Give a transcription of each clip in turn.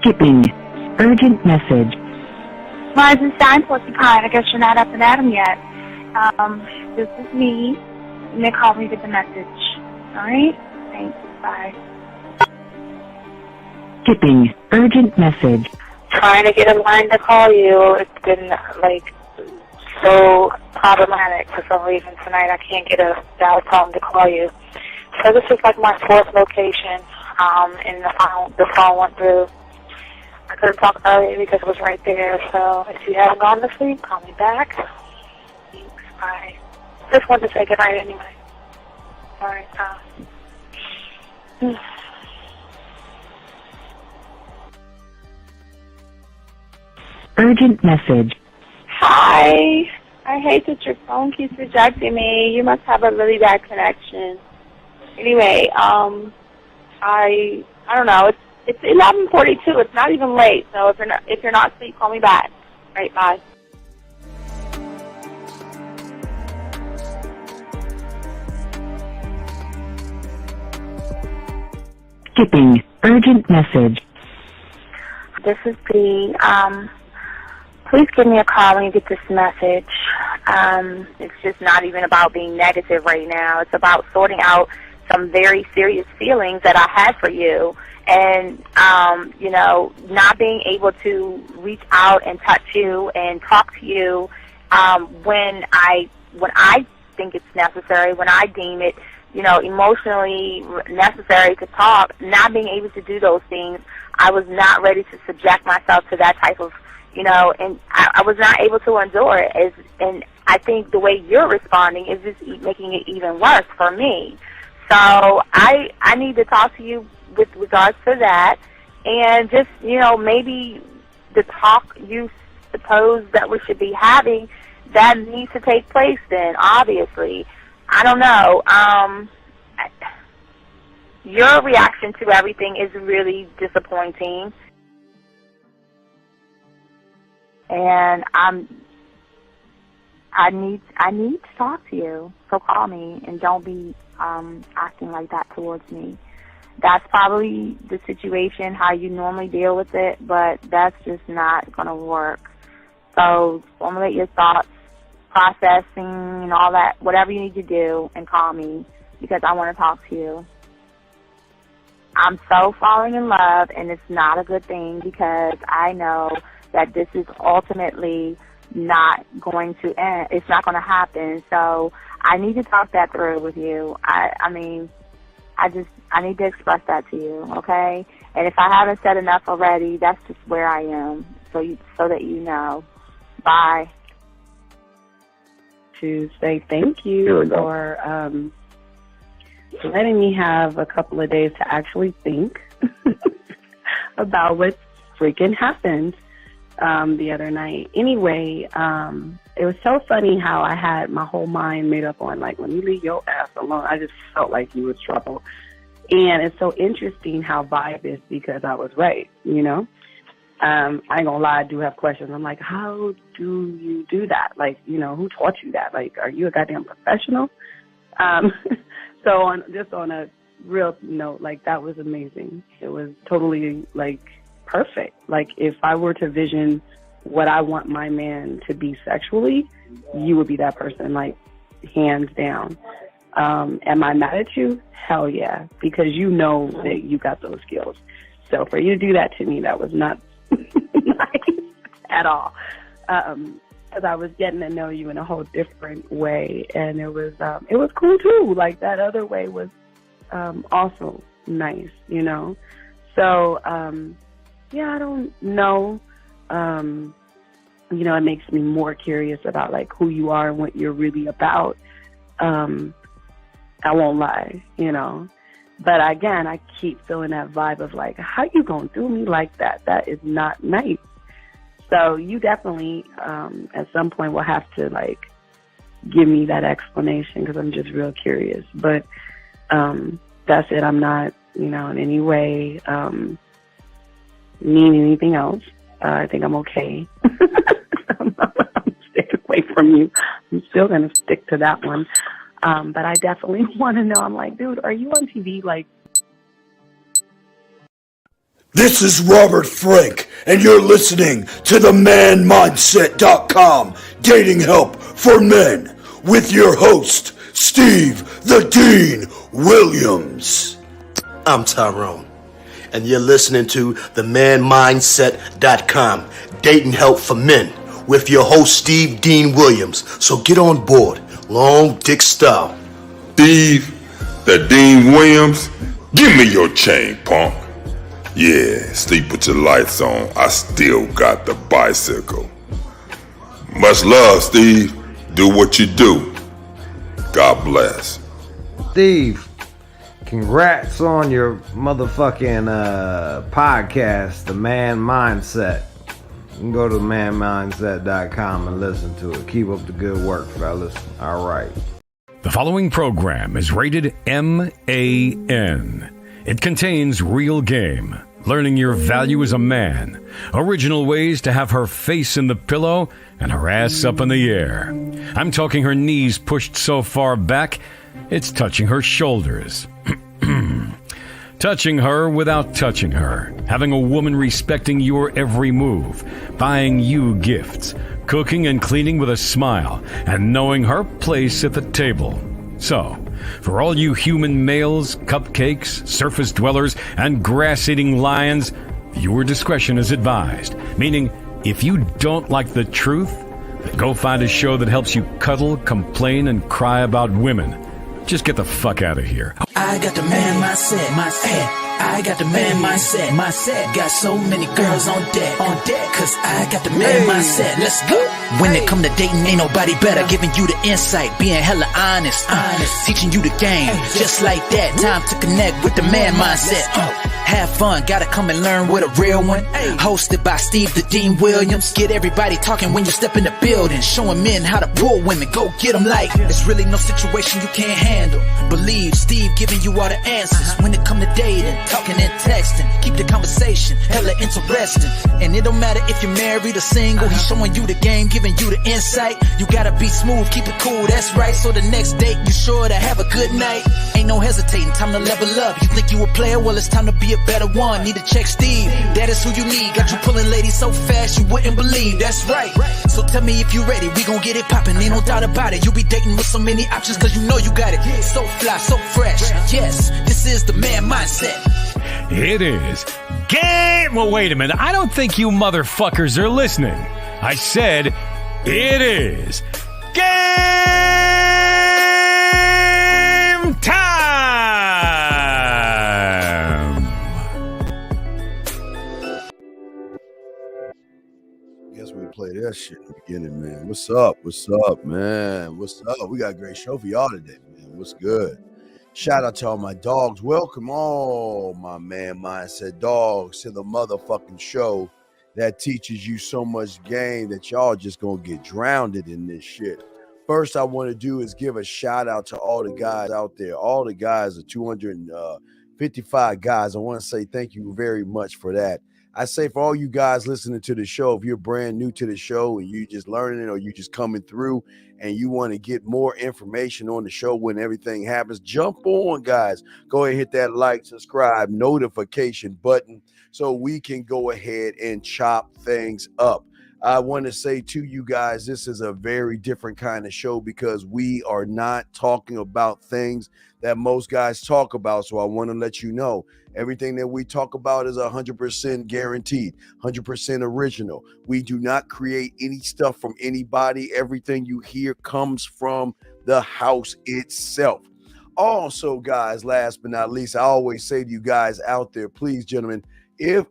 Skipping. Urgent message. Rising Shine Porcupine, I guess you're not up and at 'em yet. This is me. You may call me with the message. Alright? Thanks. Bye. Skipping. Urgent message. Trying to get a line to call you. It's been, so problematic for some reason tonight. I can't get a dial tone to call you. So this is my fourth location, and the phone went through. I couldn't talk earlier because it was right there, so if you haven't gone to sleep, call me back. Thanks, bye. Just wanted to say goodnight anyway. Alright, Urgent message. Hi. I hate that your phone keeps rejecting me. You must have a really bad connection. Anyway, I don't know. It's 11:42. It's not even late. So if you're not asleep, call me back. Right, bye. Skipping. Urgent message. This is B. Please give me a call when you get this message. It's just not even about being negative right now. It's about sorting out some very serious feelings that I had for you. And, not being able to reach out and touch you and talk to you when I think it's necessary, when I deem it, emotionally necessary to talk, not being able to do those things. I was not ready to subject myself to that type of, and I was not able to endure it. And I think the way you're responding is just making it even worse for me. So I need to talk to you with regards to that, and just, maybe the talk you suppose that we should be having, that needs to take place then, obviously. I don't know. Your reaction to everything is really disappointing. And I need to talk to you. So call me and don't be acting like that towards me. That's probably the situation, how you normally deal with it, but that's just not going to work. So formulate your thoughts, processing and all that, whatever you need to do, and call me because I want to talk to you. I'm so falling in love, and it's not a good thing because I know that this is ultimately not going to end. It's not going to happen. So I need to talk that through with you. I need to express that to you, okay? And if I haven't said enough already, that's just where I am, so that you know. Bye. To say thank you for letting me have a couple of days to actually think about what freaking happened the other night. Anyway, it was so funny how I had my whole mind made up on, when you leave your ass alone, I just felt like you was trouble. And it's so interesting how vibe is because I was right, I ain't gonna lie, I do have questions. I'm like, how do you do that? Who taught you that? Are you a goddamn professional? So on a real note, that was amazing. It was totally, perfect. If I were to vision what I want my man to be sexually, you would be that person, hands down. Am I mad at you? Hell yeah, because you know that you got those skills. So for you to do that to me, that was not nice at all. Because I was getting to know you in a whole different way, and it was cool too. That other way was also nice, So I don't know. It makes me more curious about who you are and what you're really about. I won't lie, But again, I keep feeling that vibe of how you gonna do me like that? That is not nice. So you definitely, at some point, will have to give me that explanation because I'm just real curious. But that's it. I'm not, in any way mean anything else. I think I'm okay. I'm staying away from you. I'm still gonna stick to that one. But I definitely want to know. I'm dude, are you on TV? This is Robert Frank, and you're listening to the ManMindset.com Dating Help for Men with your host, Steve the Dean Williams. I'm Tyrone, and you're listening to the ManMindset.com Dating Help for Men with your host, Steve Dean Williams. So get on board, long dick style. Steve the Dean Williams, give me your chain, punk. Yeah, sleep with your lights on. I still got the bicycle. Much love, Steve. Do what you do. God bless. Steve, congrats on your motherfucking podcast, The Man Mindset. You can go to manmindset.com and listen to it. Keep up the good work, fellas. All right. The following program is rated MAN. It contains real game, learning your value as a man, original ways to have her face in the pillow and her ass up in the air. I'm talking her knees pushed so far back, it's touching her shoulders. Touching her without touching her, having a woman respecting your every move, buying you gifts, cooking and cleaning with a smile, and knowing her place at the table. So, for all you human males, cupcakes, surface dwellers, and grass-eating lions, viewer discretion is advised. Meaning, if you don't like the truth, then go find a show that helps you cuddle, complain, and cry about women. Just get the fuck out of here. I got the man mindset. I got the man mindset. Got so many girls on deck. Cause I got the man mindset. Let's go. When it come to dating, ain't nobody better. Giving you the insight, being hella honest. Teaching you the game, just like that. Time to connect with the man mindset. Have fun, gotta come and learn with a real one. Hosted by Steve the Dean Williams. Get everybody talking when you step in the building. Showing men how to pull women, go get them like it's really no situation you can't handle. Believe Steve giving you all the answers. When it come to dating, talking and texting, keep the conversation hella interesting. And it don't matter if you're married or single. He's showing you the game, giving you the insight. You gotta be smooth, keep it cool, that's right. So the next date, you sure to have a good night. Ain't no hesitating, time to level up. You think you a player? Well, it's time to be a better one. Need to check Steve, that is who you need. Got you pulling ladies so fast you wouldn't believe. That's right. So tell me if you ready, we gon' get it poppin'. Ain't no doubt about it. You be dating with so many options cause you know you got it. So fly, so fresh. Yes, this is the man mindset. It is game. Well, wait a minute. I don't think you motherfuckers are listening. I said it is game time. Guess we play that shit in the beginning, man. What's up? What's up, man? What's up? We got a great show for y'all today, man. What's good? Shout out to all my dogs. Welcome all my man mindset dogs to the motherfucking show that teaches you so much game that y'all just gonna get drowned in this shit. First, I want to do is give a shout out to all the guys out there. All the guys, the 255 guys. I want to say thank you very much for that. I say for all you guys listening to the show, if you're brand new to the show and you just learning it or you just coming through and you want to get more information on the show when everything happens, jump on, guys. Go ahead, hit that like, subscribe, notification button so we can go ahead and chop things up. I want to say to you guys, this is a very different kind of show because we are not talking about things that most guys talk about. So I want to let you know everything that we talk about is 100% guaranteed, 100% original. We do not create any stuff from anybody. Everything you hear comes from the house itself. Also, guys, last but not least, I always say to you guys out there, please, gentlemen, if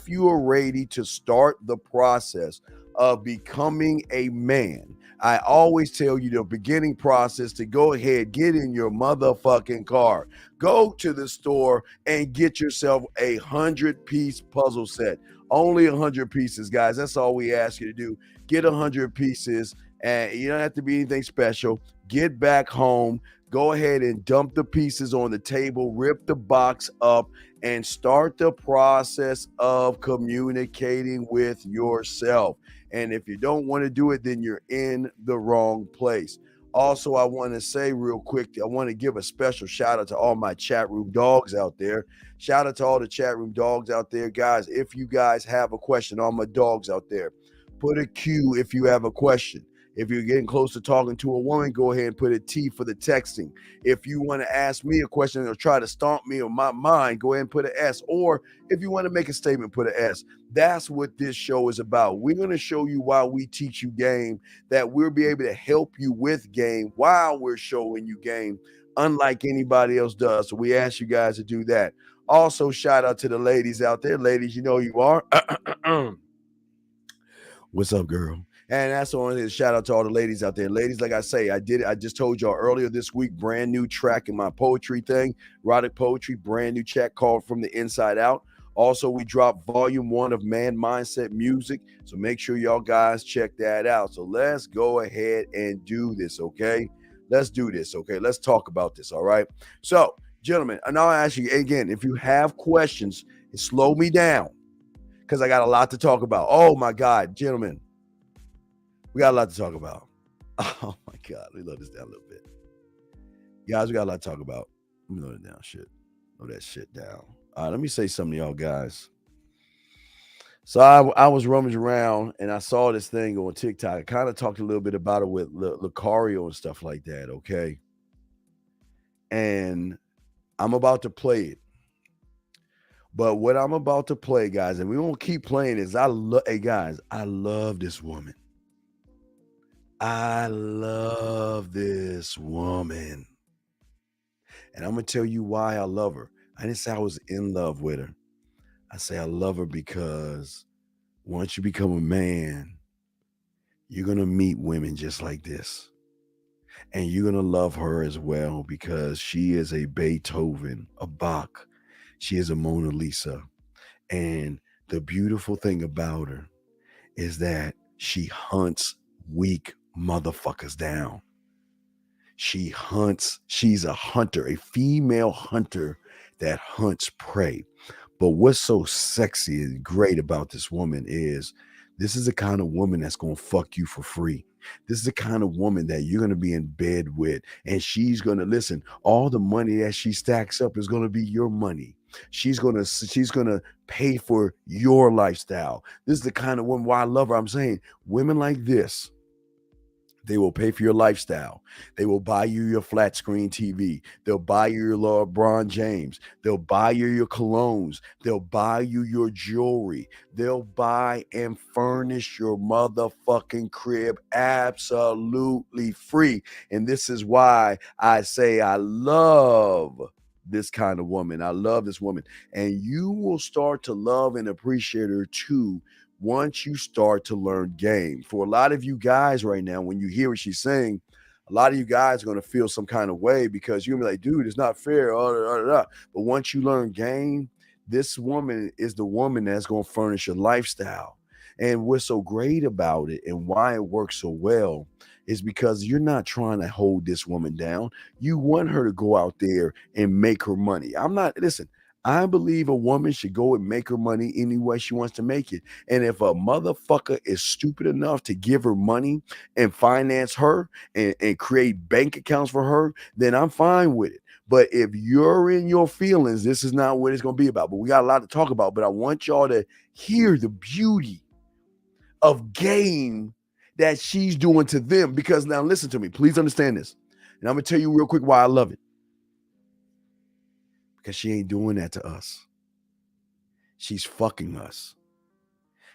you are ready to start the process of becoming a man, I always tell you the beginning process to go ahead, get in your motherfucking car, go to the store and get yourself a 100-piece puzzle set. Only 100 pieces, guys. That's all we ask you to do. Get 100 pieces, and you don't have to be anything special. Get back home. Go ahead and dump the pieces on the table, rip the box up, and start the process of communicating with yourself. And if you don't want to do it, then you're in the wrong place. Also, I want to say real quick, I want to give a special shout out to all my chat room dogs out there. Shout out to all the chat room dogs out there, guys. If you guys have a question, all my dogs out there, put a Q if you have a question. If you're getting close to talking to a woman, go ahead and put a T for the texting. If you want to ask me a question or try to stomp me on my mind, go ahead and put an S. Or if you want to make a statement, put an S. That's what this show is about. We're going to show you while we teach you game that we'll be able to help you with game while we're showing you game, unlike anybody else does. So we ask you guys to do that. Also, shout out to the ladies out there. Ladies, you know who you are. What's up, girl? And that's on it. Shout out to all the ladies out there. Ladies, like I say, I just told y'all earlier this week, brand new track in my poetry thing, erotic poetry, brand new track called From the Inside Out. Also, we dropped volume 1 of Man Mindset Music. So make sure y'all guys check that out. So let's go ahead and do this, okay? Let's do this, okay? Let's talk about this, all right? So, gentlemen, and I'll ask you again, if you have questions, slow me down because I got a lot to talk about. Oh, my God, gentlemen. We got a lot to talk about. Oh my God. Let me lower this down a little bit. Guys, we got a lot to talk about. Let me lower it down. Lower that shit down. All right, let me say something to y'all guys. So I was rummaging around and I saw this thing on TikTok. I kind of talked a little bit about it with Lucario and stuff like that, okay? And I'm about to play it. But what I'm about to play, guys, and we won't keep playing is hey guys, I love this woman. I love this woman. And I'm going to tell you why I love her. I didn't say I was in love with her. I say I love her because once you become a man, you're going to meet women just like this. And you're going to love her as well because she is a Beethoven, a Bach. She is a Mona Lisa. And the beautiful thing about her is that she hunts weak motherfuckers down. She's a hunter, a female hunter that hunts prey. But what's so sexy and great about this woman is this is the kind of woman that's going to fuck you for free. This is the kind of woman that you're going to be in bed with, and she's going to listen. All the money that she stacks up is going to be your money. She's going to pay for your lifestyle. This is the kind of woman why I love her. I'm saying women like this, they will pay for your lifestyle. They will buy you your flat screen TV. They'll buy you your LeBron James. They'll buy you your colognes. They'll buy you your jewelry. They'll buy and furnish your motherfucking crib absolutely free. And this is why I say I love this kind of woman. I love this woman. And you will start to love and appreciate her too once you start to learn game. For a lot of you guys right now, when you hear what she's saying, a lot of you guys are going to feel some kind of way because you're going to be like, dude, it's not fair. But once you learn game, this woman is the woman that's going to furnish your lifestyle. And what's so great about it and why it works so well is because you're not trying to hold this woman down. You want her to go out there and make her money. I believe a woman should go and make her money any way she wants to make it. And if a motherfucker is stupid enough to give her money and finance her and create bank accounts for her, then I'm fine with it. But if you're in your feelings, this is not what it's going to be about. But we got a lot to talk about. But I want y'all to hear the beauty of game that she's doing to them. Because now listen to me. Please understand this. And I'm going to tell you real quick why I love it. Because she ain't doing that to us. She's fucking us.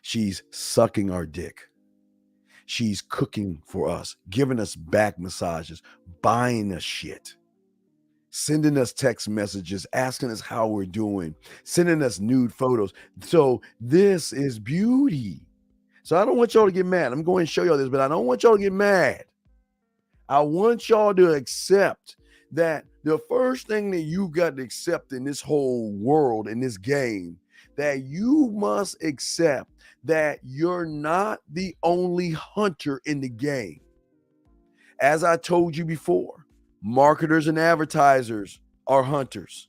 She's sucking our dick. She's cooking for us, giving us back massages, buying us shit, sending us text messages, asking us how we're doing, sending us nude photos. So this is beauty. So I don't want y'all to get mad. I'm going to show y'all this, but I don't want y'all to get mad. I want y'all to accept that the first thing that you got to accept in this whole world, in this game, that you must accept that you're not the only hunter in the game. As I told you before, marketers and advertisers are hunters.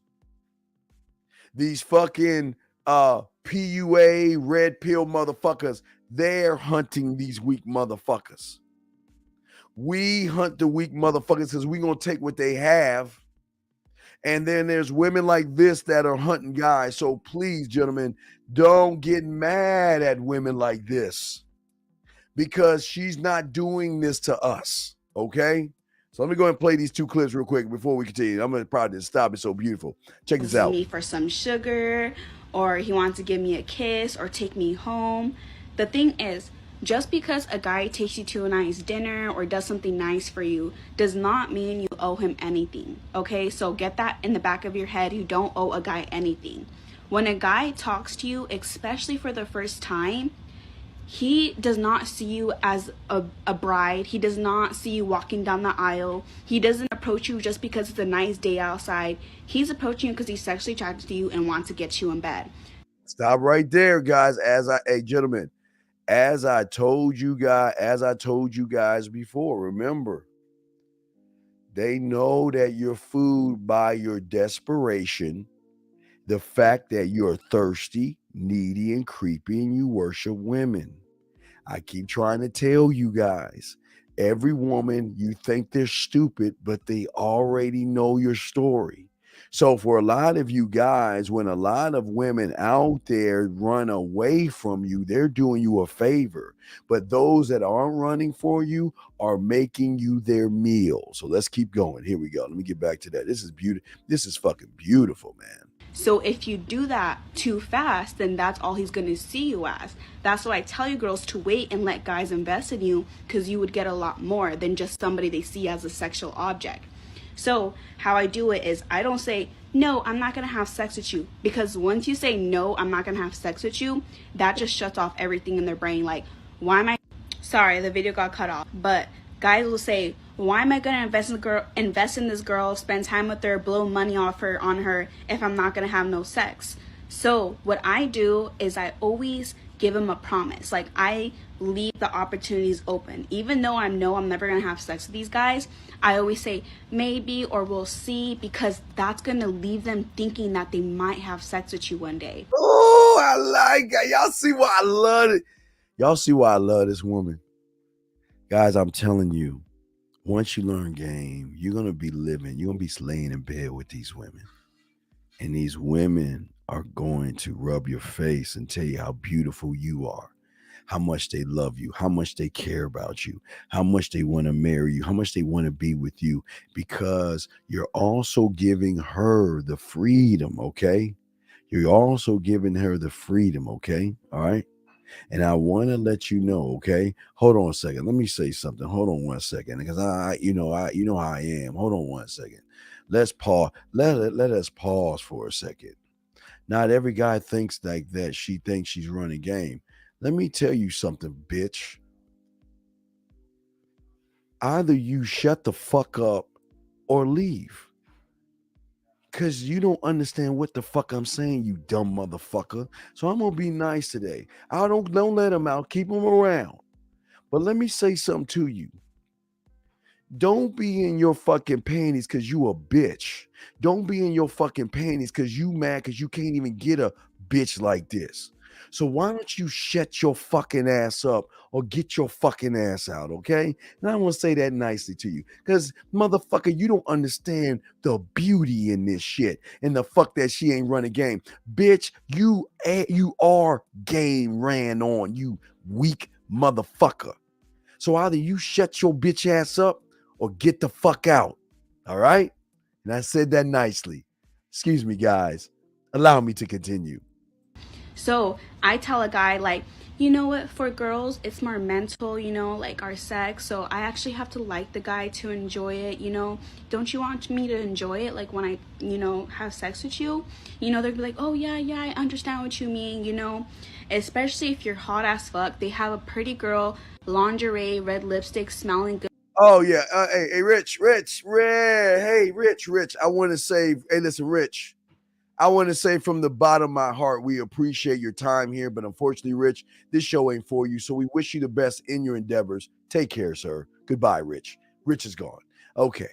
These fucking PUA, red pill motherfuckers, they're hunting these weak motherfuckers. We hunt the weak motherfuckers because we gonna take what they have. And then there's women like this that are hunting guys. So please, gentlemen, don't get mad at women like this because she's not doing this to us. Okay. So let me go ahead and play these 2 clips real quick before we continue. I'm gonna probably stop. It's so beautiful. Check this out. Me for some sugar, or he wants to give me a kiss or take me home. The thing is, just because a guy takes you to a nice dinner or does something nice for you does not mean you owe him anything. Okay, so get that in the back of your head. You don't owe a guy anything. When a guy talks to you, especially for the first time, he does not see you as a bride. He does not see you walking down the aisle. He doesn't approach you just because it's a nice day outside. He's approaching you because he's sexually attracted to you and wants to get you in bed. Stop right there, guys. Gentlemen, as I told you guys before, remember, they know that you're fooled by your desperation, the fact that you're thirsty, needy, and creepy, and you worship women. I keep trying to tell you guys, every woman, you think they're stupid, but they already know your story. So for a lot of you guys, when a lot of women out there run away from you, they're doing you a favor. But those that aren't running for you are making you their meal. So let's keep going. Here we go. Let me get back to that. This is beautiful. This is fucking beautiful, man. So if you do that too fast, then that's all he's going to see you as. That's why I tell you girls to wait and let guys invest in you, because you would get a lot more than just somebody they see as a sexual object. So how I do it is I don't say, no, I'm not going to have sex with you. Because once you say, no, I'm not going to have sex with you, that just shuts off everything in their brain. Like, why am I... Sorry, the video got cut off. But guys will say, why am I going to invest in this girl, spend time with her, blow money on her if I'm not going to have no sex? So what I do is I always give him a promise. Like, I leave the opportunities open. Even though I know I'm never going to have sex with these guys, I always say maybe or we'll see, because that's going to leave them thinking that they might have sex with you one day. Oh, I like it. Y'all see why I love it. Y'all see why I love this woman. Guys, I'm telling you, once you learn game, you're going to be laying in bed with these women. And these women are going to rub your face and tell you how beautiful you are, how much they love you, how much they care about you, how much they want to marry you, how much they want to be with you, because you're also giving her the freedom, okay? You're also giving her the freedom, okay? All right? And I want to let you know, okay? Hold on a second. Let me say something. Hold on one second, because you know how I am. Hold on one second. Let's pause. Let us pause for a second. Not every guy thinks like that. She thinks she's running game. Let me tell you something, bitch. Either you shut the fuck up or leave. Because you don't understand what the fuck I'm saying, you dumb motherfucker. So I'm going to be nice today. Don't let him out. Keep him around. But let me say something to you. Don't be in your fucking panties because you a bitch. Don't be in your fucking panties because you mad because you can't even get a bitch like this. So why don't you shut your fucking ass up or get your fucking ass out, okay? And I want to say that nicely to you because, motherfucker, you don't understand the beauty in this shit and the fuck that she ain't running game. Bitch, you are game ran on, you weak motherfucker. So either you shut your bitch ass up or get the fuck out, all right? And I said that nicely. Excuse me, guys. Allow me to continue. So I tell a guy, like, you know what, for girls, it's more mental, like our sex. So I actually have to like the guy to enjoy it, Don't you want me to enjoy it, like when I, have sex with you? They'll be like, oh, yeah, I understand what you mean, Especially if you're hot as fuck. They have a pretty girl, lingerie, red lipstick, smelling good. Oh, yeah. Hey, Rich. Hey, Rich. I want to say, hey, listen, Rich. I want to say from the bottom of my heart, we appreciate your time here, but unfortunately, Rich, this show ain't for you. So we wish you the best in your endeavors. Take care, sir. Goodbye, Rich. Rich is gone. Okay.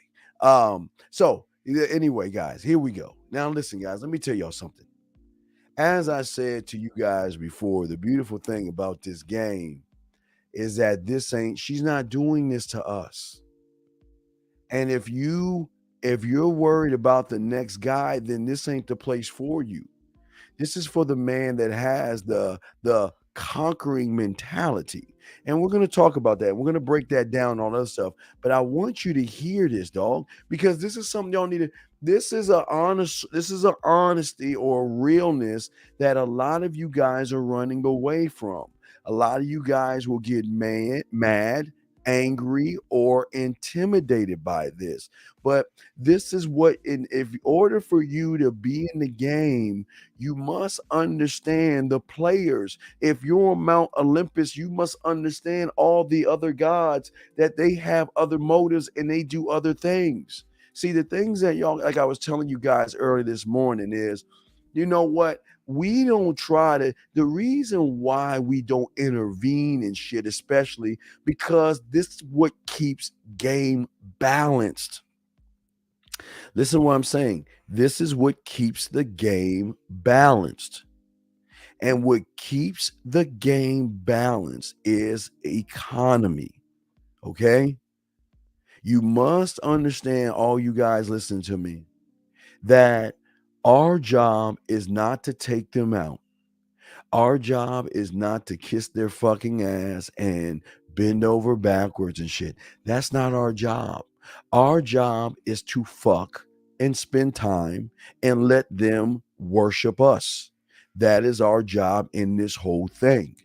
So anyway, guys, here we go. Now, listen, guys, let me tell y'all something. As I said to you guys before, the beautiful thing about this game is that she's not doing this to us. And if you're worried about the next guy, then this ain't the place for you. This is for the man that has the conquering mentality. And we're going to talk about that. We're going to break that down on other stuff. But I want you to hear this, dog, because this is something y'all need to. This is an honesty or realness that a lot of you guys are running away from. A lot of you guys will get mad, angry, or intimidated by this. But this is what, in order for you to be in the game, you must understand the players. If you're Mount Olympus, you must understand all the other gods, that they have other motives and they do other things. See, the things that y'all, like I was telling you guys early this morning, is, you know what? We don't try to, the reason why we don't intervene in shit, especially because this is what keeps game balanced. Listen to what I'm saying. This is what keeps the game balanced. And what keeps the game balanced is economy. Okay? You must understand, all you guys listen to me, that our job is not to take them out. Our job is not to kiss their fucking ass and bend over backwards and shit. That's not our job. Our job is to fuck and spend time and let them worship us. That is our job in this whole thing.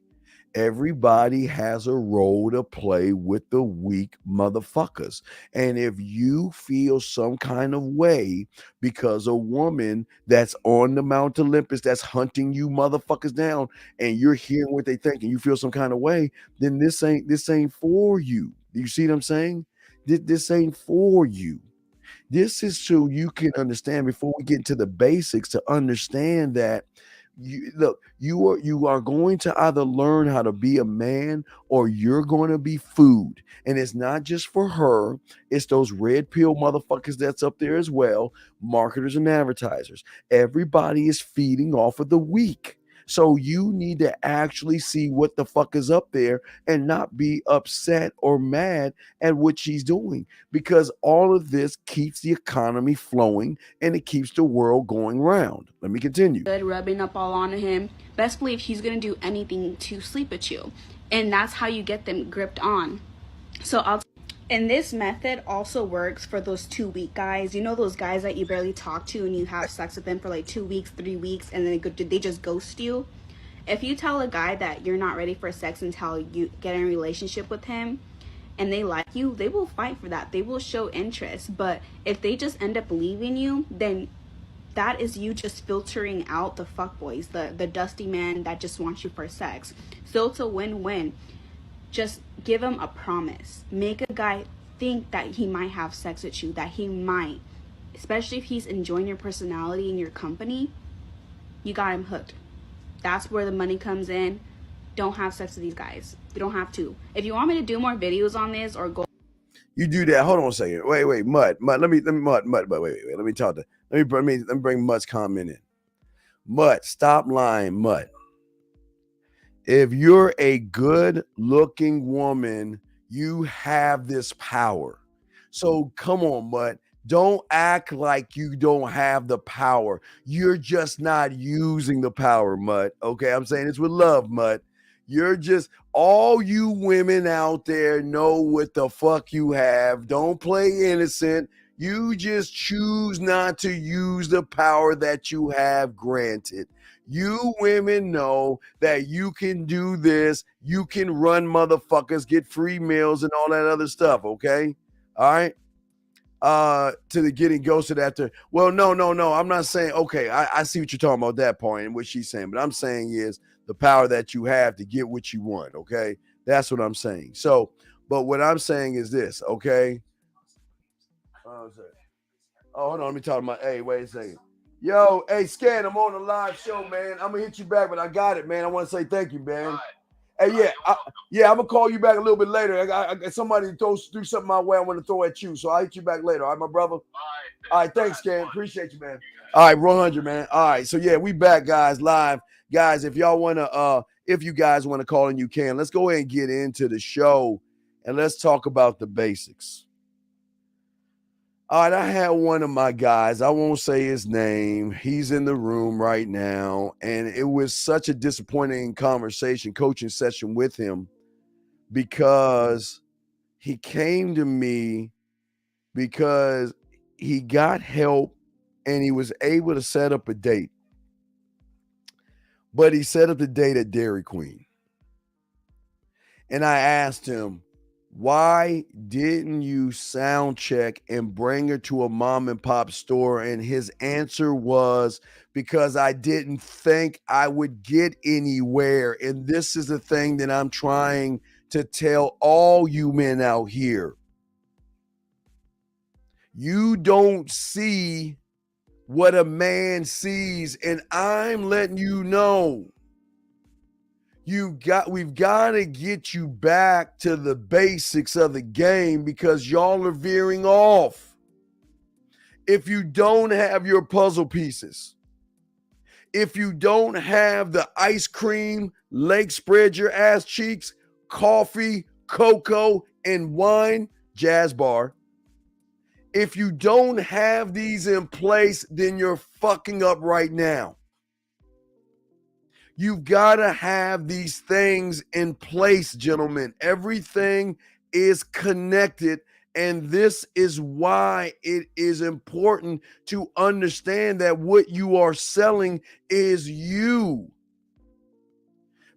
Everybody has a role to play with the weak motherfuckers. And if you feel some kind of way because a woman that's on the Mount Olympus that's hunting you motherfuckers down, and you're hearing what they think and you feel some kind of way, then this ain't for you. You see what I'm saying? This ain't for you. This is so you can understand, before we get into the basics, to understand that you are going to either learn how to be a man, or you're going to be food. And it's not just for her, it's those red pill motherfuckers that's up there as well, marketers and advertisers. Everybody is feeding off of the weak. So you need to actually see what the fuck is up there and not be upset or mad at what she's doing, because all of this keeps the economy flowing and it keeps the world going round. Let me continue. Good, rubbing up all on him. Best believe he's gonna do anything to sleep with you, and that's how you get them gripped on. And this method also works for those 2 week guys. You know, those guys that you barely talk to and you have sex with them for like 2 weeks, 3 weeks, and then they just ghost you. If you tell a guy that you're not ready for sex until you get in a relationship with him, and they like you, they will fight for that. They will show interest. But if they just end up leaving you, then that is you just filtering out the fuckboys, the dusty man that just wants you for sex. So it's a win-win. Just give him a promise. Make a guy think that he might have sex with you, that he might. Especially if he's enjoying your personality and your company, you got him hooked. That's where the money comes in. Don't have sex with these guys. You don't have to. If you want me to do more videos on this or go, you do that. Hold on a second. Wait, Mud. Let me wait. Let me talk to. Let me bring Mud's comment in. Mud, stop lying, Mud. If you're a good-looking woman, you have this power. So come on, Mud. Don't act like you don't have the power. You're just not using the power, Mud. Okay, I'm saying this with love, Mud. You're just, all you women out there know what the fuck you have. Don't play innocent. You just choose not to use the power that you have granted. You women know that you can do this. You can run motherfuckers, get free meals and all that other stuff, okay? All right? To the getting ghosted after. Well, no. I'm not saying, okay, I see what you're talking about, that point and what she's saying. But I'm saying is the power that you have to get what you want, okay? That's what I'm saying. So, but what I'm saying is this, okay? Oh, hold on. Let me talk to my, hey, wait a second. Yo, hey, Scan, I'm on a live show, man. I'm going to hit you back, but I got it, man. I want to say thank you, man. Right. Hey, yeah, I'm going to call you back a little bit later. I got somebody threw something my way I want to throw at you, so I'll hit you back later. All right, my brother? All right, thanks, Scan. Appreciate you, man. All right, 100, man. All right, so, yeah, we back, guys, live. Guys, if y'all want to, if you guys want to call in, you can. Let's go ahead and get into the show, and let's talk about the basics. All right, I had one of my guys, I won't say his name. He's in the room right now. And it was such a disappointing conversation, coaching session with him, because he came to me because he got help and he was able to set up a date. But he set up the date at Dairy Queen. And I asked him, why didn't you sound check and bring her to a mom and pop store? And his answer was, because I didn't think I would get anywhere. And this is the thing that I'm trying to tell all you men out here. You don't see what a man sees, and I'm letting you know. We've got to get you back to the basics of the game, because y'all are veering off. If you don't have your puzzle pieces, if you don't have the ice cream, leg spread your ass cheeks, coffee, cocoa, and wine, jazz bar, if you don't have these in place, then you're fucking up right now. You've got to have these things in place, gentlemen. Everything is connected, and this is why it is important to understand that what you are selling is you.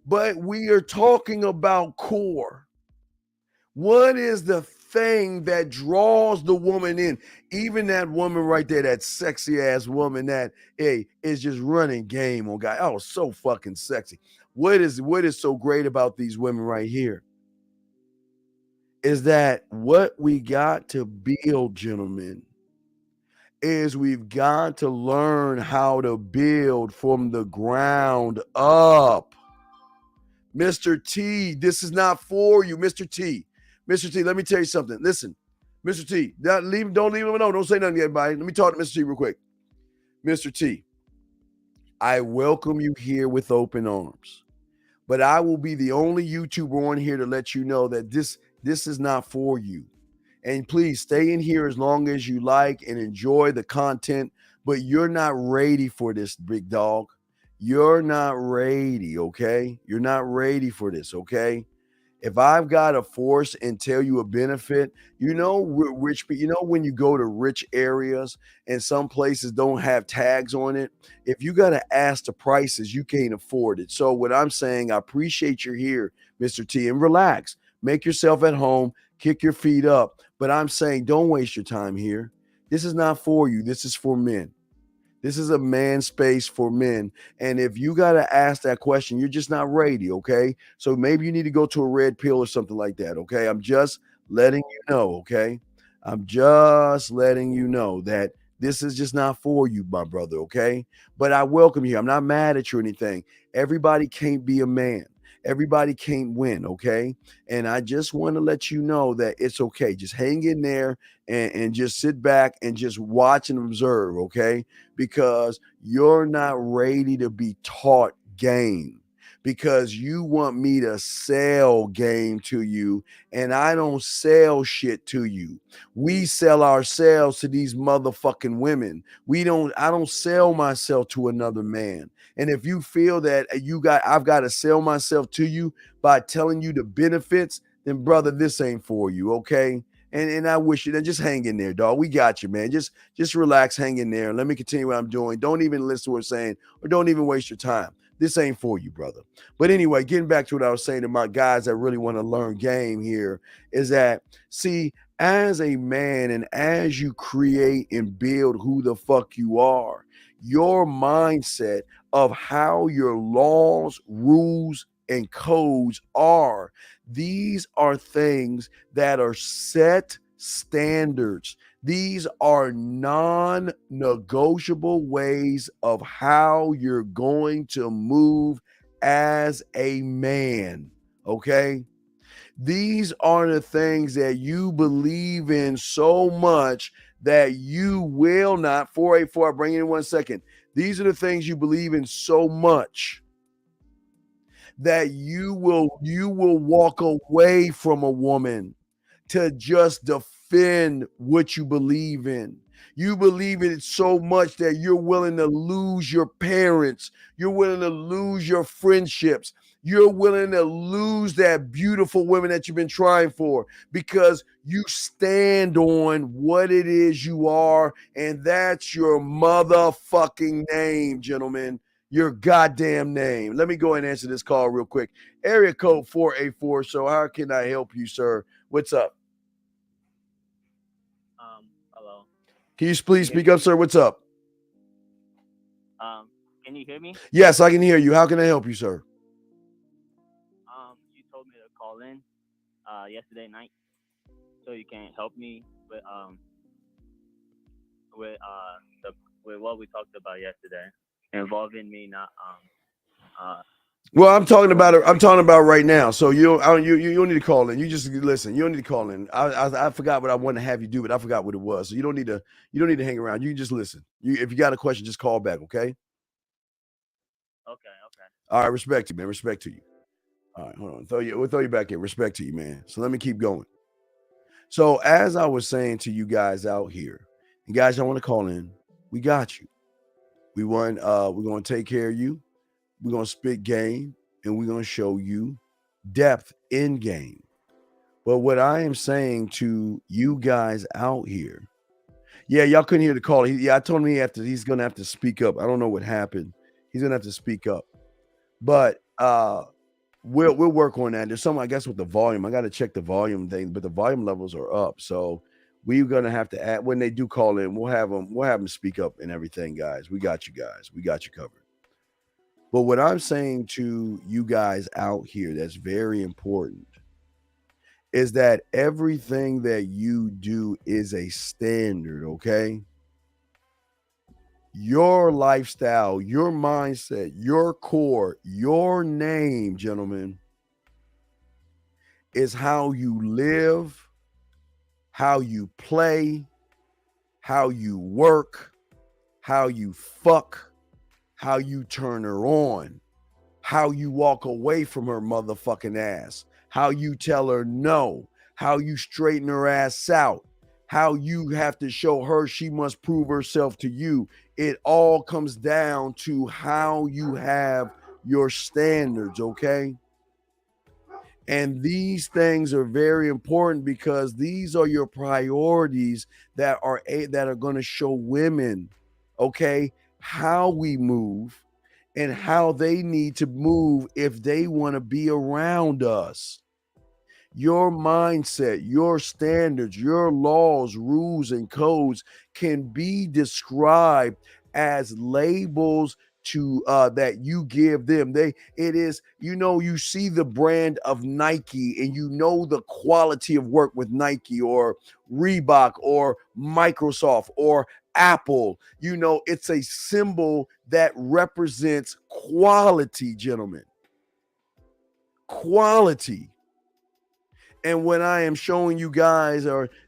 But we are talking about core. What is the thing that draws the woman in? Even that woman right there, that sexy ass woman that, hey, is just running game on guy. Oh, so fucking sexy. What is so great about these women right here is that what we got to build, gentlemen, is we've got to learn how to build from the ground up. Mr. T, this is not for you, Mr. T. Mr. T, let me tell you something. Listen, Mr. T, don't leave him alone. Don't say nothing to everybody. Let me talk to Mr. T real quick. Mr. T, I welcome you here with open arms, but I will be the only YouTuber on here to let you know that this is not for you. And please stay in here as long as you like and enjoy the content, but you're not ready for this, big dog. You're not ready, okay? You're not ready for this, okay? If I've got to force and tell you a benefit, you know, rich, you know, when you go to rich areas and some places don't have tags on it, if you got to ask the prices, you can't afford it. So what I'm saying, I appreciate you're here, Mr. T, and relax, make yourself at home, kick your feet up. But I'm saying, don't waste your time here. This is not for you. This is for men. This is a man space for men. And if you got to ask that question, you're just not ready, okay? So maybe you need to go to a red pill or something like that, okay? I'm just letting you know, okay? I'm just letting you know that this is just not for you, my brother, okay? But I welcome you. I'm not mad at you or anything. Everybody can't be a man. Everybody can't win, okay? And I just want to let you know that it's okay. Just hang in there and just sit back and just watch and observe, okay? Because you're not ready to be taught game, because you want me to sell game to you, and I don't sell shit to you. We sell ourselves to these motherfucking women. I don't sell myself to another man. And if you feel that I've got to sell myself to you by telling you the benefits, then brother, this ain't for you, okay? And I wish you, then just hang in there, dog. We got you, man. Just relax, hang in there. Let me continue what I'm doing. Don't even listen to what I'm saying, or don't even waste your time. This ain't for you, brother. But anyway, getting back to what I was saying to my guys that really want to learn game here is that, see, as a man and as you create and build who the fuck you are, your mindset of how your laws, rules, and codes are, these are things that are set standards. These are non-negotiable ways of how you're going to move as a man, okay? These are the things that you believe in so much that you will not, 484, I bring you in 1 second. These are the things you believe in so much that you will walk away from a woman to just defend what you believe in. You believe in it so much that you're willing to lose your parents. You're willing to lose your friendships. You're willing to lose that beautiful woman that you've been trying for because you stand on what it is you are, and that's your motherfucking name, gentlemen. Your goddamn name. Let me go and answer this call real quick. Area code 484. So how can I help you, sir? What's up? Hello. Can you please speak up, sir? What's up? Can you hear me? Yes, I can hear you. How can I help you, sir? You told me to call in yesterday night, so you can help me with what we talked about yesterday, involving me not Well, I'm talking about right now. So you don't need to call in. You just listen. You don't need to call in. I forgot what I wanted to have you do, but I forgot what it was. So you don't need to hang around. You can just listen. If you got a question, just call back. Okay. Okay. All right. Respect to you, man. Respect to you. All right. Hold on. We'll throw you back in. Respect to you, man. So let me keep going. So as I was saying to you guys out here, and guys, I want to call in. We got you. We're going to take care of you. We're going to spit game, and we're going to show you depth in game. But what I am saying to you guys out here, yeah, y'all couldn't hear the call. I told him he's going to have to speak up. I don't know what happened. He's going to have to speak up. But we'll work on that. There's something, I guess, with the volume. I got to check the volume thing, but the volume levels are up. So we're going to have to add, when they do call in, we'll have them speak up and everything, guys. We got you guys. We got you covered. But what I'm saying to you guys out here that's very important is that everything that you do is a standard, okay? Your lifestyle, your mindset, your core, your name, gentlemen, is how you live, how you play, how you work, how you fuck, how you turn her on, how you walk away from her motherfucking ass, how you tell her no, how you straighten her ass out, how you have to show her she must prove herself to you. It all comes down to how you have your standards, okay? And these things are very important because these are your priorities that are going to show women, okay, how we move and how they need to move if they want to be around us. Your mindset, your standards, your laws, rules, and codes can be described as labels to that you give them. You see the brand of Nike and you know the quality of work with Nike or Reebok or Microsoft or Apple. It's a symbol that represents quality, gentlemen. Quality. And what I am showing you guys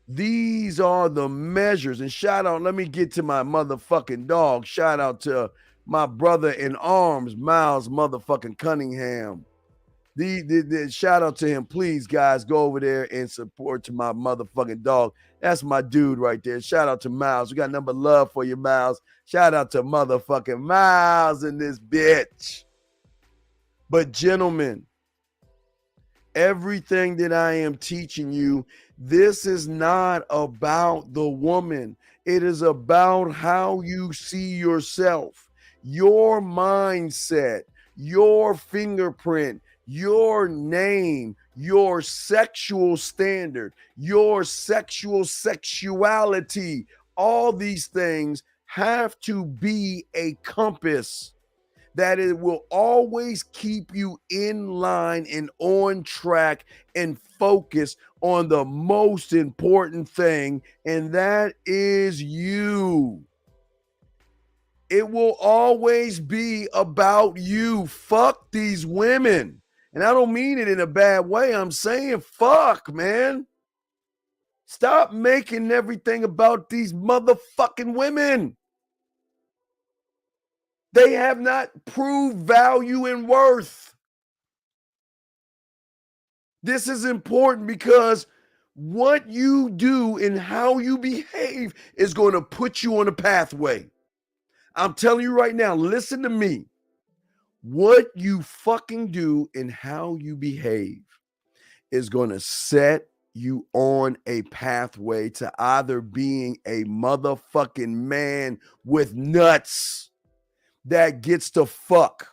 these are the measures. And shout out, let me get to my motherfucking dog. Shout out to my brother in arms, Miles motherfucking Cunningham. The shout out to him. Please, guys, go over there and support to my motherfucking dog. That's my dude right there. Shout out to Miles. We got nothing but love for you, Miles. Shout out to motherfucking Miles in this bitch. But gentlemen, everything that I am teaching you, this is not about the woman. It is about how you see yourself, your mindset, your fingerprint, your name, your sexual standard, your sexuality. All these things have to be a compass that it will always keep you in line and on track and focus on the most important thing, and that is you. It will always be about you. Fuck these women. And I don't mean it in a bad way. I'm saying fuck, man. Stop making everything about these motherfucking women. They have not proved value and worth. This is important because What you do and how you behave is going to put you on a pathway. I'm telling you right now, listen to me. What you fucking do and how you behave is going to set you on a pathway to either being a motherfucking man with nuts that gets to fuck,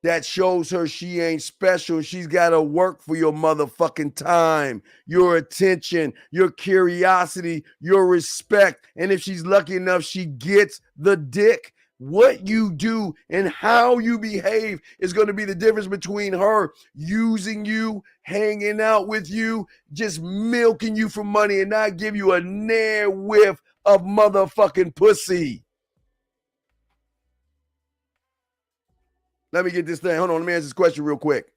that shows her she ain't special. She's got to work for your motherfucking time, your attention, your curiosity, your respect. And if she's lucky enough, she gets the dick. What you do and how you behave is going to be the difference between her using you, hanging out with you, just milking you for money and not give you a near whiff of motherfucking pussy. Let me get this thing. Hold on. Let me answer this question real quick.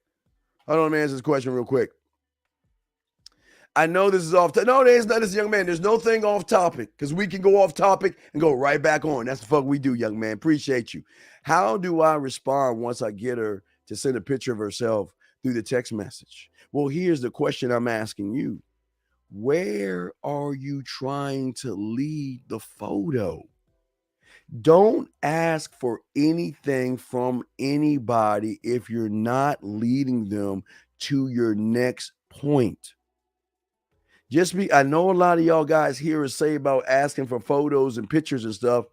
I know this is off. No, there's not. This young man. There's no thing off topic because we can go off topic and go right back on. That's the fuck we do, young man. Appreciate you. How do I respond once I get her to send a picture of herself through the text message? Well, here's the question I'm asking you. Where are you trying to lead the photo? Don't ask for anything from anybody if you're not leading them to your next point. I know a lot of y'all guys hear us say about asking for photos and pictures and stuff.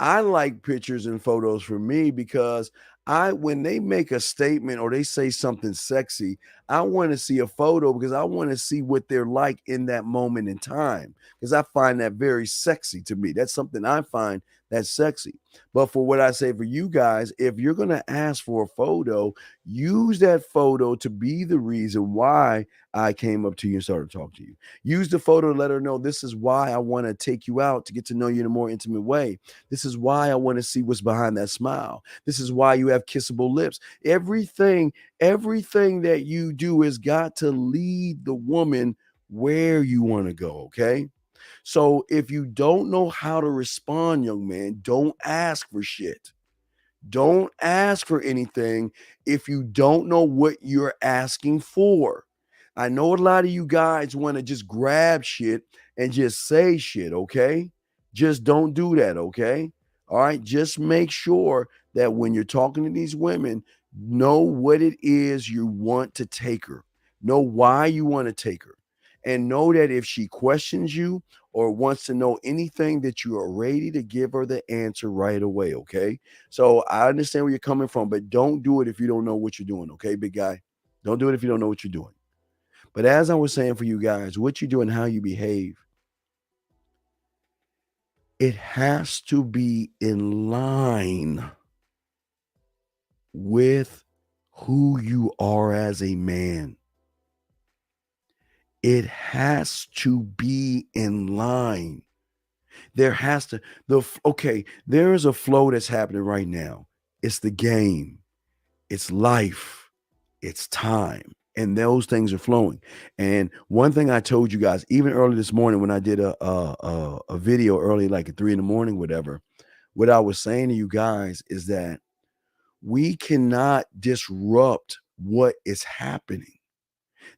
I like pictures and photos for me because when they make a statement or they say something sexy, I want to see a photo because I want to see what they're like in that moment in time because I find that very sexy to me. That's something I find that's sexy. But for what I say for you guys, if you're going to ask for a photo, use that photo to be the reason why I came up to you and started talking to you. Use the photo to let her know this is why I want to take you out to get to know you in a more intimate way. This is why I want to see what's behind that smile. This is why you have kissable lips. Everything that you do has got to lead the woman where you want to go, okay? So if you don't know how to respond, young man, don't ask for shit. Don't ask for anything if you don't know what you're asking for. I know a lot of you guys want to just grab shit and just say shit, okay? Just don't do that, okay? All right, just make sure that when you're talking to these women, know what it is you want to take her. Know why you want to take her. And know that if she questions you or wants to know anything, that you are ready to give her the answer right away, okay? So I understand where you're coming from, but don't do it if you don't know what you're doing, okay, big guy? Don't do it if you don't know what you're doing. But as I was saying for you guys, what you do and how you behave, it has to be in line with who you are as a man. It has to be in line. There is a flow that's happening right now. It's the game. It's life. It's time. And those things are flowing. And one thing I told you guys, even early this morning when I did a video early, like at 3 a.m, whatever, what I was saying to you guys is that we cannot disrupt what is happening.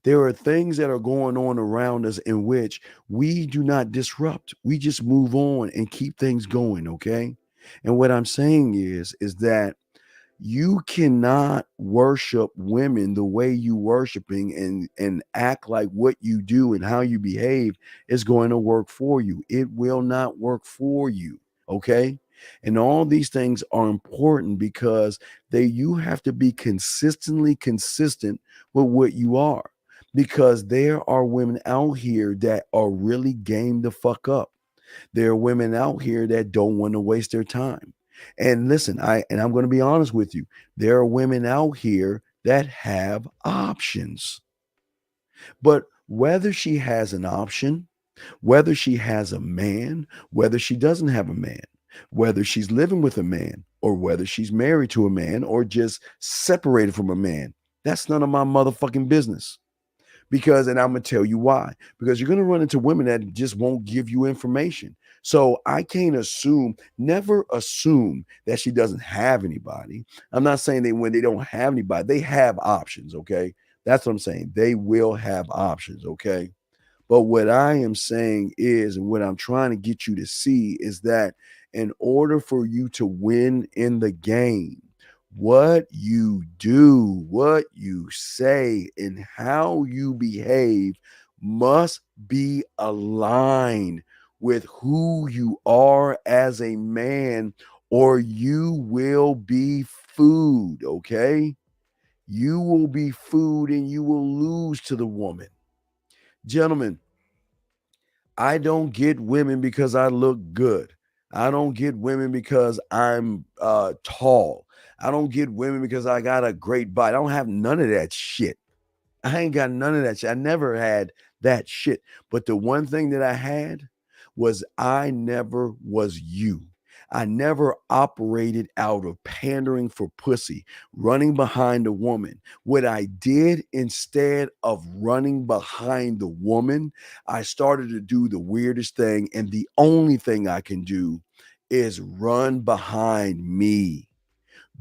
There are things that are going on around us in which we do not disrupt. We just move on and keep things going, okay? And what I'm saying is that you cannot worship women the way you worshiping and act like what you do and how you behave is going to work for you. It will not work for you, okay? And all these things are important because you have to be consistently consistent with what you are. Because there are women out here that are really game the fuck up. There are women out here that don't want to waste their time. And listen, I'm going to be honest with you. There are women out here that have options. But whether she has an option, whether she has a man, whether she doesn't have a man, whether she's living with a man, or whether she's married to a man, or just separated from a man, that's none of my motherfucking business. And I'm going to tell you why. Because you're going to run into women that just won't give you information. So I can't never assume that she doesn't have anybody. I'm not saying that when they don't have anybody, they have options, okay? That's what I'm saying. They will have options, okay? But what I am saying is, and what I'm trying to get you to see is that in order for you to win in the game, what you do, what you say, and how you behave must be aligned with who you are as a man, or you will be food, okay? You will be food and you will lose to the woman. Gentlemen, I don't get women because I look good. I don't get women because I'm tall. I don't get women because I got a great body. I don't have none of that shit. I ain't got none of that shit. I never had that shit. But the one thing that I had was I never was you. I never operated out of pandering for pussy, running behind a woman. What I did, instead of running behind the woman, I started to do the weirdest thing. And the only thing I can do is run behind me.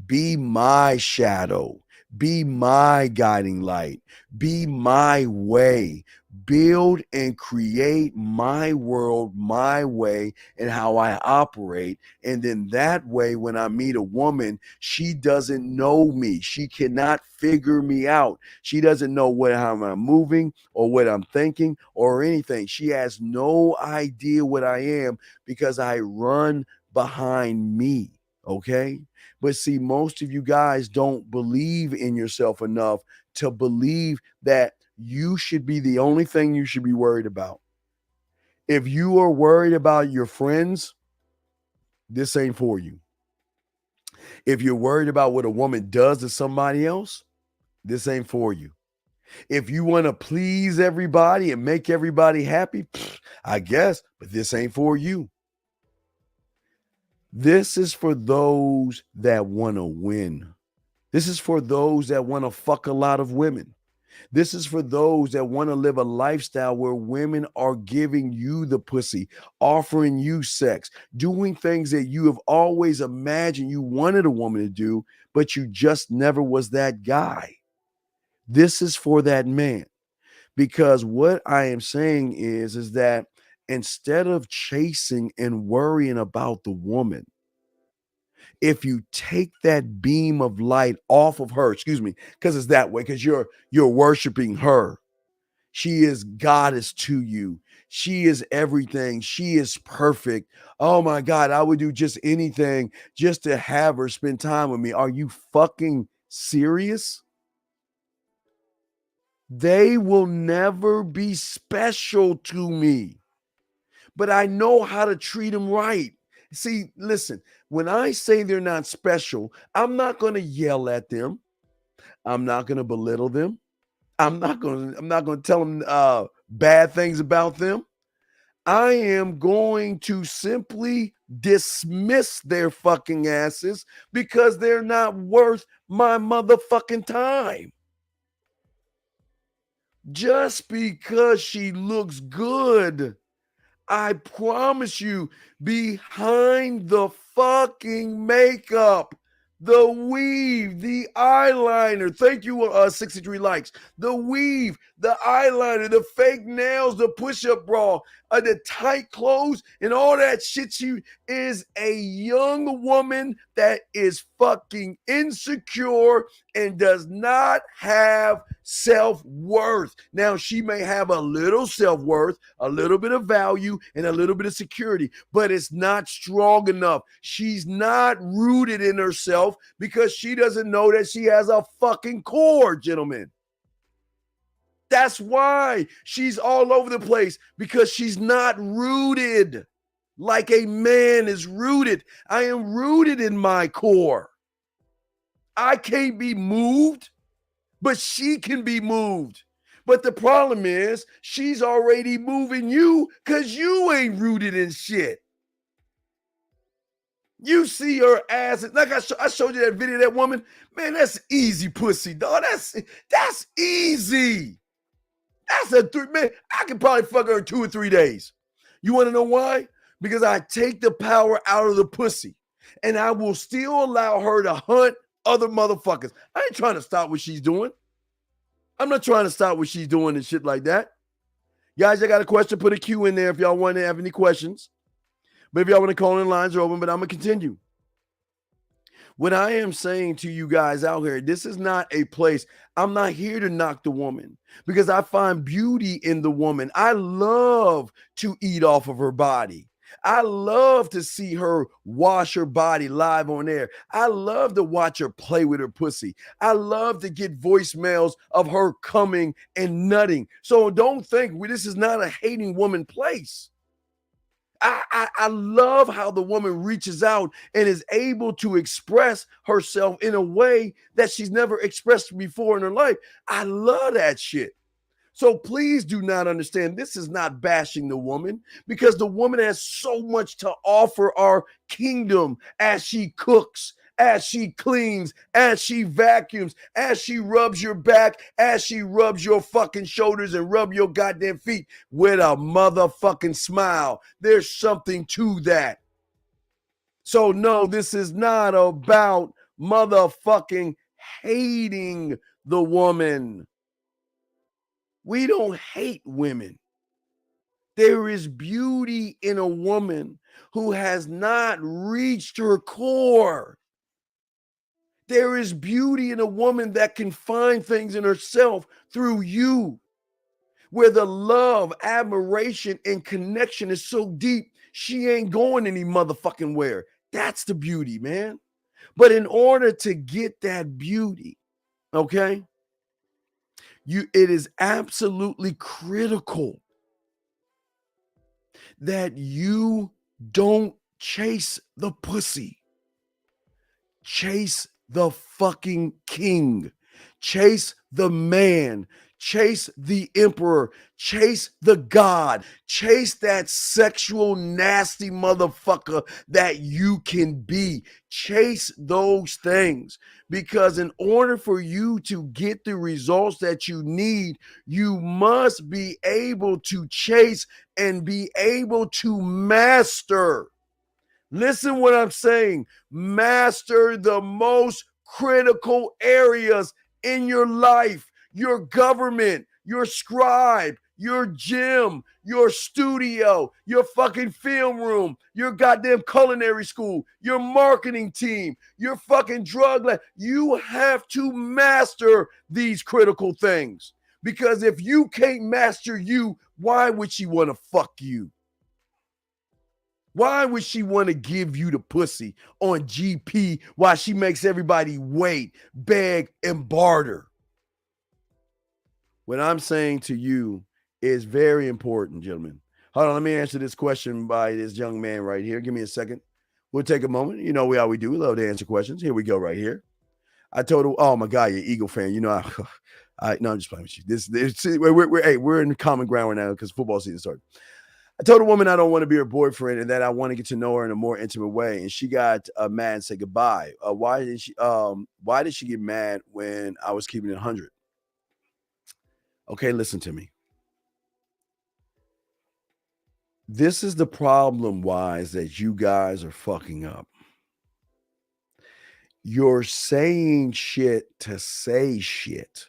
Be my shadow. Be my guiding light. Be my way. Build and create my world, my way, and how I operate. And then that way, when I meet a woman, she doesn't know me. She cannot figure me out. She doesn't know how I'm moving or what I'm thinking or anything. She has no idea what I am because I run behind me. Okay. But see, most of you guys don't believe in yourself enough to believe that you should be the only thing you should be worried about. If you are worried about your friends, this ain't for you. If you're worried about what a woman does to somebody else, this ain't for you. If you want to please everybody and make everybody happy, I guess, but this ain't for you. This is for those that want to win. This is for those that want to fuck a lot of women. This is for those that want to live a lifestyle where women are giving you the pussy, offering you sex, doing things that you have always imagined you wanted a woman to do, but you just never was that guy. This is for that man. Because what I am saying is that instead of chasing and worrying about the woman, if you take that beam of light off of her, because it's that way, because you're worshiping her. She is goddess to you. She is everything. She is perfect. Oh my God, I would do just anything just to have her spend time with me. Are you fucking serious? They will never be special to me, but I know how to treat them right. See, listen, when I say they're not special, I'm not going to yell at them. I'm not going to belittle them. I'm not going to tell them bad things about them. I am going to simply dismiss their fucking asses because they're not worth my motherfucking time. Just because she looks good, I promise you, behind the fucking makeup, the weave, the eyeliner, thank you, 63 likes, the weave, the eyeliner, the fake nails, the push-up bra, the tight clothes, and all that shit, she is a young woman that is fucking insecure and does not have self-worth. Now, she may have a little self-worth, a little bit of value, and a little bit of security, but it's not strong enough. She's not rooted in herself because she doesn't know that she has a fucking core, gentlemen. That's why she's all over the place, because she's not rooted like a man is rooted. I am rooted in my core. I can't be moved, but she can be moved. But the problem is she's already moving you because you ain't rooted in shit. You see her ass, like I showed you that video of that woman. Man, that's easy pussy, dog. That's easy. That's a three, man. I can probably fuck her in 2 or 3 days. You want to know why? Because I take the power out of the pussy and I will still allow her to hunt other motherfuckers. I ain't trying to stop what she's doing. I'm not trying to stop what she's doing and shit like that. Guys, I got a question. Put a Q in there if y'all want to have any questions. But if y'all want to call in, lines are open, but I'm going to continue. What I am saying to you guys out here, this is not a place. I'm not here to knock the woman because I find beauty in the woman. I love to eat off of her body. I love to see her wash her body live on air. I love to watch her play with her pussy. I love to get voicemails of her coming and nutting. So don't think this is not a hating woman place. I love how the woman reaches out and is able to express herself in a way that she's never expressed before in her life. I love that shit. So please do not understand. This is not bashing the woman because the woman has so much to offer our kingdom as she cooks, as she cleans, as she vacuums, as she rubs your back, as she rubs your fucking shoulders and rub your goddamn feet with a motherfucking smile. There's something to that. So no, this is not about motherfucking hating the woman. We don't hate women. There is beauty in a woman who has not reached her core. There is beauty in a woman that can find things in herself through you, where the love, admiration, and connection is so deep, she ain't going any motherfucking where. That's the beauty, man. But in order to get that beauty, okay, it is absolutely critical that you don't chase the pussy. Chase the fucking king. Chase the man. Chase the emperor. Chase the god. Chase that sexual nasty motherfucker that you can be. Chase those things. Because in order for you to get the results that you need, you must be able to chase and be able to master. Listen what I'm saying. Master the most critical areas in your life. Your government, your scribe, your gym, your studio, your fucking film room, your goddamn culinary school, your marketing team, your fucking drug lab. You have to master these critical things. Because if you can't master you, why would she want to fuck you? Why would she want to give you the pussy on GP while she makes everybody wait, beg, and barter? What I'm saying to you is very important, gentlemen. Hold on, let me answer this question by this young man right here. Give me a second. We'll take a moment. You know how we do. We love to answer questions. Here we go right here. I told her, oh my God, you're an Eagle fan. You know, no, I'm just playing with you. We're in common ground right now because football season started. I told a woman I don't want to be her boyfriend and that I want to get to know her in a more intimate way. And she got mad and said goodbye. Why did she get mad when I was keeping it 100? Okay, listen to me. This is the problem, wise, that you guys are fucking up. You're saying shit to say shit.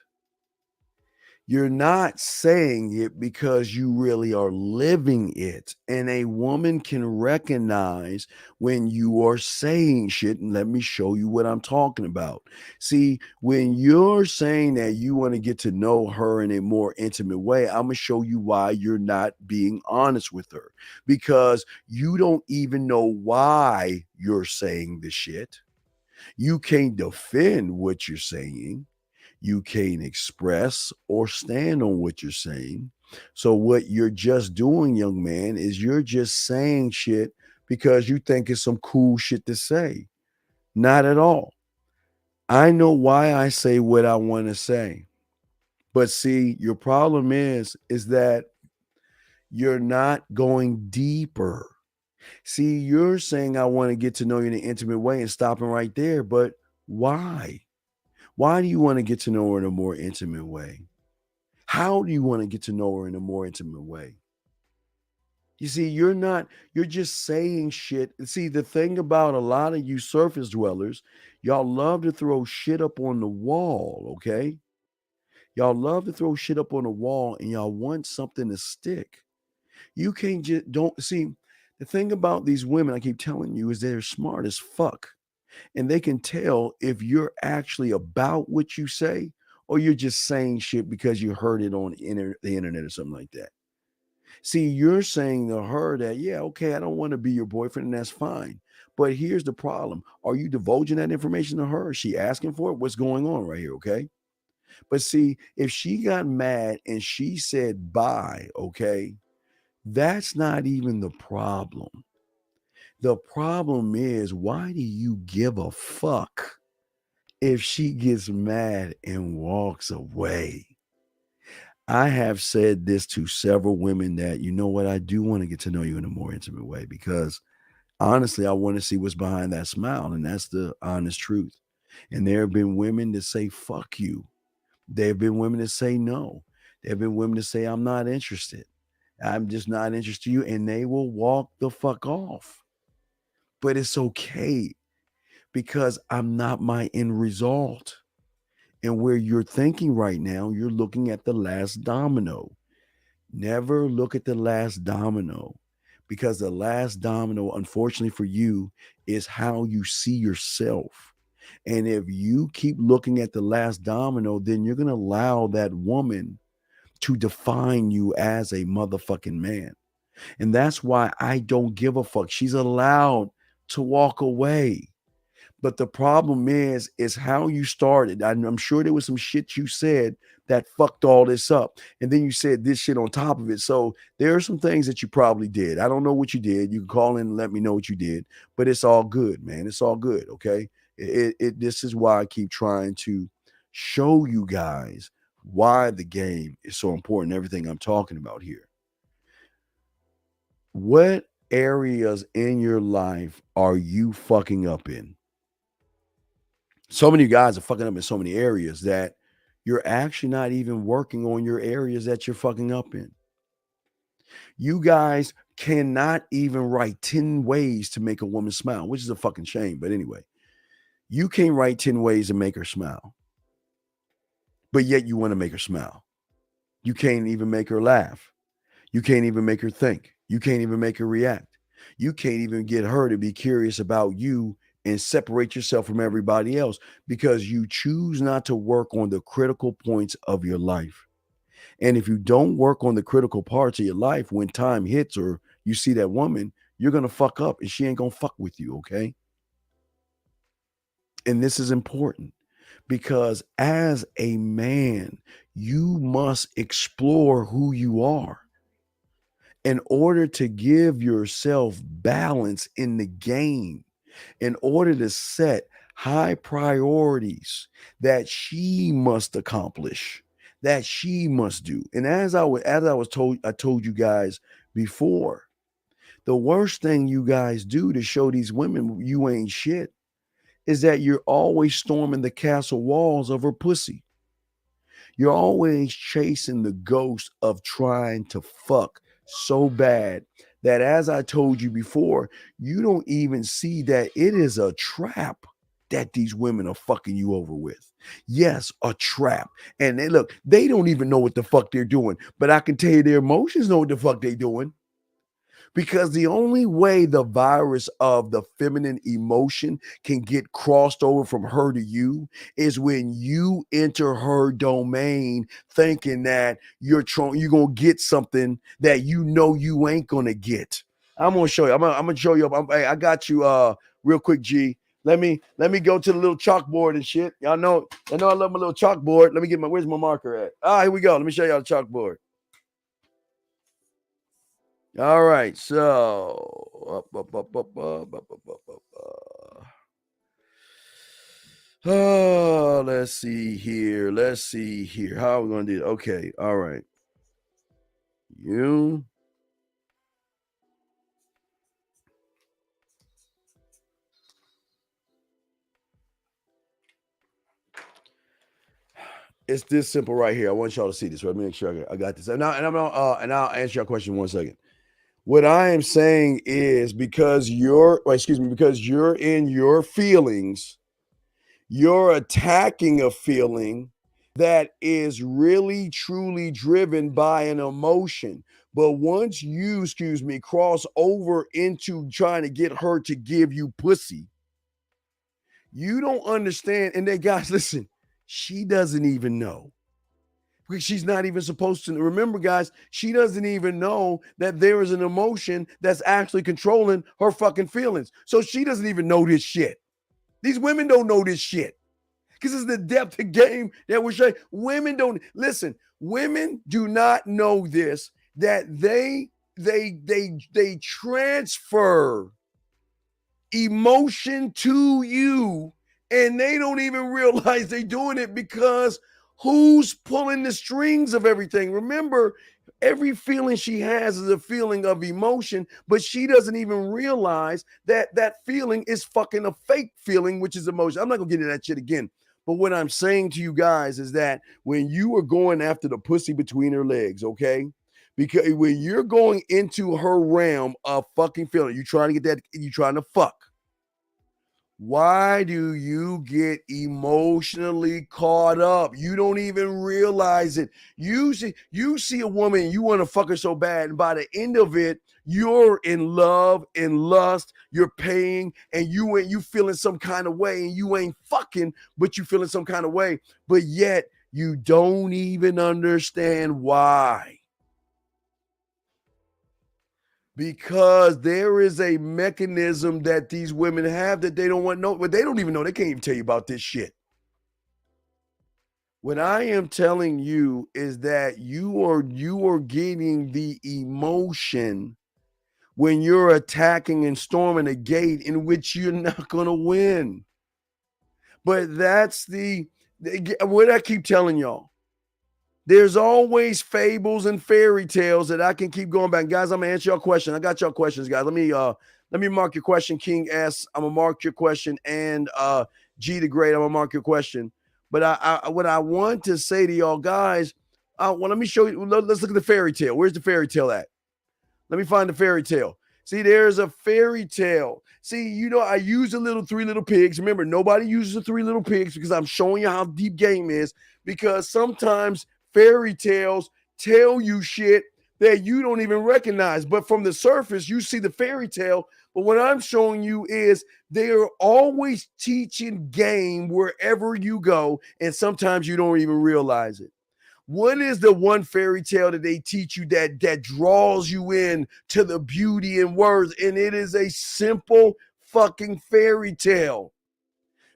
You're not saying it because you really are living it. And a woman can recognize when you are saying shit. And let me show you what I'm talking about. See, when you're saying that you want to get to know her in a more intimate way, I'm going to show you why you're not being honest with her. Because you don't even know why you're saying the shit. You can't defend what you're saying. You can't express or stand on what you're saying. So what you're just doing, young man, is you're just saying shit because you think it's some cool shit to say. Not at all. I know why I say what I want to say. But see, your problem is that you're not going deeper. See, you're saying I want to get to know you in an intimate way and stopping right there. But why? Why do you want to get to know her in a more intimate way? How do you want to get to know her in a more intimate way? You see, you're just saying shit. See, the thing about a lot of you surface dwellers, y'all love to throw shit up on the wall, okay? Y'all love to throw shit up on the wall and y'all want something to stick. You can't just don't see the thing about these women, I keep telling you, is they're smart as fuck. And they can tell if you're actually about what you say or you're just saying shit because you heard it on the internet or something like that. See, you're saying to her that, yeah, okay, I don't want to be your boyfriend, and that's fine. But here's the problem. Are you divulging that information to her? Is she asking for it? What's going on right here? Okay. But see, if she got mad and she said bye, okay, that's not even the problem. The problem is, why do you give a fuck if she gets mad and walks away? I have said this to several women that, you know what, I do want to get to know you in a more intimate way because honestly, I want to see what's behind that smile. And that's the honest truth. And there have been women that say, fuck you. There have been women that say no. There have been women that say, I'm not interested. I'm just not interested in you. And they will walk the fuck off. But it's okay because I'm not my end result. And where you're thinking right now, you're looking at the last domino. Never look at the last domino because the last domino, unfortunately for you, is how you see yourself. And if you keep looking at the last domino, then you're going to allow that woman to define you as a motherfucking man. And that's why I don't give a fuck. She's allowed to walk away. But the problem is how you started. I'm sure there was some shit you said that fucked all this up. And then you said this shit on top of it. So there are some things that you probably did. I don't know what you did. You can call in and let me know what you did. But it's all good, man. It's all good, okay? This is why I keep trying to show you guys why the game is so important, everything I'm talking about here. What areas in your life are you fucking up in? So many guys are fucking up in so many areas that you're actually not even working on your areas that you're fucking up in. You guys cannot even write 10 ways to make a woman smile, which is a fucking shame. But anyway, you can't write 10 ways to make her smile. But yet you want to make her smile. You can't even make her laugh. You can't even make her think. You can't even make her react. You can't even get her to be curious about you and separate yourself from everybody else because you choose not to work on the critical points of your life. And if you don't work on the critical parts of your life, when time hits or you see that woman, you're going to fuck up and she ain't going to fuck with you, okay? And this is important because as a man, you must explore who you are in order to give yourself balance in the game. In order to set high priorities that she must accomplish, that she must do. And as I told you guys before, the worst thing you guys do to show these women you ain't shit is that you're always storming the castle walls of her pussy. You're always chasing the ghost of trying to fuck so bad that, as I told you before, you don't even see that it is a trap that these women are fucking you over with. Yes, a trap. And they don't even know what the fuck they're doing, but I can tell you their emotions know what the fuck they're doing. Because the only way the virus of the feminine emotion can get crossed over from her to you is when you enter her domain thinking that you're going to get something that you know you ain't going to get. I'm going to show you. I'm going to show you. I got you real quick, G. Let me go to the little chalkboard and shit. Y'all know I love my little chalkboard. Let me get where's my marker at? Here we go. Let me show y'all the chalkboard. All right, so let's see here. How are we gonna do it? Okay, all right. It's this simple right here. I want y'all to see this. Let me make sure I got this. And I'll answer your question in 1 second. What I am saying is because you're in your feelings, you're attacking a feeling that is really truly driven by an emotion. But once you, cross over into trying to get her to give you pussy, you don't understand. And then, guys, listen, she doesn't even know. Because she's not even supposed to. Remember, guys, she doesn't even know that there is an emotion that's actually controlling her fucking feelings. So she doesn't even know this shit. These women don't know this shit. Because it's the depth of game that we're showing. Women don't listen. Women do not know this, that they transfer emotion to you, and they don't even realize they're doing it, because who's pulling the strings of everything? Remember, every feeling she has is a feeling of emotion, but she doesn't even realize that that feeling is fucking a fake feeling, which is emotion. I'm not gonna get into that shit again. But what I'm saying to you guys is that when you are going after the pussy between her legs, okay? Because when you're going into her realm of fucking feeling, you're trying to get that, you're trying to fuck. Why do you get emotionally caught up? You don't even realize it. You see a woman, you want to fuck her so bad, and by the end of it, you're in love and lust. You're paying, and you feeling some kind of way, and you ain't fucking, but you feeling some kind of way. But yet you don't even understand why. Because there is a mechanism that these women have that they don't want to know, but they don't even know. They can't even tell you about this shit. What I am telling you is that you are getting the emotion when you're attacking and storming a gate in which you're not going to win. But that's what I keep telling y'all. There's always fables and fairy tales that I can keep going back. Guys, I'm gonna answer your question. I got your questions, guys. Let me mark your question, King S. I'm gonna mark your question, and G the Great. I'm gonna mark your question. But what I want to say to y'all guys, let me show you. Let's look at the fairy tale. Where's the fairy tale at? Let me find the fairy tale. See, there's a fairy tale. See, I use the little Three Little Pigs. Remember, nobody uses the Three Little Pigs because I'm showing you how deep game is. Because sometimes fairy tales tell you shit that you don't even recognize. But from the surface, you see the fairy tale. But what I'm showing you is they are always teaching game wherever you go. And sometimes you don't even realize it. What is the one fairy tale that they teach you that draws you in to the beauty in words? And it is a simple fucking fairy tale.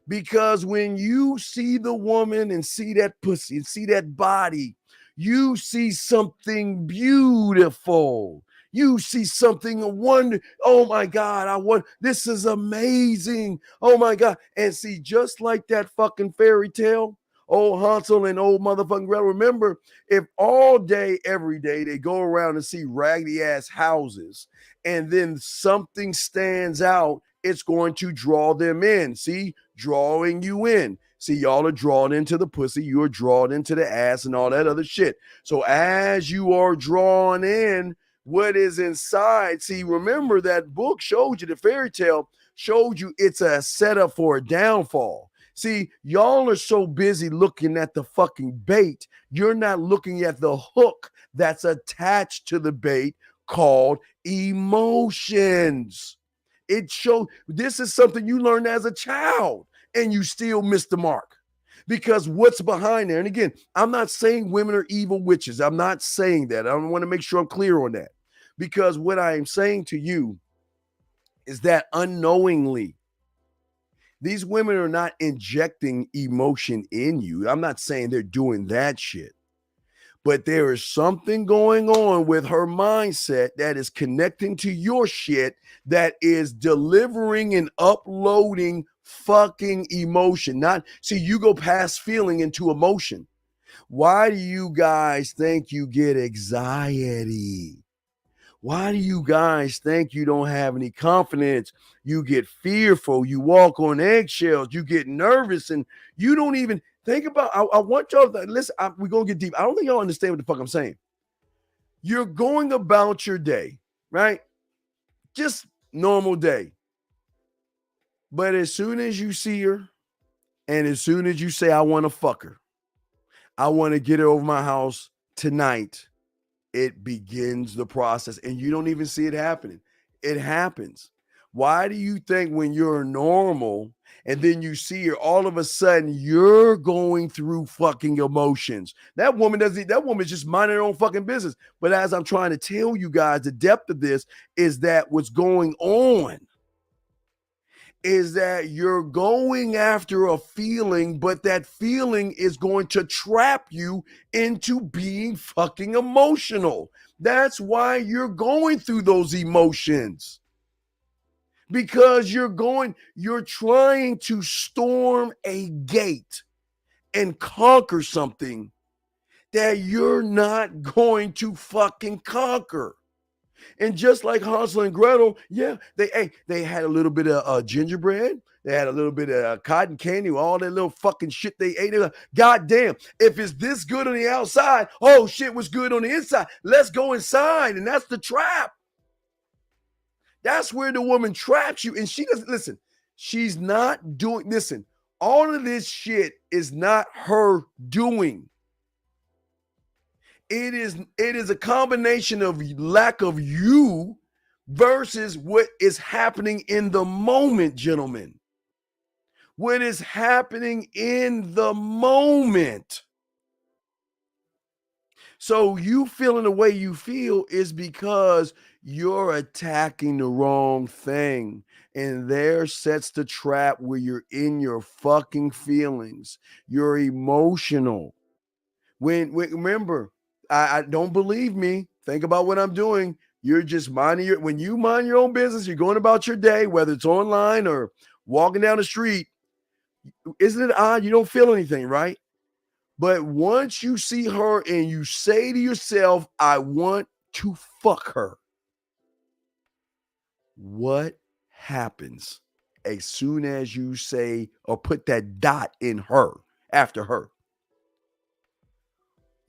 Because when you see the woman and see that pussy and see that body, you see something beautiful. You see something wonder. Oh my God, this is amazing. Oh my God. And see, just like that fucking fairy tale, old Hansel and old motherfucking Gretel. Remember, if all day, every day, they go around and see raggedy ass houses, and then something stands out, it's going to draw them in. See, drawing you in. See, y'all are drawn into the pussy, you are drawn into the ass and all that other shit. So as you are drawn in, what is inside? See, remember that book showed you, the fairy tale showed you it's a setup for a downfall. See, y'all are so busy looking at the fucking bait, you're not looking at the hook that's attached to the bait called emotions. This is something you learned as a child and you still missed the mark. Because what's behind there? And again, I'm not saying women are evil witches. I'm not saying that. I want to make sure I'm clear on that. Because what I am saying to you is that unknowingly, these women are not injecting emotion in you. I'm not saying they're doing that shit. But there is something going on with her mindset that is connecting to your shit that is delivering and uploading fucking emotion. See, you go past feeling into emotion. Why do you guys think you get anxiety? Why do you guys think you don't have any confidence? You get fearful. You walk on eggshells. You get nervous, and you don't even think about. I want y'all to listen. We're going to get deep. I don't think y'all understand what the fuck I'm saying. You're going about your day, right? Just normal day. But as soon as you see her, and as soon as you say, I want to fuck her, I want to get it over my house tonight. It begins the process, and you don't even see it happening. It happens. Why do you think when you're normal and then you see her, all of a sudden you're going through fucking emotions? That woman's just minding her own fucking business. But as I'm trying to tell you guys, the depth of this is that what's going on is that you're going after a feeling, but that feeling is going to trap you into being fucking emotional. That's why you're going through those emotions. Because you're trying to storm a gate and conquer something that you're not going to fucking conquer. And just like Hansel and Gretel, yeah, they had a little bit of gingerbread. They had a little bit of cotton candy, all that little fucking shit they ate. God damn, if it's this good on the outside, oh shit was good on the inside. Let's go inside. And that's the trap. That's where the woman traps you. And she doesn't listen. She's not doing, listen, all of this shit is not her doing. It is a combination of lack of you versus what is happening in the moment, gentlemen. What is happening in the moment. So you feeling the way you feel is because you're attacking the wrong thing. And there sets the trap where you're in your fucking feelings. You're emotional. Remember, I don't believe me. Think about what I'm doing. You're just when you mind your own business, you're going about your day, whether it's online or walking down the street. Isn't it odd? You don't feel anything, right? But once you see her and you say to yourself, I want to fuck her. What happens as soon as you say or put that dot in her after her?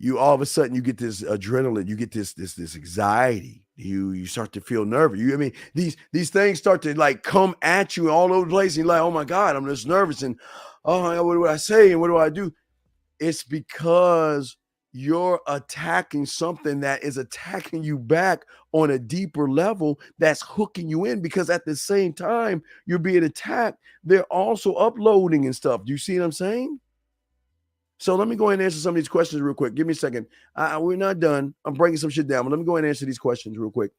You all of a sudden you get this adrenaline, you get this anxiety. You start to feel nervous. These things start to like come at you all over the place. And you're like, oh my God, I'm just nervous. And oh, what do I say? And what do I do? It's because you're attacking something that is attacking you back on a deeper level that's hooking you in, because at the same time you're being attacked, they're also uploading and stuff. Do you see what I'm saying? So let me go ahead and answer some of these questions real quick. Give me a second. We're not done. I'm breaking some shit down, but let me go ahead and answer these questions real quick.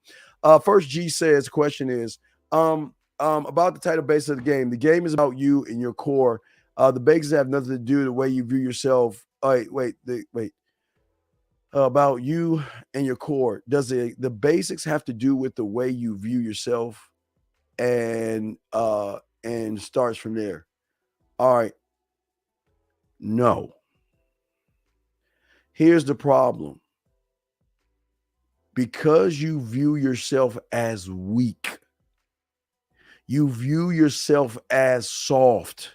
First G says, question is about the title base of the game. The game is about you and your core. The basics have nothing to do with the way you view yourself. About you and your core. Does the basics have to do with the way you view yourself? And starts from there. All right. No. Here's the problem. Because you view yourself as weak, you view yourself as soft,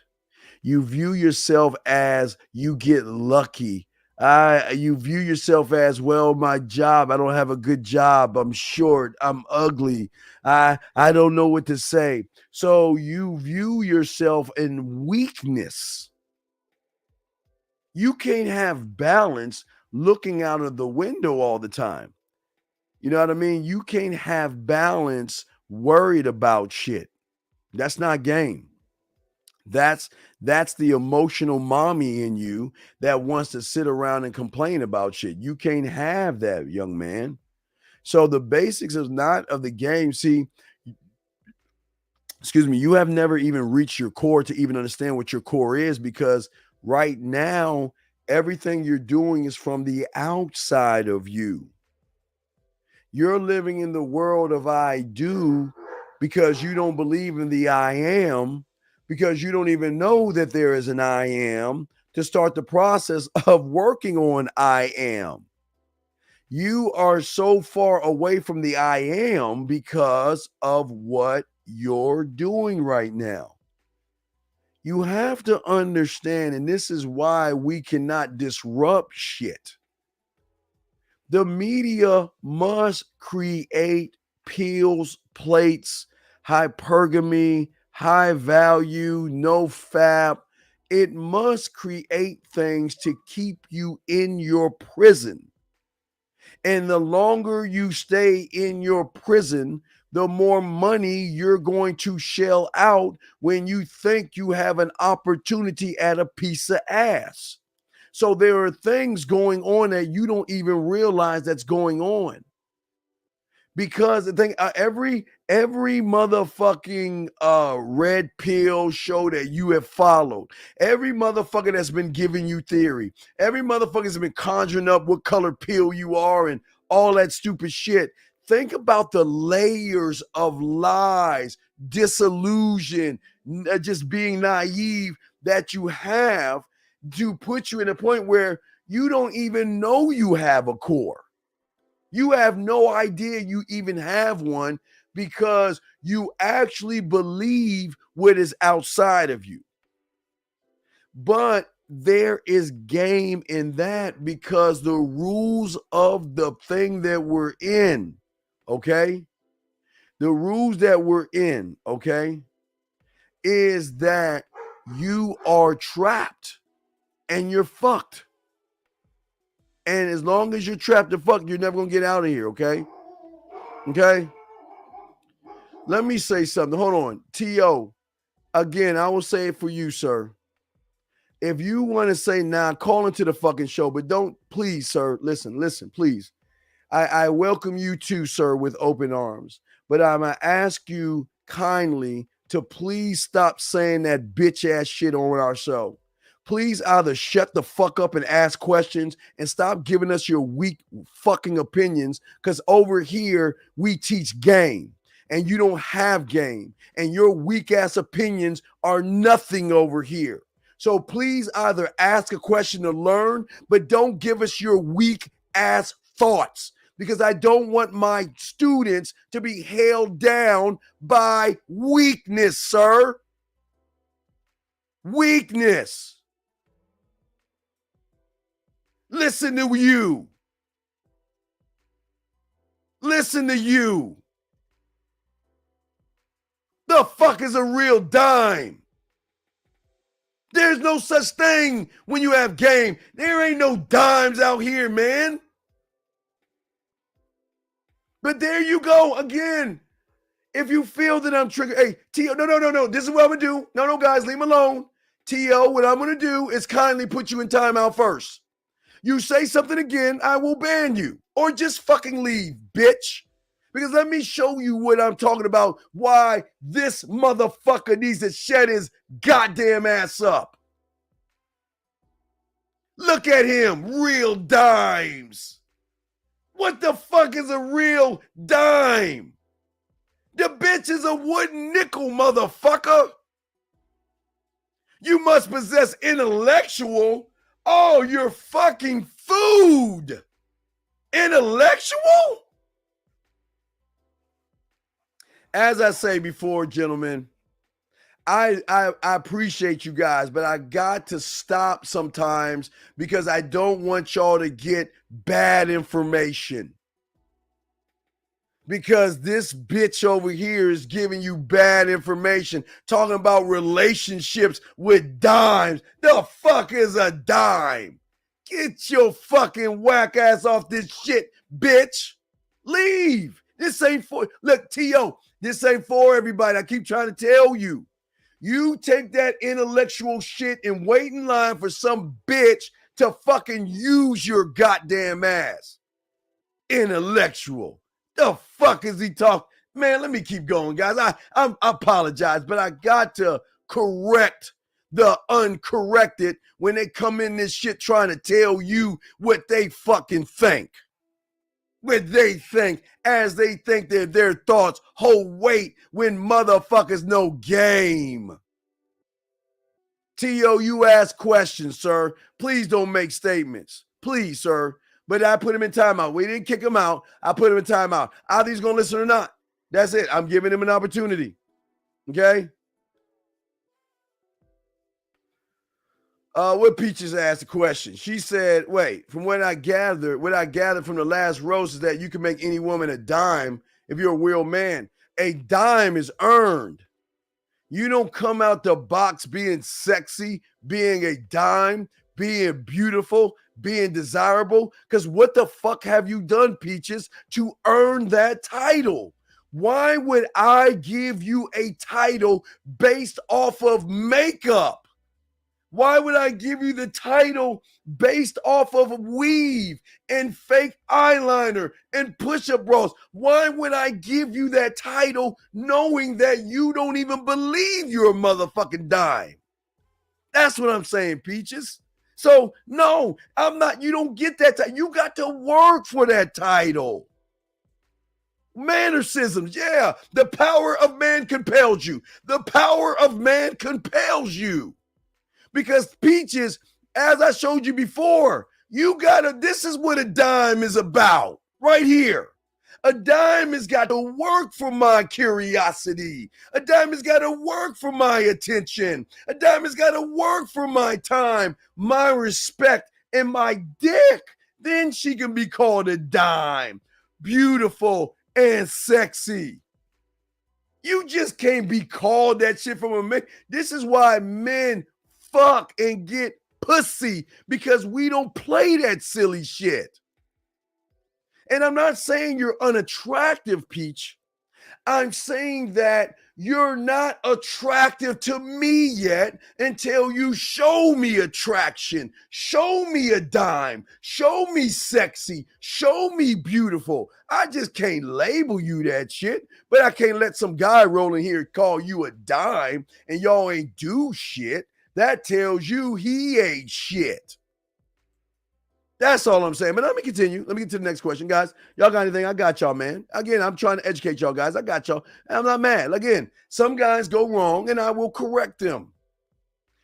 you view yourself as you get lucky. You view yourself as, well, my job, I don't have a good job. I'm short. I'm ugly. I don't know what to say. So you view yourself in weakness. You can't have balance looking out of the window all the time. You know what I mean? You can't have balance worried about shit. That's not game. That's the emotional mommy in you that wants to sit around and complain about shit. You can't have that, young man. So the basics is not of the game. See, excuse me, you have never even reached your core to even understand what your core is, because right now, everything you're doing is from the outside of you. You're living in the world of I do because you don't believe in the I am, because you don't even know that there is an I am to start the process of working on I am. You are so far away from the I am because of what you're doing right now. You have to understand, and this is why we cannot disrupt shit. The media must create pills, plates, hypergamy, high value, no fap, it must create things to keep you in your prison. And the longer you stay in your prison, the more money you're going to shell out when you think you have an opportunity at a piece of ass. So there are things going on that you don't even realize that's going on. Because the thing, every motherfucking red pill show that you have followed, every motherfucker that's been giving you theory, every motherfucker that's been conjuring up what color pill you are and all that stupid shit. Think about the layers of lies, disillusion, just being naive that you have to put you in a point where you don't even know you have a core. You have no idea you even have one because you actually believe what is outside of you. But there is game in that because the rules of the thing that we're in, okay? The rules that we're in, okay, is that you are trapped and you're fucked. And as long as you're trapped and fucked, you're never going to get out of here, okay? Okay? Let me say something. Hold on. T.O., again, I will say it for you, sir. If you want to say call into the fucking show, but don't, please, sir, listen, please. I welcome you too, sir, with open arms. But I'm going to ask you kindly to please stop saying that bitch-ass shit on our show. Please either shut the fuck up and ask questions and stop giving us your weak fucking opinions, because over here we teach game and you don't have game and your weak ass opinions are nothing over here. So please either ask a question to learn, but don't give us your weak ass thoughts, because I don't want my students to be held down by weakness, sir. Weakness. Listen to you. Listen to you. The fuck is a real dime? There's no such thing when you have game. There ain't no dimes out here, man. But there you go again. If you feel that I'm triggered, hey, T.O., no. This is what I'm going to do. No, guys, leave me alone. T.O., what I'm going to do is kindly put you in timeout first. You say something again, I will ban you. Or just fucking leave, bitch. Because let me show you what I'm talking about, why this motherfucker needs to shut his goddamn ass up. Look at him, real dimes. What the fuck is a real dime? The bitch is a wooden nickel, motherfucker. You must possess intellectual. Oh, you're fucking food. Intellectual? As I say before, gentlemen, I appreciate you guys, but I got to stop sometimes because I don't want y'all to get bad information. Because this bitch over here is giving you bad information, talking about relationships with dimes. The fuck is a dime? Get your fucking whack ass off this shit, bitch. Leave. This ain't for, look, T.O., this ain't for everybody. I keep trying to tell you. You take that intellectual shit and wait in line for some bitch to fucking use your goddamn ass. Intellectual. The fuck is he talking? Man, let me keep going, guys. I apologize, but I got to correct the uncorrected when they come in this shit trying to tell you what they fucking think. What they think, as they think that their thoughts hold weight when motherfuckers know game. T.O., you ask questions, sir. Please don't make statements. Please, sir. But I put him in timeout. We didn't kick him out. I put him in timeout. Either he's going to listen or not. That's it. I'm giving him an opportunity. Okay? What Peaches asked a question. She said, wait, from what I gathered from the last roast is that you can make any woman a dime if you're a real man. A dime is earned. You don't come out the box being sexy, being a dime, being beautiful, being desirable. Because what the fuck have you done, Peaches, to earn that title? Why would I give you a title based off of makeup? Why would I give you the title based off of weave and fake eyeliner and push-up bras? Why would I give you that title knowing that you don't even believe you're a motherfucking dime? That's what I'm saying, Peaches. So, no, I'm not. You don't get that title. You got to work for that title. Mannerisms, yeah. The power of man compels you. The power of man compels you. Because Peaches, as I showed you before, this is what a dime is about, right here. A dime has got to work for my curiosity. A dime has got to work for my attention. A dime has got to work for my time, my respect, and my dick. Then she can be called a dime. Beautiful and sexy. You just can't be called that shit from a man. This is why men fuck and get pussy, because we don't play that silly shit. And I'm not saying you're unattractive, Peach. I'm saying that you're not attractive to me yet until you show me attraction, show me a dime, show me sexy, show me beautiful. I just can't label you that shit, but I can't let some guy roll in here call you a dime and y'all ain't do shit. That tells you he ain't shit. That's all I'm saying. But let me continue. Let me get to the next question, guys. Y'all got anything? I got y'all, man. Again, I'm trying to educate y'all, guys. I got y'all. I'm not mad. Again, some guys go wrong, and I will correct them.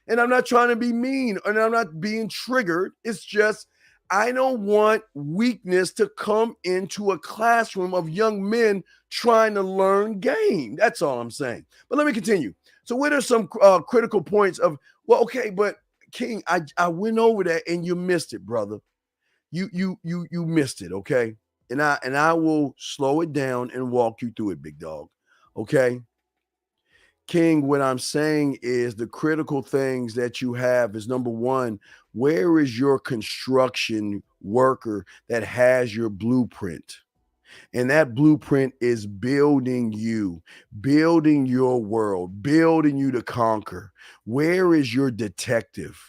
And I'm not trying to be mean, and I'm not being triggered. It's just I don't want weakness to come into a classroom of young men trying to learn game. That's all I'm saying. But let me continue. So what are some critical points of, well, okay, but King, I went over that and you missed it, brother. You missed it, okay? And I will slow it down and walk you through it, big dog. Okay? King, what I'm saying is the critical things that you have is, number one, where is your construction worker that has your blueprint? And that blueprint is building you, building your world, building you to conquer. Where is your detective?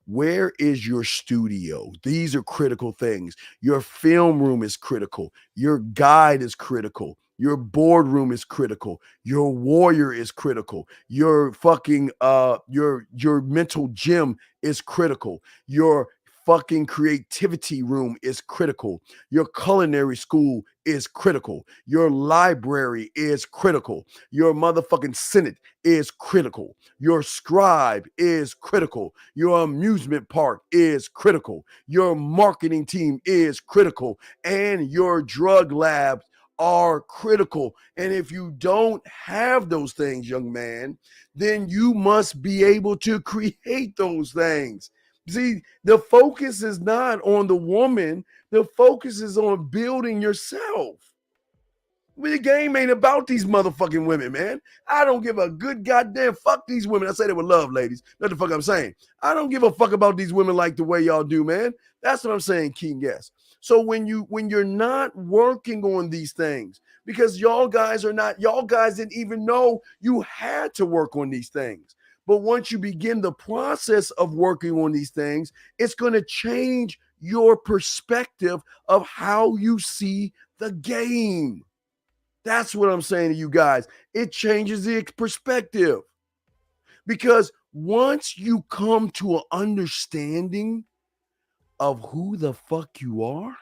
Where is your studio? These are critical things. Your film room is critical. Your guide is critical. Your boardroom is critical. Your warrior is critical. Your fucking your mental gym is critical. Your fucking creativity room is critical. Your culinary school is critical. Your library is critical. Your motherfucking Senate is critical. Your scribe is critical. Your amusement park is critical. Your marketing team is critical. And your drug labs are critical. And if you don't have those things, young man, then you must be able to create those things. See, the focus is not on the woman. The focus is on building yourself. The game ain't about these motherfucking women, man. I don't give a good goddamn fuck these women. I say they with love, ladies. That's the fuck I'm saying. I don't give a fuck about these women like the way y'all do, man. That's what I'm saying, King. Yes. So when you're not working on these things, because y'all guys didn't even know you had to work on these things. But once you begin the process of working on these things, it's going to change your perspective of how you see the game. That's what I'm saying to you guys. It changes the perspective. Because once you come to an understanding of who the fuck you are,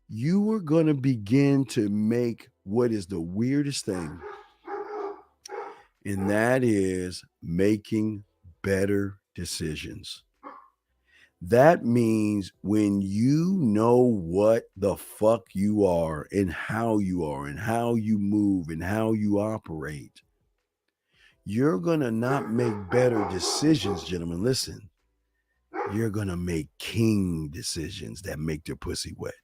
you are going to begin to make what is the weirdest thing. And that is making better decisions. That means when you know what the fuck you are and how you move and how you operate, you're going to not make better decisions, gentlemen. Listen, you're going to make king decisions that make their pussy wet.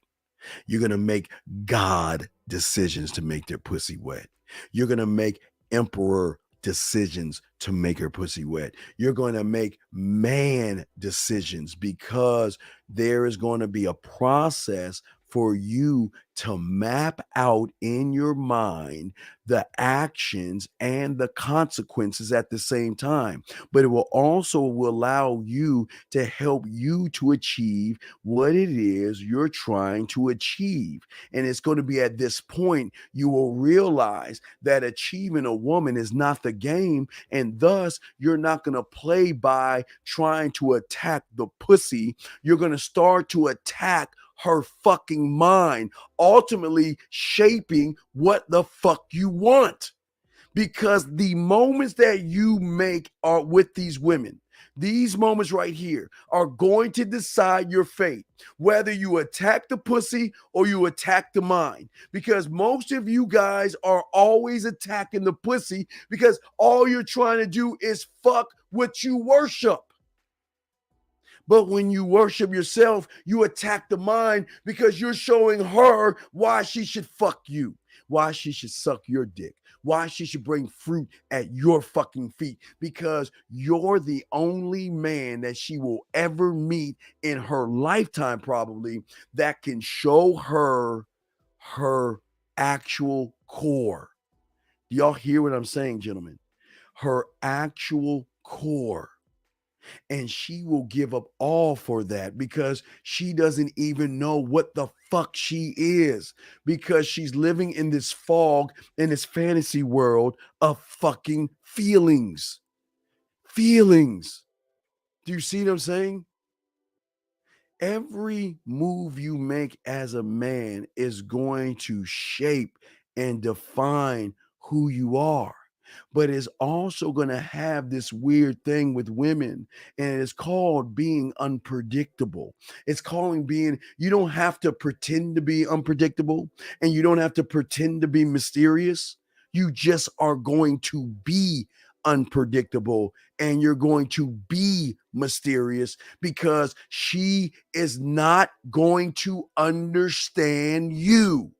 You're going to make God decisions to make their pussy wet. You're going to make emperor decisions to make her pussy wet. You're going to make man decisions because there is going to be a process for you to map out in your mind the actions and the consequences at the same time. But it will also allow you to help you to achieve what it is you're trying to achieve. And it's going to be at this point you will realize that achieving a woman is not the game, and thus you're not going to play by trying to attack the pussy. You're going to start to attack her fucking mind, ultimately shaping what the fuck you want. Because the moments that you make are with these women, these moments right here are going to decide your fate, whether you attack the pussy or you attack the mind. Because most of you guys are always attacking the pussy because all you're trying to do is fuck what you worship. But when you worship yourself, you attack the mind because you're showing her why she should fuck you, why she should suck your dick, why she should bring fruit at your fucking feet, because you're the only man that she will ever meet in her lifetime, probably, that can show her her actual core. Do y'all hear what I'm saying, gentlemen? Her actual core. And she will give up all for that because she doesn't even know what the fuck she is, because she's living in this fog, in this fantasy world of fucking feelings. Feelings. Do you see what I'm saying? Every move you make as a man is going to shape and define who you are. But it's also going to have this weird thing with women, and it's called being unpredictable. It's calling being, you don't have to pretend to be unpredictable, and you don't have to pretend to be mysterious. You just are going to be unpredictable, and you're going to be mysterious because she is not going to understand you.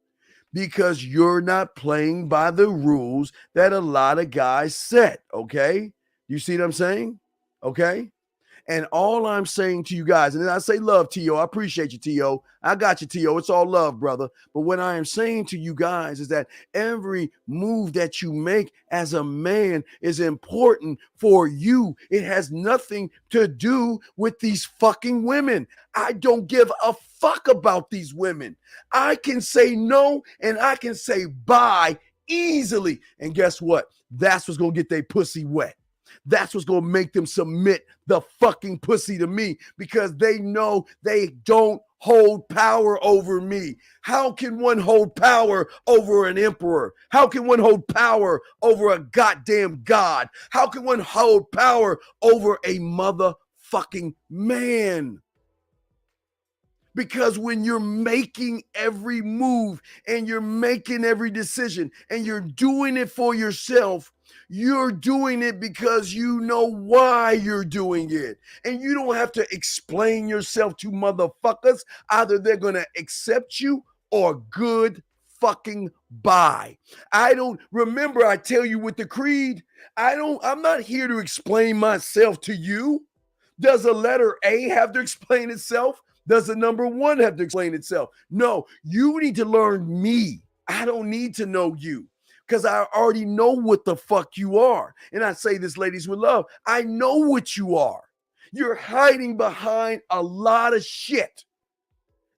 Because you're not playing by the rules that a lot of guys set, okay? You see what I'm saying? Okay? And all I'm saying to you guys, and I say love, T.O. I appreciate you, T.O. I got you, T.O. It's all love, brother. But what I am saying to you guys is that every move that you make as a man is important for you. It has nothing to do with these fucking women. I don't give a fuck about these women. I can say no and I can say bye easily. And guess what? That's what's going to get their pussy wet. That's what's going to make them submit the fucking pussy to me, because they know they don't hold power over me. How can one hold power over an emperor? How can one hold power over a goddamn god? How can one hold power over a motherfucking man? Because when you're making every move and you're making every decision and you're doing it for yourself, you're doing it because you know why you're doing it. And you don't have to explain yourself to motherfuckers. Either they're going to accept you or good fucking bye. I don't remember, I tell you with the creed, I'm not here to explain myself to you. Does a letter A have to explain itself? Does the number 1 have to explain itself? No, you need to learn me. I don't need to know you, because I already know what the fuck you are. And I say this, ladies, with love. I know what you are. You're hiding behind a lot of shit.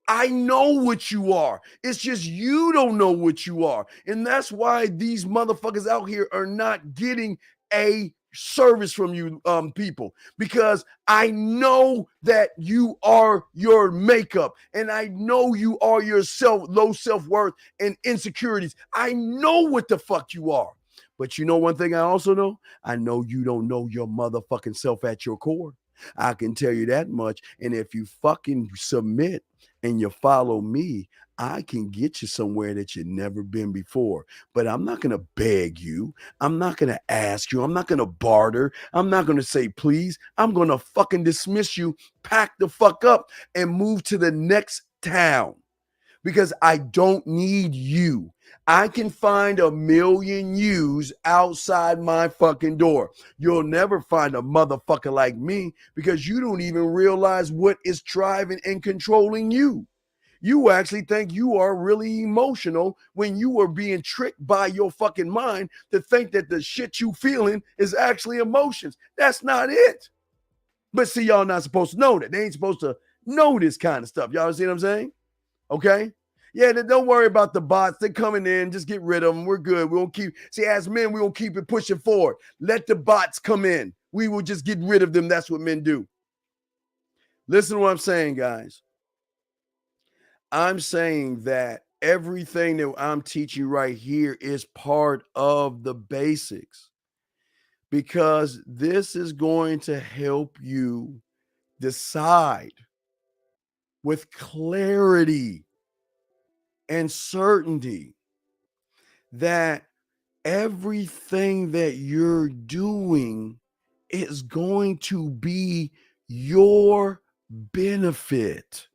I know what you are. It's just you don't know what you are. And that's why these motherfuckers out here are not getting a service from you people, because I know that you are your makeup, and I know you are your low self-worth and insecurities. I know what the fuck you are. But you know one thing I also know? I know you don't know your motherfucking self at your core. I can tell you that much. And if you fucking submit and you follow me, I can get you somewhere that you've never been before. But I'm not going to beg you. I'm not going to ask you. I'm not going to barter. I'm not going to say please. I'm going to fucking dismiss you, pack the fuck up, and move to the next town. because I don't need you. I can find a million yous outside my fucking door. You'll never find a motherfucker like me because you don't even realize what is driving and controlling you. You actually think you are really emotional when you are being tricked by your fucking mind to think that the shit you feeling is actually emotions. That's not it. But see, y'all not supposed to know that. They ain't supposed to know this kind of stuff. Y'all see what I'm saying? Okay? Yeah, don't worry about the bots. They're coming in. Just get rid of them. We're good. We won't keep. See, as men, we won't keep it pushing forward. Let the bots come in. We will just get rid of them. That's what men do. Listen to what I'm saying, guys. I'm saying that everything that I'm teaching right here is part of the basics, because this is going to help you decide with clarity and certainty that everything that you're doing is going to be your benefit.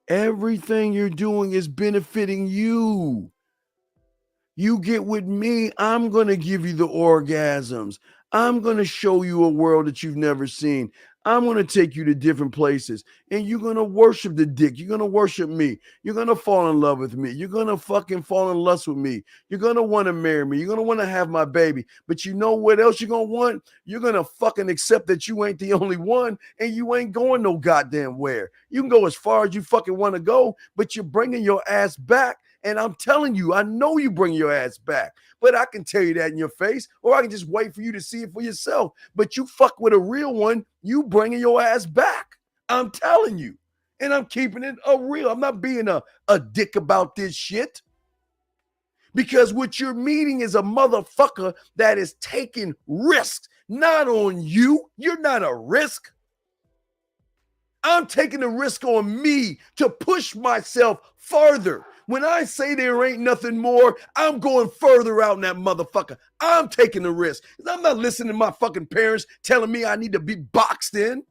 Everything you're doing is benefiting you. You get with me, I'm going to give you the orgasms. I'm going to show you a world that you've never seen. I'm going to take you to different places, and you're going to worship the dick. You're going to worship me. You're going to fall in love with me. You're going to fucking fall in lust with me. You're going to want to marry me. You're going to want to have my baby. But you know what else you're going to want? You're going to fucking accept that you ain't the only one, and you ain't going no goddamn where. You can go as far as you fucking want to go, but you're bringing your ass back. And I'm telling you, I know you bring your ass back, but I can tell you that in your face, or I can just wait for you to see it for yourself. But you fuck with a real one, you bringing your ass back. I'm telling you, and I'm keeping it a real. I'm not being a dick about this shit, because what you're meeting is a motherfucker that is taking risks, not on you. You're not a risk. I'm taking the risk on me to push myself further. When I say there ain't nothing more, I'm going further out in that motherfucker. I'm taking the risk. I'm not listening to my fucking parents telling me I need to be boxed in.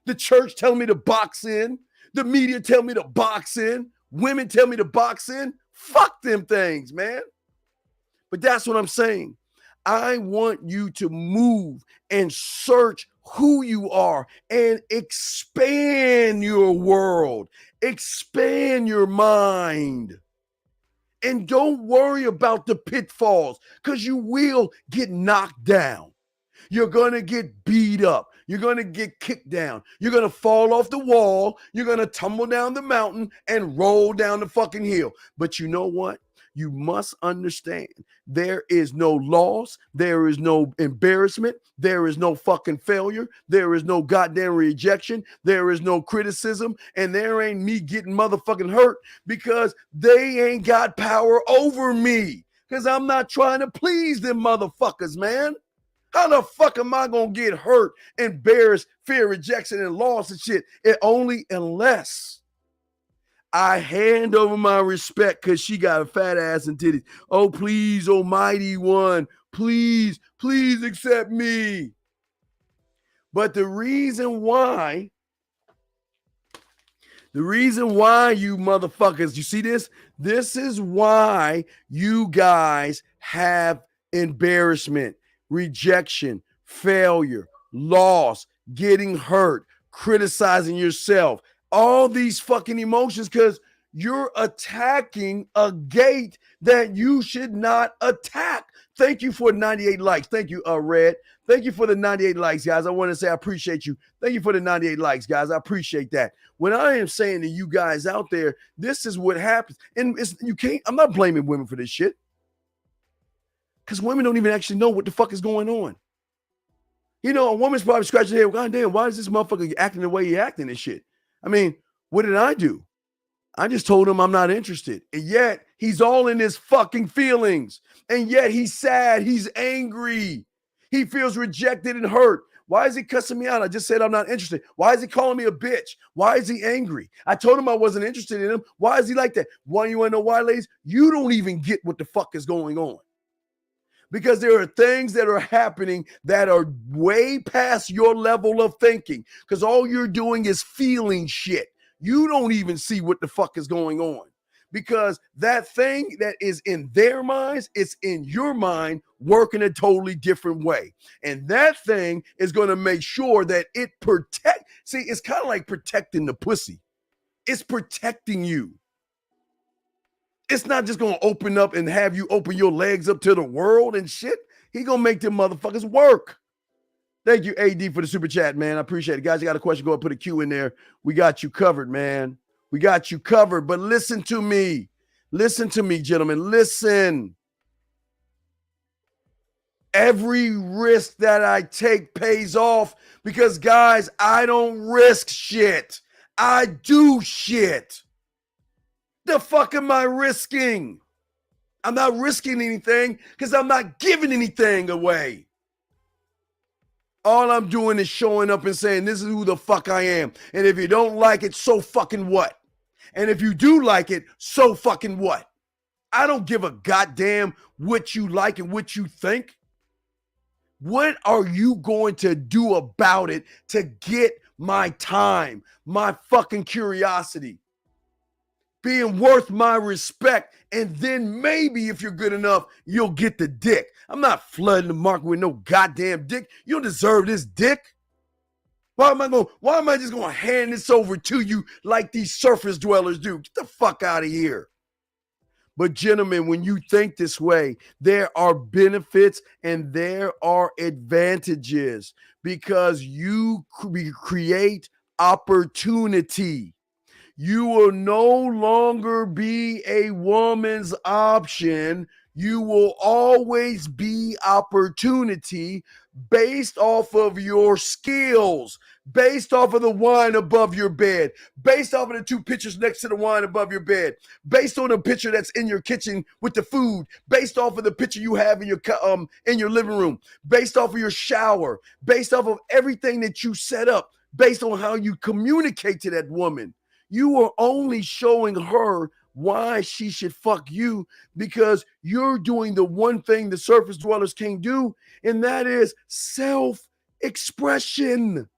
The church telling me to box in. The media tell me to box in. Women tell me to box in. Fuck them things, man. But that's what I'm saying. I want you to move and search who you are and expand your world, expand your mind. And don't worry about the pitfalls, because you will get knocked down. You're going to get beat up. You're going to get kicked down. You're going to fall off the wall. You're going to tumble down the mountain and roll down the fucking hill. But you know what? You must understand there is no loss. There is no embarrassment. There is no fucking failure. There is no goddamn rejection. There is no criticism. And there ain't me getting motherfucking hurt, because they ain't got power over me, because I'm not trying to please them motherfuckers, man. How the fuck am I going to get hurt, embarrassed, fear rejection and loss and shit? It only unless I hand over my respect because she got a fat ass and titties. Oh, please, almighty one, please, please accept me. But the reason why you motherfuckers, you see this? This is why you guys have embarrassment, rejection, failure, loss, getting hurt, criticizing yourself, all these fucking emotions, because you're attacking a gate that you should not attack. Thank you for 98 likes. Thank you, Red. Thank you for the 98 likes, guys. I want to say I appreciate you. Thank you for the 98 likes, guys. I appreciate that. When I am saying to you guys out there, this is what happens. And I'm not blaming women for this shit, because women don't even actually know what the fuck is going on. You know, a woman's probably scratching her head. God damn, why is this motherfucker acting the way he acting and shit? I mean, what did I do? I just told him I'm not interested. And yet he's all in his fucking feelings. And yet he's sad. He's angry. He feels rejected and hurt. Why is he cussing me out? I just said I'm not interested. Why is he calling me a bitch? Why is he angry? I told him I wasn't interested in him. Why is he like that? Why, you want to know why, ladies? You don't even get what the fuck is going on. Because there are things that are happening that are way past your level of thinking. Because all you're doing is feeling shit. You don't even see what the fuck is going on. because that thing that is in their minds, it's in your mind working a totally different way. And that thing is going to make sure that it protect. See, it's kind of like protecting the pussy. It's protecting you. It's not just going to open up and have you open your legs up to the world and shit. He going to make them motherfuckers work. Thank you, AD, for the super chat, man. I appreciate it. Guys, you got a question, go ahead and put a Q in there. We got you covered, man. We got you covered. But listen to me. Listen to me, gentlemen. Listen. Every risk that I take pays off because, guys, I don't risk shit. I do shit. The fuck am I risking? I'm not risking anything because I'm not giving anything away. All I'm doing is showing up and saying, this is who the fuck I am. And if you don't like it, so fucking what? And if you do like it, so fucking what? I don't give a goddamn what you like and what you think. What are you going to do about it to get my time, my fucking curiosity, being worth my respect? And then maybe if you're good enough, you'll get the dick. I'm not flooding the market with no goddamn dick. You don't deserve this dick. Why am I just going to hand this over to you like these surface dwellers do? Get the fuck out of here. But gentlemen, when you think this way, there are benefits and there are advantages because you create opportunity. You will no longer be a woman's option. You will always be opportunity based off of your skills, based off of the wine above your bed, based off of the two pictures next to the wine above your bed, based on the picture that's in your kitchen with the food, based off of the picture you have in your living room, based off of your shower, based off of everything that you set up, based on how you communicate to that woman. You are only showing her why she should fuck you because you're doing the one thing the surface dwellers can't do, and that is self-expression.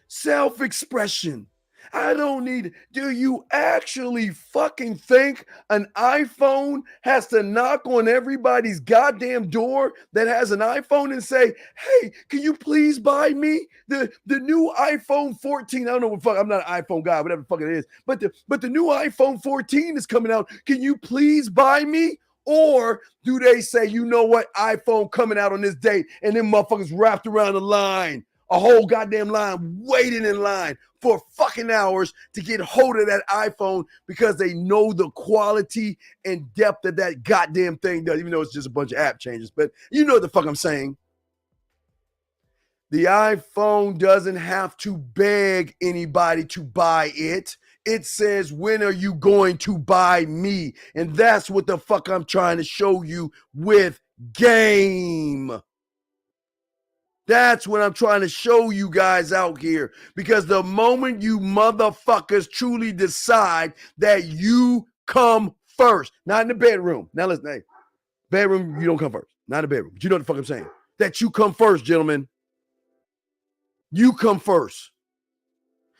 Self-expression. I don't need. Do you actually fucking think an iPhone has to knock on everybody's goddamn door that has an iPhone and say, hey, can you please buy me the new iPhone 14? I don't know what fuck. I'm not an iPhone guy, whatever the fuck it is. But the new iPhone 14 is coming out. Can you please buy me? Or do they say, you know what, iPhone coming out on this date, and then motherfuckers wrapped around the line, a whole goddamn line, waiting in line for fucking hours to get hold of that iPhone because they know the quality and depth of that goddamn thing does, even though it's just a bunch of app changes. But you know what the fuck I'm saying. The iPhone doesn't have to beg anybody to buy it. It says, when are you going to buy me? And that's what the fuck I'm trying to show you with game. That's what I'm trying to show you guys out here. Because the moment you motherfuckers truly decide that you come first, not in the bedroom. Now listen, hey, bedroom, you don't come first. Not in the bedroom. But you know what the fuck I'm saying. That you come first, gentlemen. You come first.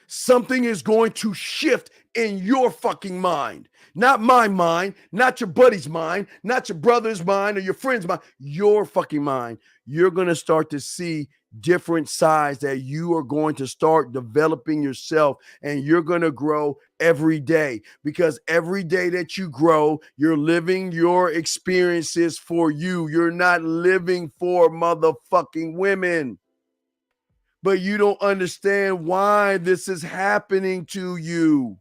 Something is going to shift in your fucking mind. Not my mind, not your buddy's mind, not your brother's mind or your friend's mind, your fucking mind. You're going to start to see different sides that you are going to start developing yourself, and you're going to grow every day because every day that you grow, you're living your experiences for you. You're not living for motherfucking women. But you don't understand why this is happening to you.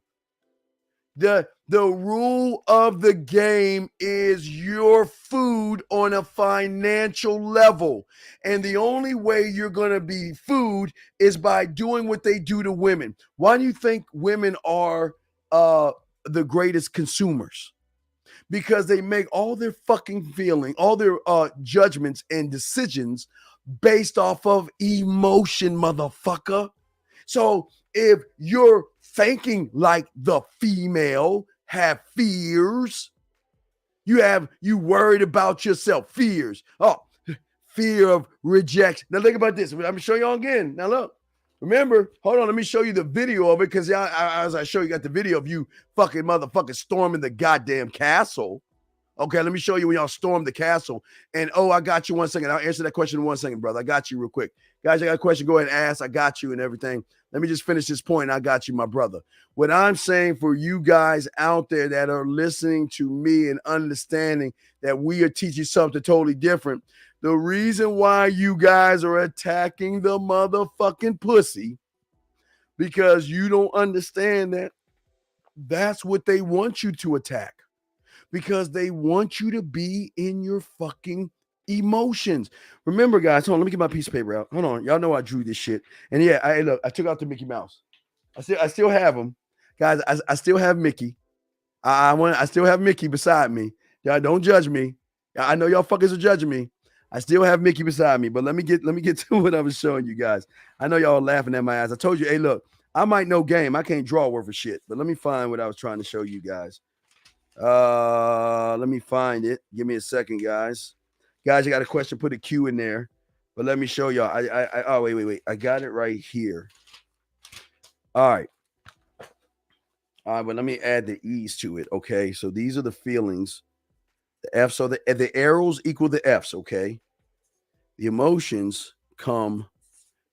The rule of the game is your food on a financial level. And the only way you're going to be food is by doing what they do to women. Why do you think women are the greatest consumers? Because they make all their fucking feeling, all their judgments and decisions based off of emotion, motherfucker. So if you're thinking like the female, have fears, you worried about yourself, fears. Oh, fear of rejection. Now think about this. I'm gonna show y'all again. Now look, Remember, hold on, let me show you the video of it because as I show you, got the video of you fucking motherfucking storming the goddamn castle. Okay, let me show you when y'all stormed the castle. And I got you 1 second. I'll answer that question in 1 second, brother. I got you real quick. Guys, I got a question. Go ahead and ask. I got you and everything. Let me just finish this point. I got you, my brother. What I'm saying for you guys out there that are listening to me and understanding that we are teaching something totally different, the reason why you guys are attacking the motherfucking pussy, because you don't understand that that's what they want you to attack. Because they want you to be in your fucking emotions. Remember, guys, hold on, let me get my piece of paper out. Hold on. Y'all know I drew this shit. And yeah, I took out the Mickey Mouse. I still have him. Guys, I still have Mickey. I still have Mickey beside me. Y'all don't judge me. I know y'all fuckers are judging me. I still have Mickey beside me, but let me get to what I was showing you guys. I know y'all are laughing at my ass. I told you, hey, look, I might know game. I can't draw worth of shit, but let me find what I was trying to show you guys. Let me find it. Give me a second, guys. Guys, you got a question, put a Q in there. But let me show y'all. Wait. I got it right here. All right, but let me add the E's to it. Okay, so these are the feelings. The F's are the arrows equal the F's, okay? The emotions come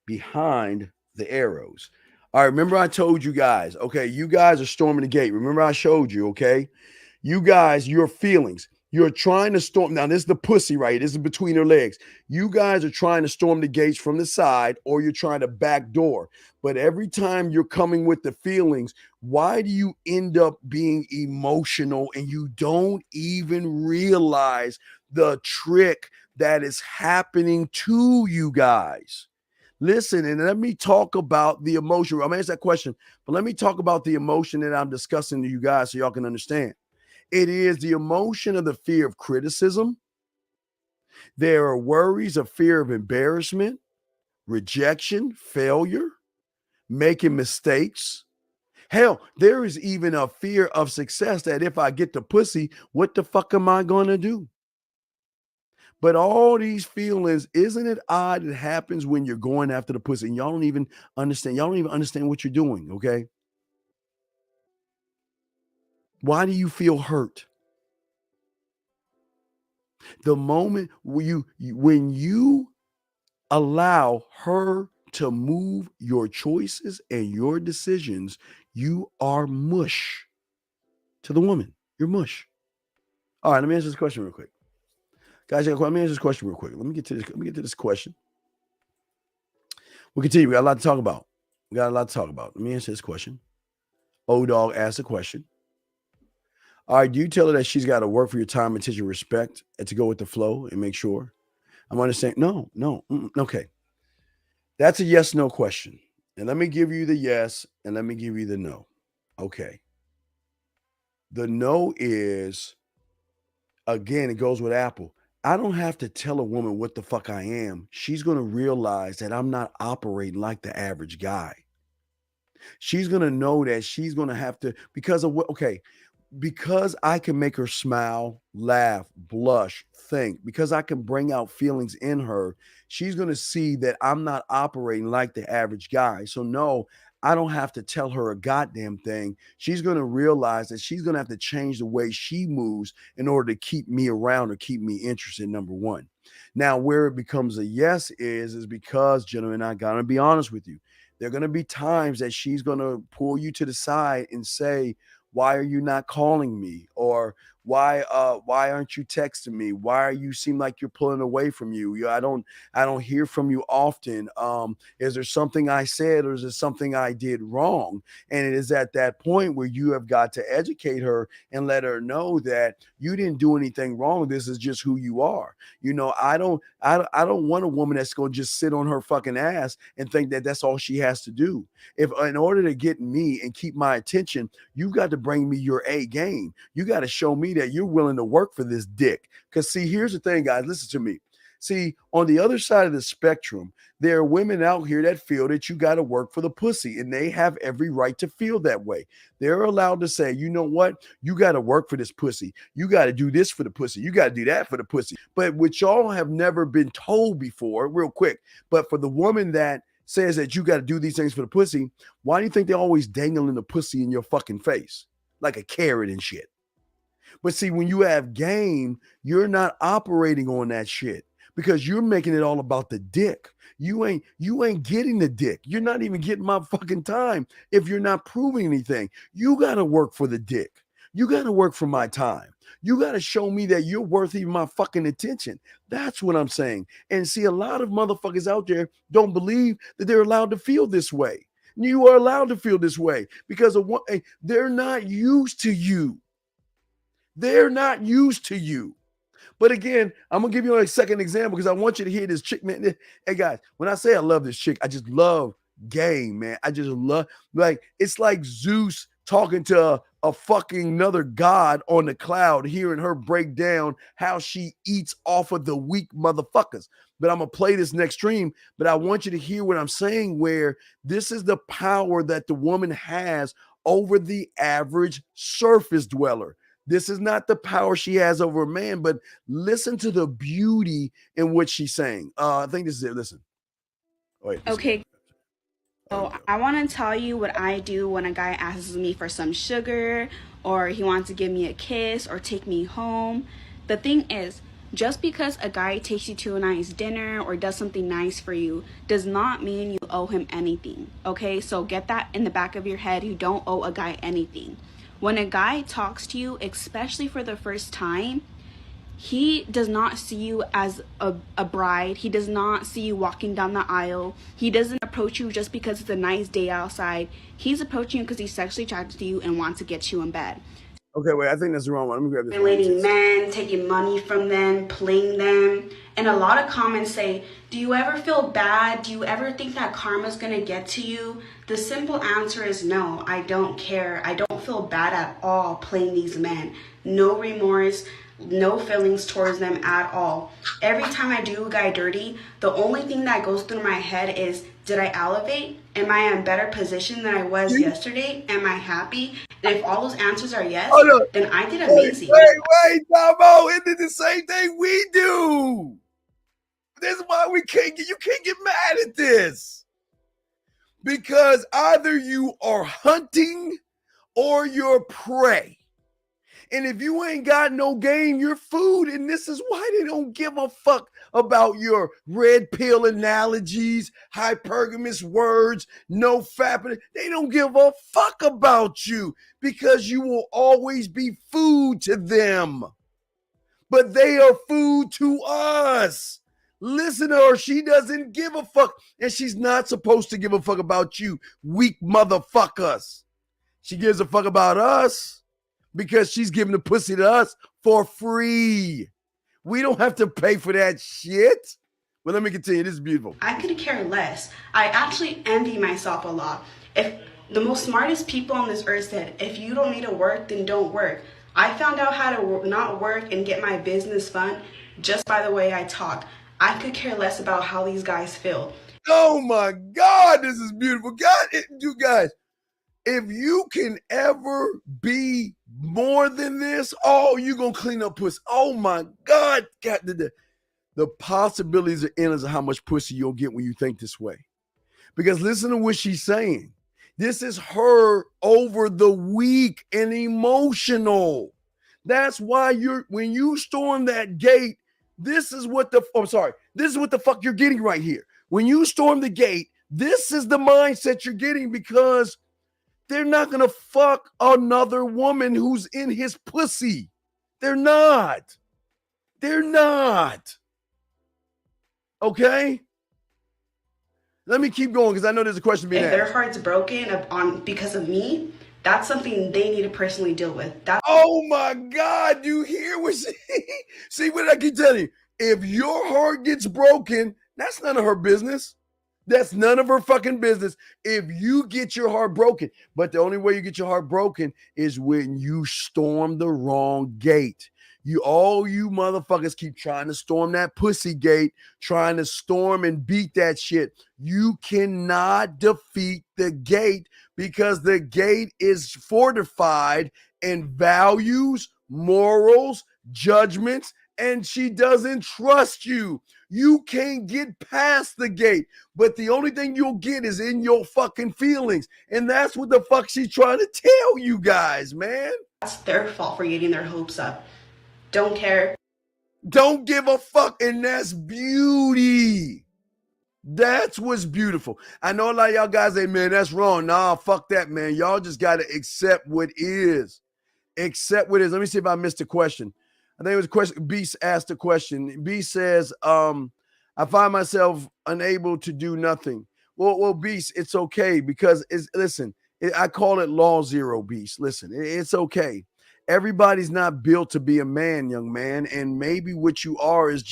behind the arrows. All right, remember I told you guys, okay, you guys are storming the gate. Remember I showed you, okay? You guys, your feelings, you're trying to storm. Now, this is the pussy, right? This is between her legs. You guys are trying to storm the gates from the side, or you're trying to backdoor. But every time you're coming with the feelings, why do you end up being emotional and you don't even realize the trick that is happening to you guys? Listen, and let me talk about the emotion. I'm going to answer that question, but let me talk about the emotion that I'm discussing to you guys so y'all can understand. It is the emotion of the fear of criticism. There are worries of fear of embarrassment, rejection, failure, making mistakes. Hell, there is even a fear of success that if I get the pussy, what the fuck am I going to do? But all these feelings, isn't it odd it happens when you're going after the pussy and y'all don't even understand. Y'all don't even understand what you're doing, okay? Why do you feel hurt? The moment when you allow her to move your choices and your decisions, you are mush to the woman. You're mush. All right, let me answer this question real quick. Guys, let me answer this question real quick. Let me get to this question. We'll continue. We got a lot to talk about. Let me answer this question. O-Dog asked a question. All right, do you tell her that she's got to work for your time, attention, respect, and to go with the flow and make sure? I'm understanding. No. Okay. That's a yes/no question. And let me give you the yes and let me give you the no. Okay. The no is, again, it goes with Apple. I don't have to tell a woman what the fuck I am. She's going to realize that I'm not operating like the average guy. She's going to know that she's going to have to, because I can make her smile, laugh, blush, think, because I can bring out feelings in her, she's going to see that I'm not operating like the average guy. So no, I don't have to tell her a goddamn thing. She's going to realize that she's going to have to change the way she moves in order to keep me around or keep me interested, number one. Now, where it becomes a yes is because, gentlemen, I got to be honest with you. There are going to be times that she's going to pull you to the side and say, why are you not calling me? Or why aren't you texting me? Why are you seem like you're pulling away from you? I don't hear from you often. Is there something I said or is there something I did wrong? And it is at that point where you have got to educate her and let her know that you didn't do anything wrong. This is just who you are. You know, I don't want a woman that's going to just sit on her fucking ass and think that that's all she has to do. If in order to get me and keep my attention, you've got to bring me your A game. You got to show me that you're willing to work for this dick. Because see, here's the thing, guys, listen to me. See, on the other side of the spectrum, there are women out here that feel that you got to work for the pussy, and they have every right to feel that way. They're allowed to say, you know what? You got to work for this pussy. You got to do this for the pussy. You got to do that for the pussy. But what y'all have never been told before, real quick, but for the woman that says that you got to do these things for the pussy, why do you think they're always dangling the pussy in your fucking face like a carrot and shit? But see, when you have game, you're not operating on that shit because you're making it all about the dick. You ain't getting the dick. You're not even getting my fucking time if you're not proving anything. You got to work for the dick. You got to work for my time. You got to show me that you're worth even my fucking attention. That's what I'm saying. And see, a lot of motherfuckers out there don't believe that they're allowed to feel this way. You are allowed to feel this way because of what they're not used to you. They're not used to you. But again, I'm gonna give you a second example because I want you to hear this chick, man. Hey guys, when I say I love this chick, I just love game, man. I just love, like, it's like Zeus talking to a fucking another god on the cloud, hearing her break down how she eats off of the weak motherfuckers. But I'm gonna play this next stream, but I want you to hear what I'm saying, where this is the power that the woman has over the average surface dweller. This is not the power she has over a man, but listen to the beauty in what she's saying. I think this is it. Listen. Wait. Okay. So I want to tell you what I do when a guy asks me for some sugar, or he wants to give me a kiss or take me home. The thing is, just because a guy takes you to a nice dinner or does something nice for you does not mean you owe him anything. Okay, so get that in the back of your head. You don't owe a guy anything. When a guy talks to you, especially for the first time, he does not see you as a bride. He does not see you walking down the aisle. He doesn't approach you just because it's a nice day outside. He's approaching you because he's sexually attracted to you and wants to get you in bed. Okay, wait, I think that's the wrong one. Let me grab this. Manipulating men, taking money from them, playing them. And a lot of comments say, do you ever feel bad? Do you ever think that karma's gonna get to you? The simple answer is no, I don't care. I don't feel bad at all playing these men. No remorse, no feelings towards them at all. Every time I do a guy dirty, the only thing that goes through my head is, did I elevate? Am I in a better position than I was yesterday? Am I happy? And if all those answers are yes, then I did amazing. Wait, Tomo, it did the same thing we do. This is why you can't get mad at this. Because either you are hunting or you're prey. And if you ain't got no game, you're food. And this is why they don't give a fuck about your red pill analogies, hypergamous words, no fapping. They don't give a fuck about you because you will always be food to them. But they are food to us. Listen to her. She doesn't give a fuck. And she's not supposed to give a fuck about you, weak motherfuckers. She gives a fuck about us. Because she's giving the pussy to us for free. We don't have to pay for that shit. But let me continue. This is beautiful. I could care less. I actually envy myself a lot. If the most smartest people on this earth said, if you don't need to work, then don't work. I found out how to not work and get my business fun just by the way I talk. I could care less about how these guys feel. Oh my God, this is beautiful. God, you guys, if you can ever be more than this, oh, you're going to clean up pussy. Oh, my God. God, the possibilities are endless of how much pussy you'll get when you think this way. Because listen to what she's saying. This is her over the weak and emotional. That's why when you storm that gate, this is what the fuck you're getting right here. When you storm the gate, this is the mindset you're getting because they're not going to fuck another woman who's in his pussy. They're not. They're not. Okay? Let me keep going because I know there's a question being asked. If their heart's broken because of me, that's something they need to personally deal with. Oh my God, you hear what she... See what I keep telling you? If your heart gets broken, that's none of her business. That's none of her fucking business if you get your heart broken. But the only way you get your heart broken is when you storm the wrong gate. All you motherfuckers keep trying to storm that pussy gate, trying to storm and beat that shit. You cannot defeat the gate because the gate is fortified in values, morals, judgments, and she doesn't trust you. You can't get past the gate, but the only thing you'll get is in your fucking feelings. And that's what the fuck she's trying to tell you guys, man. That's their fault for getting their hopes up. Don't care. Don't give a fuck, and that's beauty. That's what's beautiful. I know a lot of y'all guys say, man, that's wrong. Nah, fuck that, man. Y'all just got to accept what is. Accept what is. Let me see if I missed a question. I think it was a question. Beast asked a question. Beast says, I find myself unable to do nothing. Well, Beast, it's okay because I call it law zero, Beast. Listen, it's okay. Everybody's not built to be a man, young man. And maybe what you are is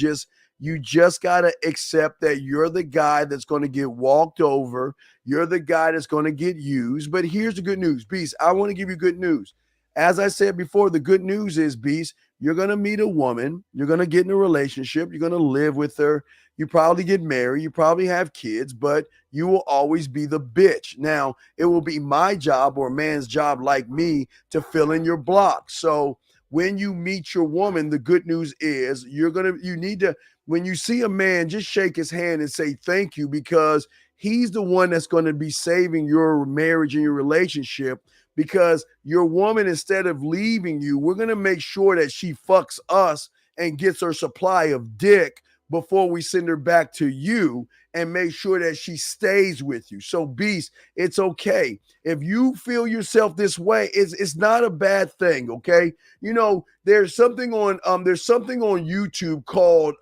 you just got to accept that you're the guy that's going to get walked over. You're the guy that's going to get used. But here's the good news, Beast. I want to give you good news. As I said before, the good news is, Beast, you're going to meet a woman. You're going to get in a relationship. You're going to live with her. You probably get married. You probably have kids, but you will always be the bitch. Now, it will be my job or a man's job like me to fill in your block. So when you meet your woman, the good news is you need to, when you see a man, just shake his hand and say thank you, because he's the one that's going to be saving your marriage and your relationship. Because your woman, instead of leaving you, we're going to make sure that she fucks us and gets her supply of dick before we send her back to you, and make sure that she stays with you. So, Beast, it's okay. If you feel yourself this way, it's not a bad thing, okay? You know, there's something on YouTube called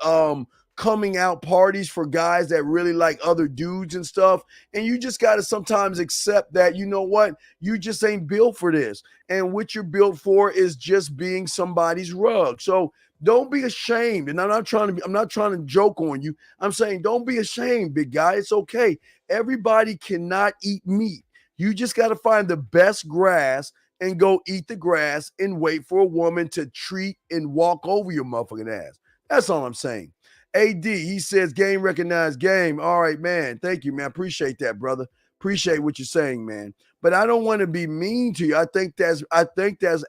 coming out parties for guys that really like other dudes and stuff. And you just got to sometimes accept that, you know what, you just ain't built for this. And what you're built for is just being somebody's rug. So don't be ashamed. And I'm not trying to joke on you. I'm saying don't be ashamed, big guy. It's okay. Everybody cannot eat meat. You just got to find the best grass and go eat the grass and wait for a woman to treat and walk over your motherfucking ass. That's all I'm saying. AD, he says game recognized game. All right, man. Thank you, man. Appreciate that, brother. Appreciate what you're saying, man. But I don't want to be mean to you. I think that's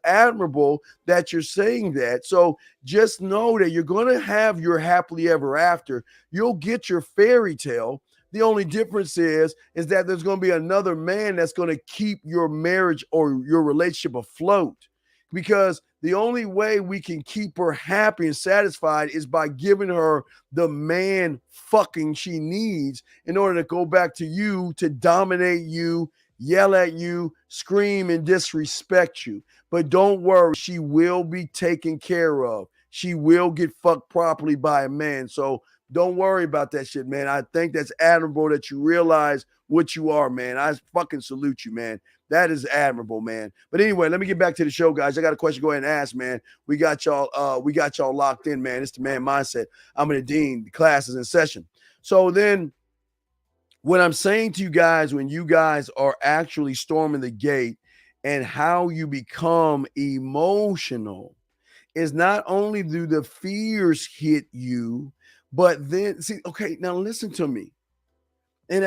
admirable that you're saying that. So just know that you're going to have your happily ever after. You'll get your fairy tale. The only difference is that there's going to be another man that's going to keep your marriage or your relationship afloat. Because the only way we can keep her happy and satisfied is by giving her the man fucking she needs in order to go back to you, to dominate you, yell at you, scream, and disrespect you. But don't worry, she will be taken care of. She will get fucked properly by a man. So don't worry about that shit, man. I think that's admirable that you realize what you are, man. I fucking salute you, man. That is admirable, man. But anyway, let me get back to the show, guys. I got a question. Go ahead and ask, man. We got y'all locked in, man. It's the Man Mindset. I'm the dean. The class is in session. So then what I'm saying to you guys, when you guys are actually storming the gate and how you become emotional, is not only do the fears hit you, but then see, okay, now listen to me. And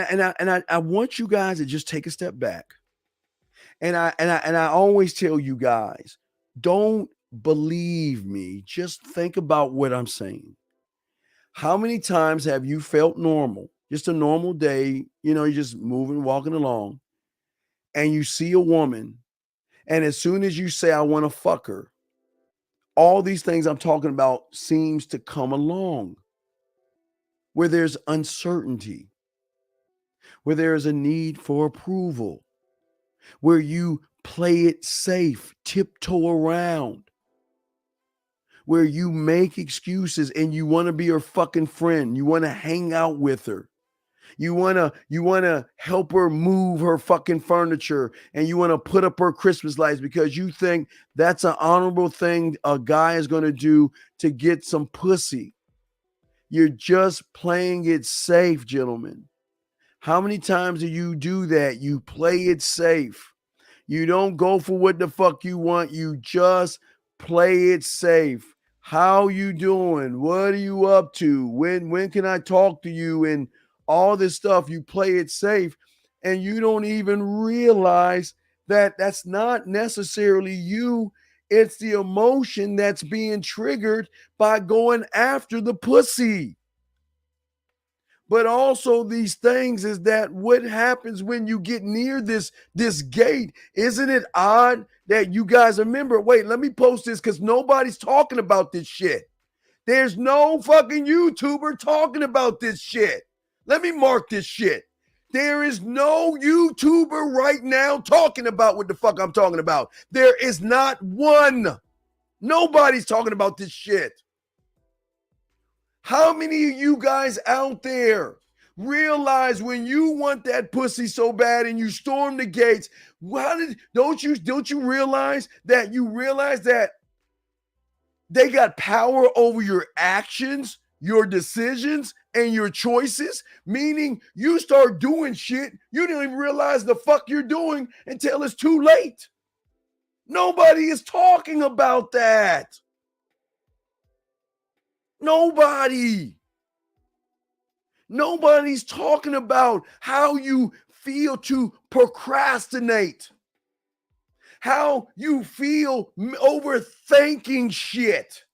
I want you guys to just take a step back. And I always tell you guys, don't believe me. Just think about what I'm saying. How many times have you felt normal? Just a normal day, you know, you're just moving, walking along, and you see a woman, and as soon as you say, I want to fuck her, all these things I'm talking about seems to come along, where there's uncertainty, where there's a need for approval, where you play it safe, tiptoe around, where you make excuses and you want to be her fucking friend. You want to hang out with her. You want to help her move her fucking furniture, and you want to put up her Christmas lights because you think that's an honorable thing a guy is going to do to get some pussy. You're just playing it safe, gentlemen. How many times do you do that? You play it safe. You don't go for what the fuck you want. You just play it safe. How you doing? What are you up to? When can I talk to you? And all this stuff, you play it safe, and you don't even realize that that's not necessarily you. It's the emotion that's being triggered by going after the pussy. But also these things is that what happens when you get near this gate? Isn't it odd that you guys remember? Wait, let me post this because nobody's talking about this shit. There's no fucking YouTuber talking about this shit. Let me mark this shit. There is no YouTuber right now talking about what the fuck I'm talking about. There is not one. Nobody's talking about this shit. How many of you guys out there realize when you want that pussy so bad and you storm the gates? Don't you realize that they got power over your actions, your decisions, and your choices? Meaning you start doing shit you don't even realize the fuck you're doing until it's too late. Nobody is talking about that. Nobody. Nobody's talking about how you feel to procrastinate, how you feel overthinking shit.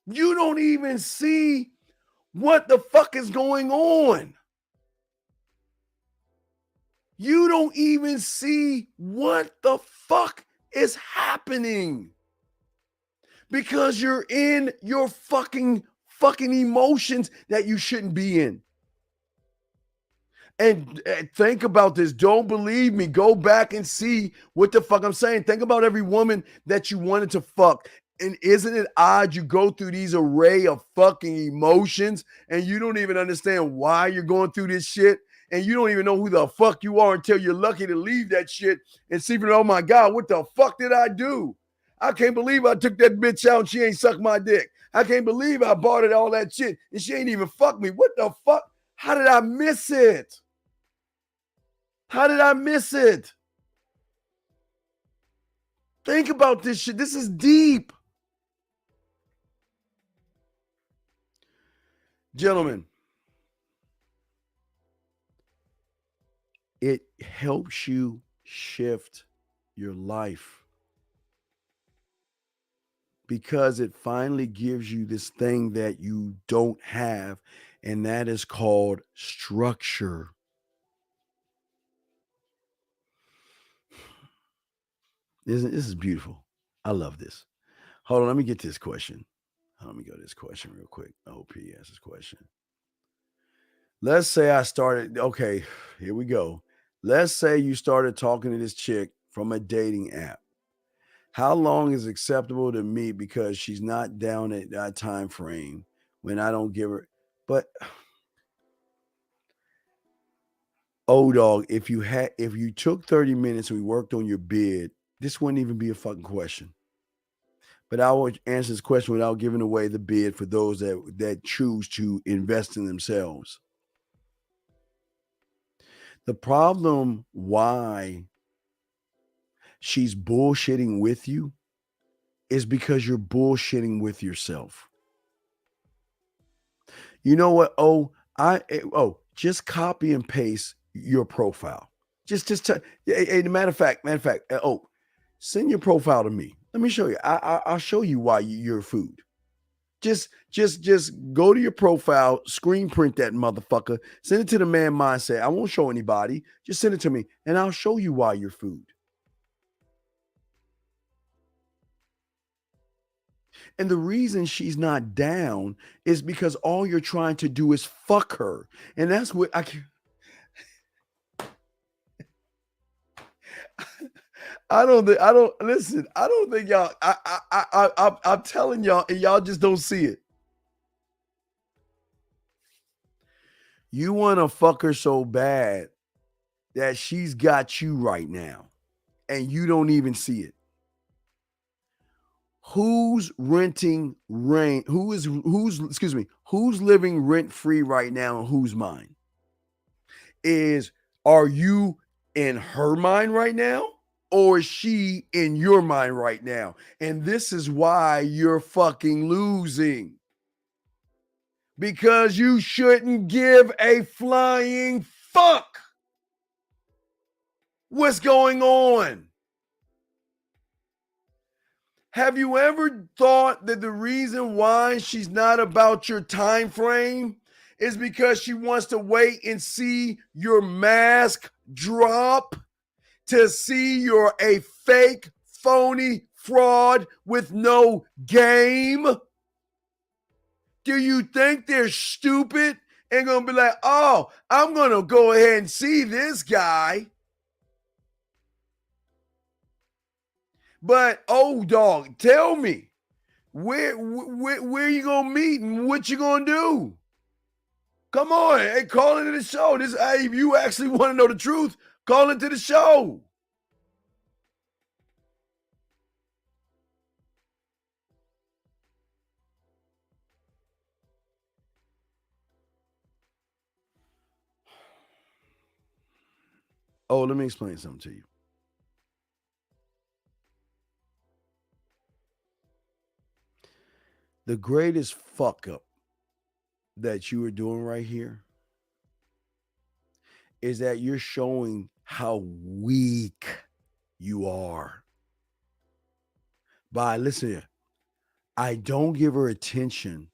You don't even see what the fuck is going on. You don't even see what the fuck is happening because you're in your fucking emotions that you shouldn't be in. And think about this. Don't believe me. Go back and see what the fuck I'm saying. Think about every woman that you wanted to fuck. And isn't it odd you go through these array of fucking emotions and you don't even understand why you're going through this shit? And you don't even know who the fuck you are until you're lucky to leave that shit and see, oh my God, what the fuck did I do? I can't believe I took that bitch out and she ain't sucked my dick. I can't believe I bought it all that shit and she ain't even fucked me. What the fuck? How did I miss it? How did I miss it? Think about this shit. This is deep. Gentlemen, it helps you shift your life because it finally gives you this thing that you don't have, and that is called structure. This is beautiful. I love this. Hold on, let me get to this question. Let me go to this question real quick. OP asks this question. Let's say I started, okay, here we go. Let's say you started talking to this chick from a dating app. How long is acceptable to me because she's not down at that time frame when I don't give her? But oh dog, if you took 30 minutes and we worked on your bid, this wouldn't even be a fucking question. But I will answer this question without giving away the bid for those that choose to invest in themselves. The problem why she's bullshitting with you is because you're bullshitting with yourself. You know what? Just copy and paste your profile. Matter of fact, send your profile to me. Let me show you. I'll show you why you're food. Just go to your profile, screen print that motherfucker, send it to the Man Mindset. I won't show anybody. Just send it to me, and I'll show you why you're food. And the reason she's not down is because all you're trying to do is fuck her, and that's what I can. I don't think y'all, I'm telling y'all, and y'all just don't see it. You want to fuck her so bad that she's got you right now, and you don't even see it. Who's living rent free right now and whose mind? Are you in her mind right now? Or is she in your mind right now? And this is why you're fucking losing. Because you shouldn't give a flying fuck what's going on. Have you ever thought that the reason why she's not about your time frame is because she wants to wait and see your mask drop, to see you're a fake, phony fraud with no game? Do you think they're stupid and gonna be like, oh, I'm gonna go ahead and see this guy? But oh, dog, tell me, where you gonna meet and what you gonna do? Come on, hey, call into the show. This, hey, if you actually want to know the truth, call into the show. Oh, let me explain something to you. The greatest fuck up that you are doing right here is that you're showing how weak you are. By, listen here, I don't give her attention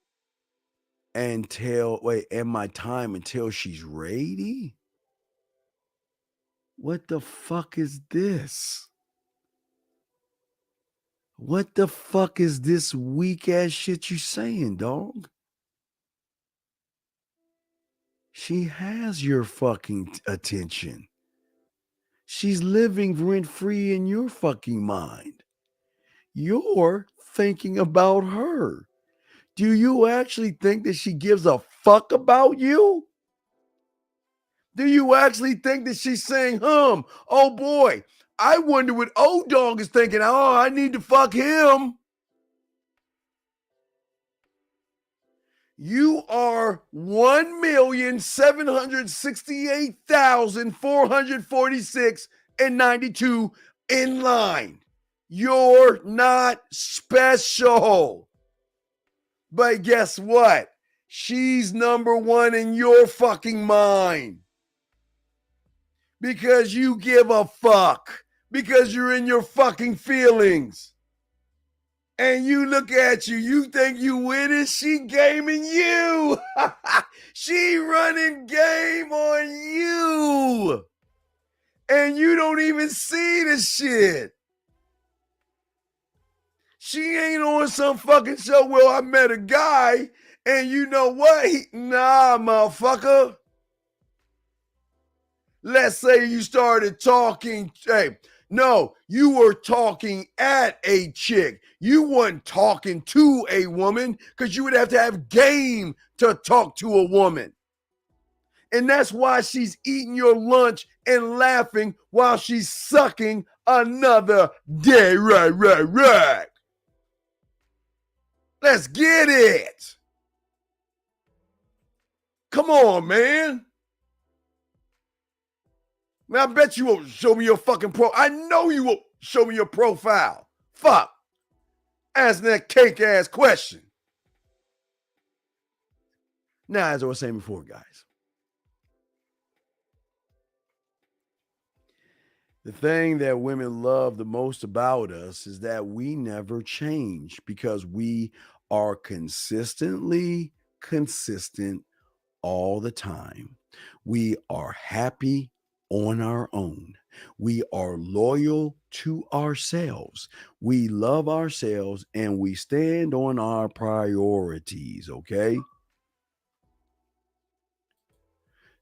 and my time until she's ready? What the fuck is this? What the fuck is this weak ass shit you saying, dog? She has your fucking attention. She's living rent free in your fucking mind. You're thinking about her. Do you actually think that she gives a fuck about you? Do you actually think that she's saying, oh boy, I wonder what old dog is thinking. Oh, I need to fuck him. You are 1,768,446 and 92 in line. You're not special. But guess what? She's number one in your fucking mind. Because you give a fuck. Because you're in your fucking feelings. And you look at you, you think you winning, she gaming you. She running game on you. And you don't even see the shit. She ain't on some fucking show where I met a guy and you know what? Nah, motherfucker. Let's say you started talking, no, you were talking at a chick. You weren't talking to a woman because you would have to have game to talk to a woman. And that's why she's eating your lunch and laughing while she's sucking another day. Right. Let's get it. Come on, man. Now, I bet you won't show me your fucking I know you won't show me your profile. Fuck. Asking that cake-ass question. Now, as I was saying before, guys, the thing that women love the most about us is that we never change because we are consistently consistent all the time. We are happy on our own. We are loyal to ourselves. We love ourselves and we stand on our priorities, okay?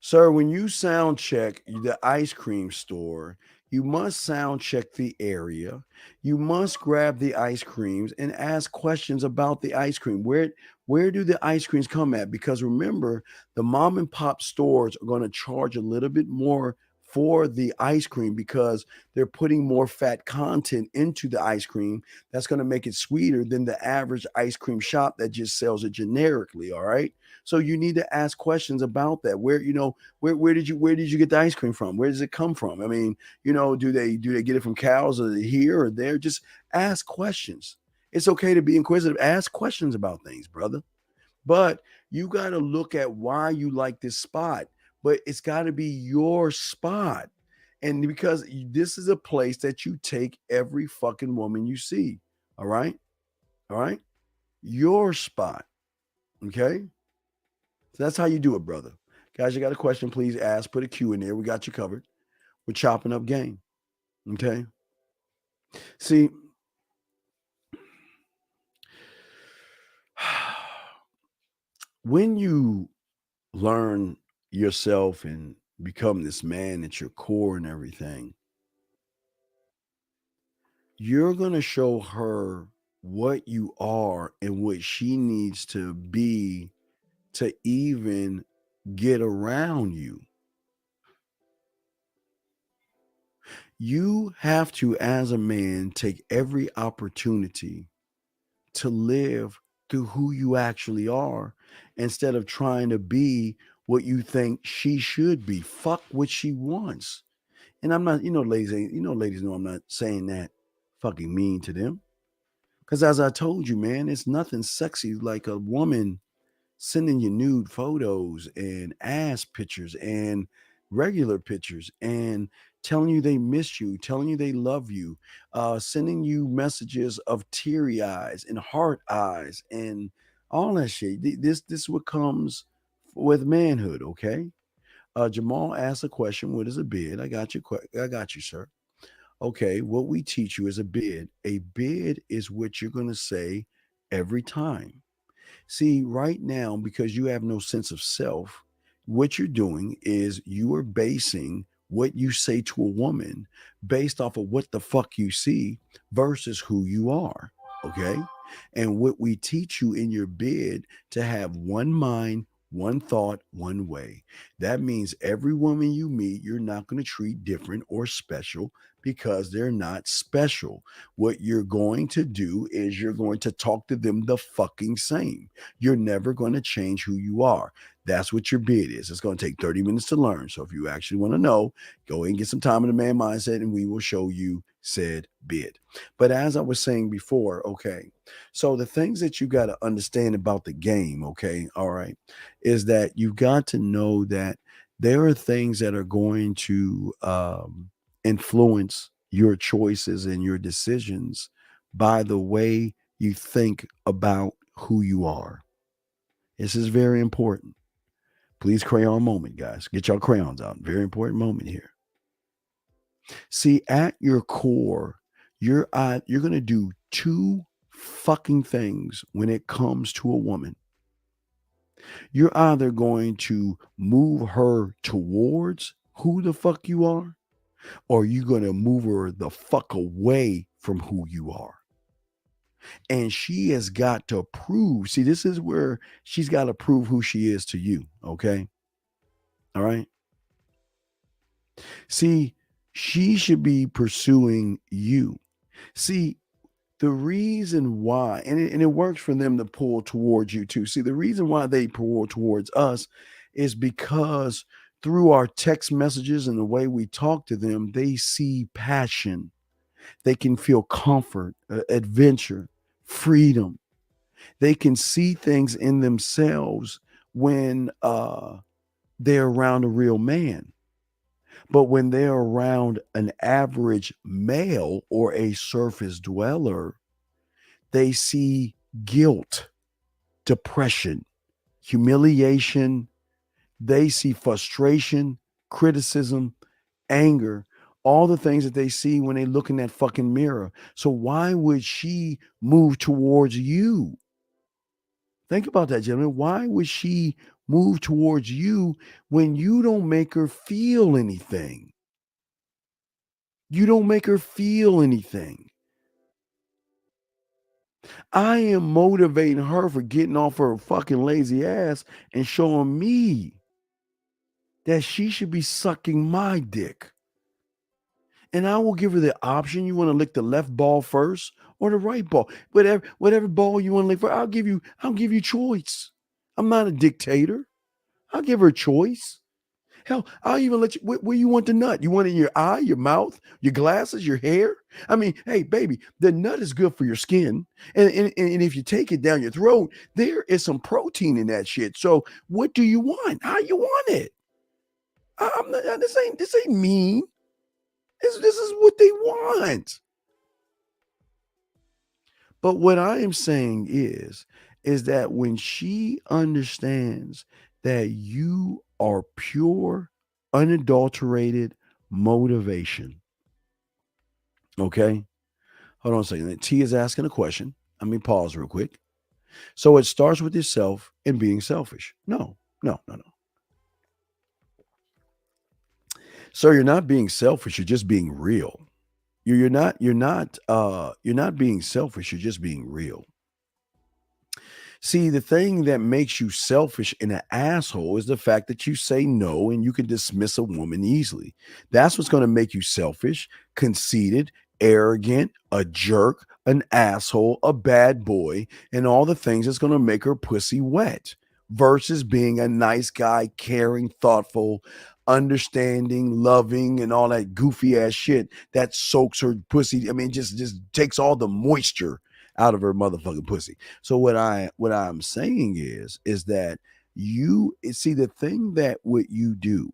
Sir, when you sound check the ice cream store, you must sound check the area. You must grab the ice creams and ask questions about the ice cream. Where do the ice creams come at? Because remember, the mom and pop stores are going to charge a little bit more for the ice cream because they're putting more fat content into the ice cream. That's going to make it sweeter than the average ice cream shop that just sells it generically. All right. So you need to ask questions about that. Where did you get the ice cream from? Where does it come from? I mean, do they get it from cows or here or there? Just ask questions. It's okay to be inquisitive. Ask questions about things, brother. But you got to look at why you like this spot. But it's got to be your spot. And because this is a place that you take every fucking woman you see. All right. All right. Your spot. Okay. So that's how you do it, brother. Guys, you got a question, please ask. Put a Q in there. We got you covered. We're chopping up game. Okay. See, when you learn yourself and become this man at your core and everything, you're going to show her what you are and what she needs to be to even get around you. You have to, as a man, take every opportunity to live through who you actually are instead of trying to be what you think she should be. Fuck what she wants. And I'm not, ladies know I'm not saying that fucking mean to them. Because as I told you, man, it's nothing sexy like a woman sending you nude photos and ass pictures and regular pictures and telling you they miss you, telling you they love you, sending you messages of teary eyes and heart eyes and all that shit. This is what comes with manhood, okay? Jamal asked a question, what is a bid? I got you, sir. Okay, what we teach you is a bid. A bid is what you're going to say every time. See, right now, because you have no sense of self, what you're doing is you are basing what you say to a woman based off of what the fuck you see versus who you are. Okay. And what we teach you in your bid to have one mind, one thought, one way. That means every woman you meet, you're not going to treat different or special because they're not special. What you're going to do is you're going to talk to them the fucking same. You're never going to change who you are. That's what your bid is. It's going to take 30 minutes to learn. So if you actually want to know, go ahead and get some time in the man mindset and we will show you said bid. But as I was saying before, okay, so the things that you got to understand about the game, okay, all right, is that you've got to know that there are things that are going to influence your choices and your decisions by the way you think about who you are. This is very important. Please, crayon moment, guys. Get your crayons out. Very important moment here. See, at your core, you're going to do two fucking things when it comes to a woman. You're either going to move her towards who the fuck you are, or you're going to move her the fuck away from who you are. And she has got to prove. See, this is where she's got to prove who she is to you. Okay. All right. See, she should be pursuing you. See, the reason why, and it works for them to pull towards you too. See, the reason why they pull towards us is because through our text messages and the way we talk to them, they see passion. They can feel comfort, adventure, freedom. They can see things in themselves when they're around a real man. But when they're around an average male or a surface dweller, they see guilt, depression, humiliation. They see frustration, criticism, anger, all the things that they see when they look in that fucking mirror. So why would she move towards you? Think about that, gentlemen. Why would she move towards you when you don't make her feel anything? You don't make her feel anything. I am motivating her for getting off her fucking lazy ass and showing me that she should be sucking my dick. And I will give her the option. You want to lick the left ball first or the right ball? Whatever ball you want to lick first, I'll give you choice. I'm not a dictator. I'll give her a choice. Hell, I'll even let you where you want the nut. You want it in your eye, your mouth, your glasses, your hair? I mean, hey, baby, the nut is good for your skin. And if you take it down your throat, there is some protein in that shit. So what do you want? How you want it? I'm not, this ain't mean. This is what they want. But what I am saying is that when she understands that you are pure, unadulterated motivation, okay? Hold on a second. T is asking a question. Let me pause real quick. So it starts with yourself and being selfish. No. So you're not being selfish, you're just being real. You're not being selfish, you're just being real. See, the thing that makes you selfish and an asshole is the fact that you say no and you can dismiss a woman easily. That's what's going to make you selfish, conceited, arrogant, a jerk, an asshole, a bad boy, and all the things that's going to make her pussy wet versus being a nice guy, caring, thoughtful, understanding, loving, and all that goofy ass shit that soaks her pussy. I mean, just takes all the moisture out of her motherfucking pussy. So what I'm saying is that you see, the thing that what you do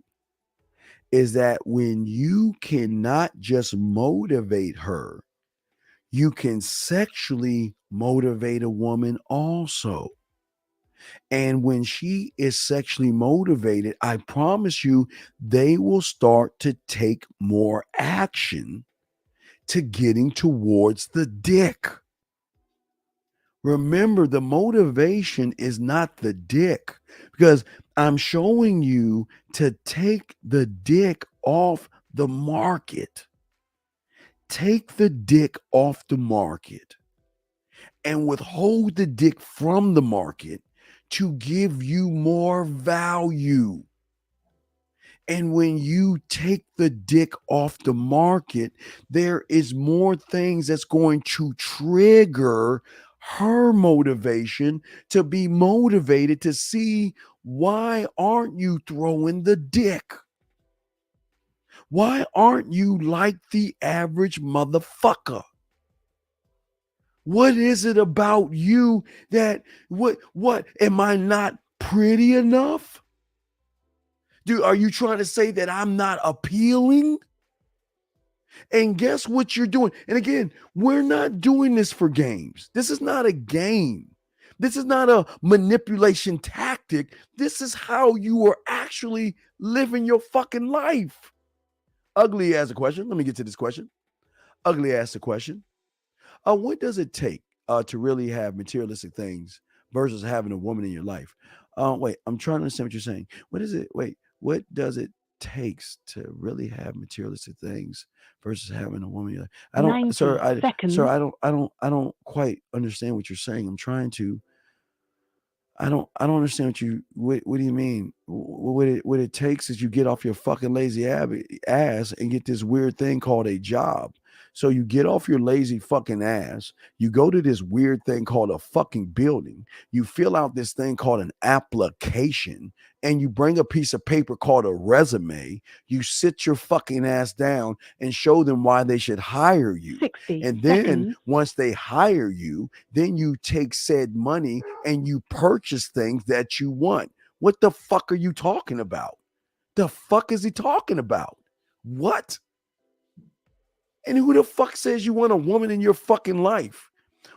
is that when you cannot just motivate her, you can sexually motivate a woman also. And when she is sexually motivated, I promise you, they will start to take more action to getting towards the dick. Remember, the motivation is not the dick, because I'm showing you to take the dick off the market. Take the dick off the market and withhold the dick from the market to give you more value. And when you take the dick off the market, there is more things that's going to trigger her motivation to be motivated to see, why aren't you throwing the dick? Why aren't you like the average motherfucker? What is it about you that what am I not pretty enough? Dude, are you trying to say that I'm not appealing? And guess what you're doing? And again, we're not doing this for games. This is not a game. This is not a manipulation tactic. This is how you are actually living your fucking life. Ugly asked a question. Let me get to this question. Ugly asked a question. What does it take to really have materialistic things versus having a woman in your life? Wait, I'm trying to understand what you're saying. What is it? Wait, what does it takes to really have materialistic things versus having a woman in your life? I don't, sir. I don't quite understand what you're saying. I'm trying to. I don't understand what do you mean? What it takes is you get off your fucking lazy ass and get this weird thing called a job. So you get off your lazy fucking ass, you go to this weird thing called a fucking building, you fill out this thing called an application, and you bring a piece of paper called a resume, you sit your fucking ass down and show them why they should hire you. And then once they hire you, then you take said money and you purchase things that you want. What the fuck are you talking about? The fuck is he talking about? What? And who the fuck says you want a woman in your fucking life?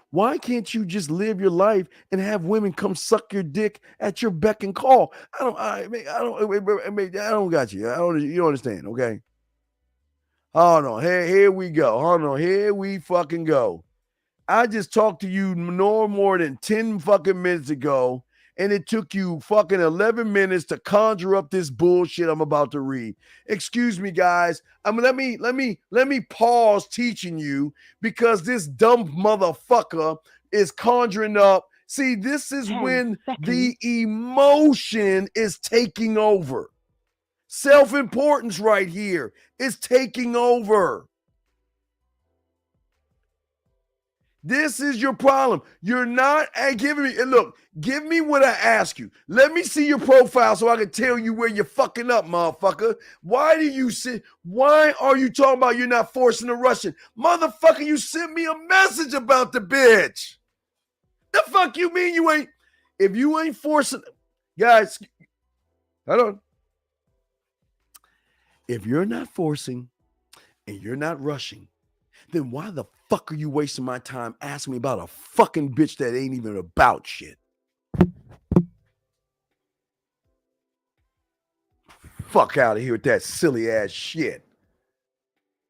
Why can't you just live your life and have women come suck your dick at your beck and call? I don't got you. You don't understand, okay? Oh no, here we go. Oh no, here we fucking go. I just talked to you no more than 10 fucking minutes ago, and it took you fucking 11 minutes to conjure up this bullshit I'm about to read. Excuse me, guys. Let me pause teaching you, because this dumb motherfucker is conjuring up. See, this is when the emotion is taking over. Self-importance right here is taking over. This is your problem. You're not giving me, and look, give me what I ask you. Let me see your profile so I can tell you where you're fucking up, motherfucker. Why are you talking about you're not forcing a Russian? Motherfucker, you sent me a message about the bitch. The fuck you mean you ain't, if you ain't forcing, guys, hold on. If you're not forcing and you're not rushing, then why the fuck are you wasting my time asking me about a fucking bitch that ain't even about shit? Fuck out of here with that silly ass shit.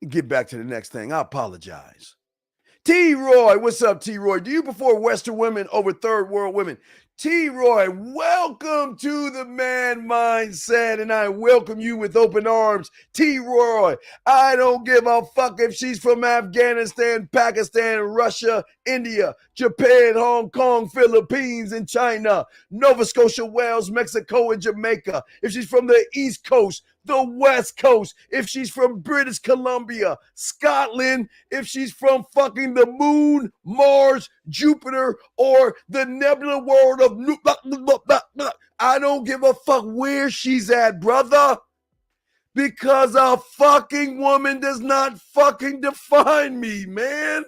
Get back to the next thing. I apologize. T-Roy, what's up, T-Roy? Do you prefer Western women over third world women? T-Roy, welcome to the Man Mindset, and I welcome you with open arms. T-Roy, I don't give a fuck if she's from Afghanistan, Pakistan, Russia, India, Japan, Hong Kong, Philippines, and China, Nova Scotia, Wales, Mexico, and Jamaica. If she's from the East Coast, the West Coast, if she's from British Columbia, Scotland, if she's from fucking the moon, Mars, Jupiter, or the nebula world of I don't give a fuck where she's at, brother. Because a fucking woman does not fucking define me, man.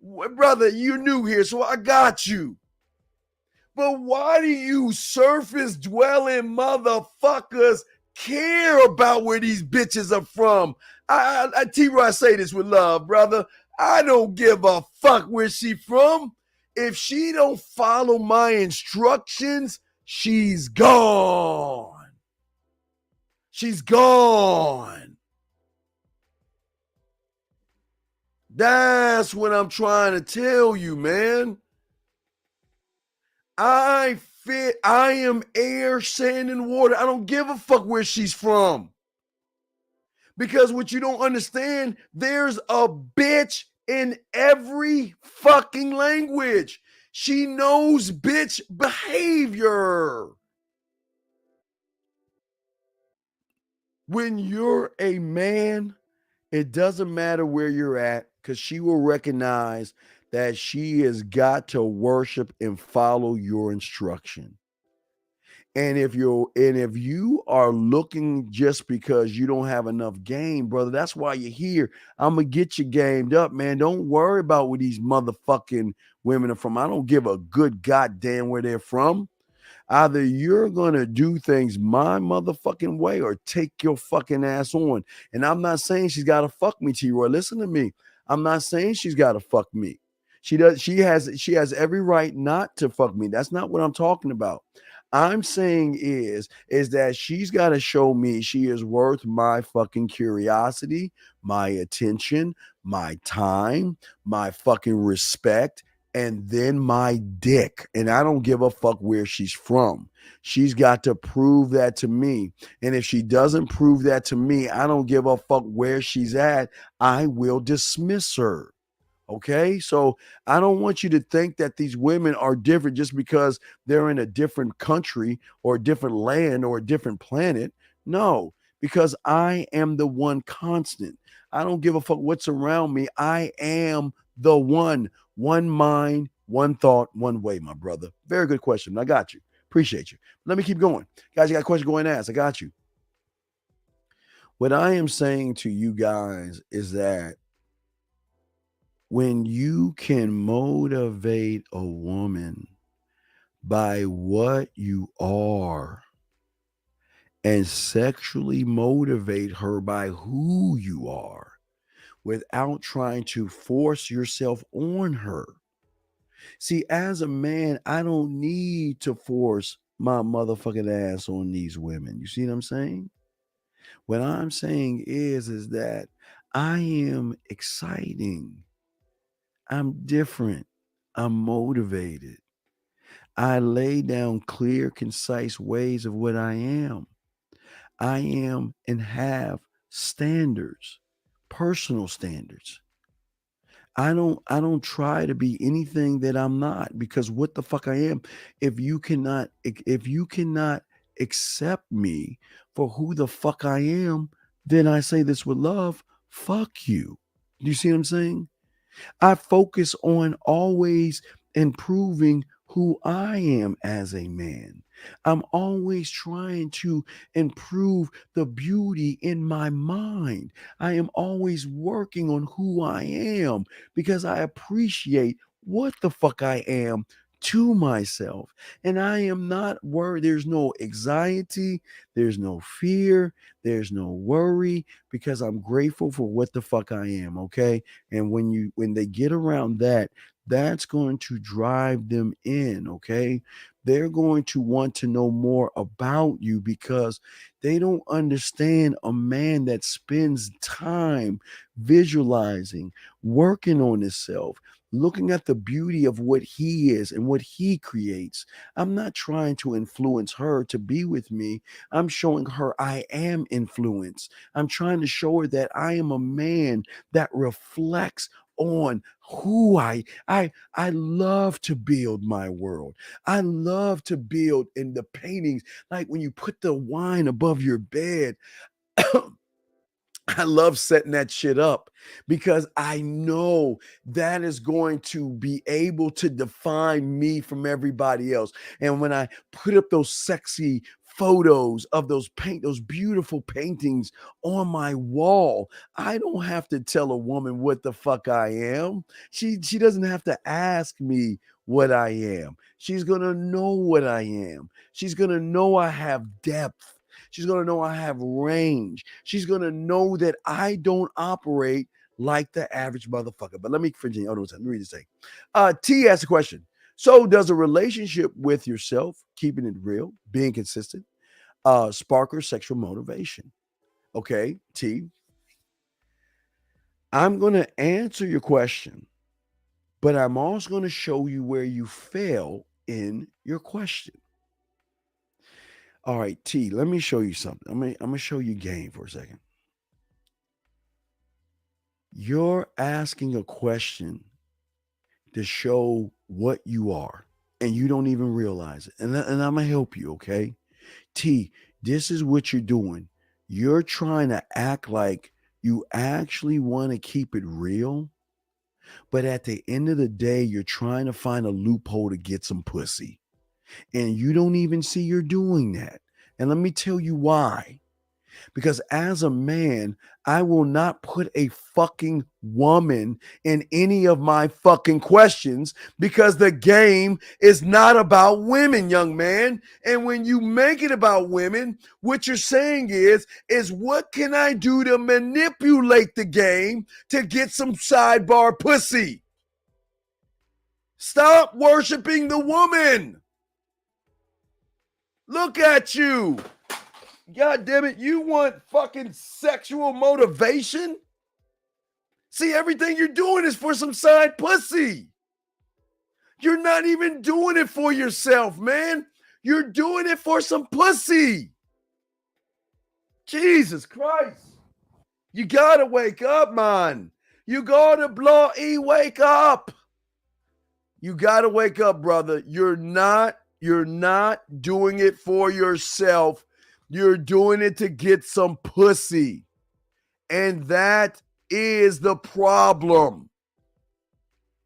Brother, you're new here, so I got you. But why do you surface dwelling motherfuckers care about where these bitches are from? T-Roy, I say this with love, brother. I don't give a fuck where she from. If she don't follow my instructions, she's gone. She's gone. That's what I'm trying to tell you, man. I am air, sand, and water. I don't give a fuck where she's from. Because what you don't understand, there's a bitch in every fucking language. She knows bitch behavior. When you're a man, it doesn't matter where you're at, because she will recognize that she has got to worship and follow your instruction. And if you are looking just because you don't have enough game, brother, that's why you're here. I'm gonna get you gamed up, man. Don't worry about where these motherfucking women are from. I don't give a good goddamn where they're from. Either you're gonna do things my motherfucking way or take your fucking ass on. And I'm not saying she's gotta fuck me, T-Roy. Listen to me. I'm not saying she's gotta fuck me. She has every right not to fuck me. That's not what I'm talking about. I'm saying is that she's got to show me she is worth my fucking curiosity, my attention, my time, my fucking respect, and then my dick. And I don't give a fuck where she's from. She's got to prove that to me. And if she doesn't prove that to me, I don't give a fuck where she's at. I will dismiss her. Okay, so I don't want you to think that these women are different just because they're in a different country or a different land or a different planet. No, because I am the one constant. I don't give a fuck what's around me. I am the one mind, one thought, one way, my brother. Very good question. I got you. Appreciate you. Let me keep going. Guys, you got a question, go and ask. I got you. What I am saying to you guys is that when you can motivate a woman by what you are and sexually motivate her by who you are without trying to force yourself on her. See, as a man, I don't need to force my motherfucking ass on these women. You see what I'm saying? What I'm saying is that I am exciting. I'm different. I'm motivated. I lay down clear, concise ways of what I am. I am and have standards, personal standards. I don't try to be anything that I'm not, because what the fuck I am, if you cannot accept me for who the fuck I am, then I say this with love, fuck you. Do you see what I'm saying? I focus on always improving who I am as a man. I'm always trying to improve the beauty in my mind. I am always working on who I am because I appreciate what the fuck I am to myself. And I am not worried. There's no anxiety, there's no fear, there's no worry, because I'm grateful for what the fuck I am. Okay. And when they get around that, that's going to drive them in. Okay. They're going to want to know more about you because they don't understand a man that spends time visualizing, working on himself, looking at the beauty of what he is and what he creates. I'm not trying to influence her to be with me. I'm showing her I am influence. I'm trying to show her that I am a man that reflects on who I love to build my world. I love to build in the paintings, like when you put the wine above your bed. I love setting that shit up because I know that is going to be able to define me from everybody else. And when I put up those sexy photos of those beautiful paintings on my wall, I don't have to tell a woman what the fuck I am. She doesn't have to ask me what I am. She's going to know what I am. She's going to know I have depth. She's going to know I have range. She's going to know that I don't operate like the average motherfucker. But let me continue. Let me read this thing. T asked a question. So does a relationship with yourself, keeping it real, being consistent, spark your sexual motivation? Okay, T. I'm going to answer your question, but I'm also going to show you where you fail in your question. All right, T, let me show you something. I'm going to show you game for a second. You're asking a question to show what you are, and you don't even realize it. And I'm going to help you, okay? T, this is what you're doing. You're trying to act like you actually want to keep it real, but at the end of the day, you're trying to find a loophole to get some pussy. And you don't even see you're doing that. And let me tell you why. Because as a man, I will not put a fucking woman in any of my fucking questions, because the game is not about women, young man. And when you make it about women, what you're saying is what can I do to manipulate the game to get some sidebar pussy? Stop worshiping the woman. Look at you. God damn it. You want fucking sexual motivation? See, everything you're doing is for some side pussy. You're not even doing it for yourself, man. You're doing it for some pussy. Jesus Christ. You gotta wake up, man. You gotta wake up. You gotta wake up, brother. You're not doing it for yourself. You're doing it to get some pussy. And that is the problem.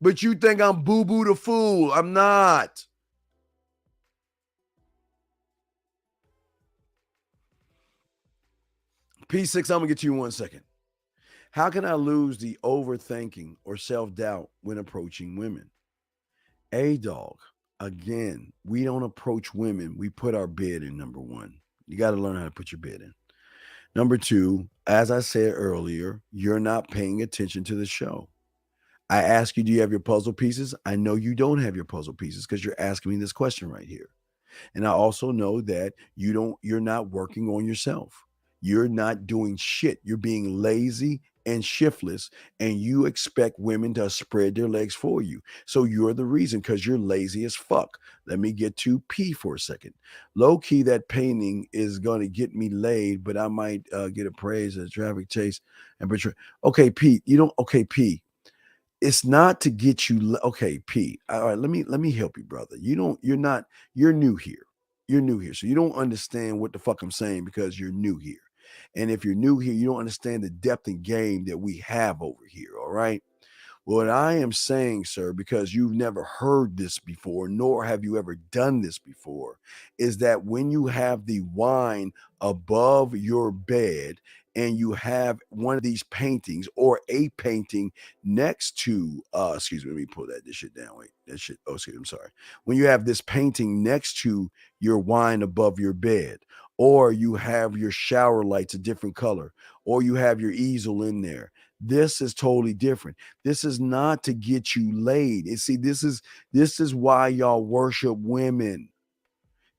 But you think I'm boo-boo the fool. I'm not. P6, I'm going to get to you in 1 second. How can I lose the overthinking or self-doubt when approaching women? A-dog. Again, we don't approach women. We put our bid in, number one. You got to learn how to put your bid in. Number two, as I said earlier, you're not paying attention to the show. I ask you, do you have your puzzle pieces? I know you don't have your puzzle pieces because you're asking me this question right here. And I also know that you're not working on yourself. You're not doing shit. You're being lazy and shiftless, and you expect women to spread their legs for you. So you're the reason, because you're lazy as fuck. Let me get to P for a second. Low key, that painting is going to get me laid, but I might get appraised as traffic chase and betray. Okay, P, P. It's not to get you. Okay, P. All right, let me help you, brother. You're new here. You're new here. So you don't understand what the fuck I'm saying because you're new here. And if you're new here, you don't understand the depth and game that we have over here. All right. What I am saying, sir, because you've never heard this before, nor have you ever done this before, is that when you have the wine above your bed and you have one of these paintings or a painting next to excuse me, let me pull this shit down. Wait, that shit. Oh, excuse me, I'm sorry. When you have this painting next to your wine above your bed, or you have your shower lights a different color, or you have your easel in there, this is totally different. This is not to get you laid. And see, this is why y'all worship women.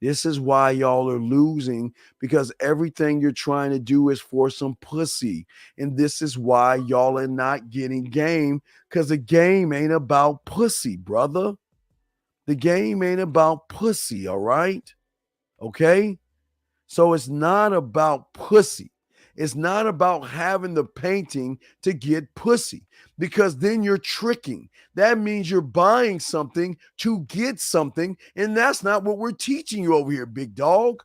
This is why y'all are losing, because everything you're trying to do is for some pussy. And this is why y'all are not getting game, because the game ain't about pussy, brother. The game ain't about pussy, all right? Okay? So it's not about pussy. It's not about having the painting to get pussy, because then you're tricking. That means you're buying something to get something, and that's not what we're teaching you over here, big dog.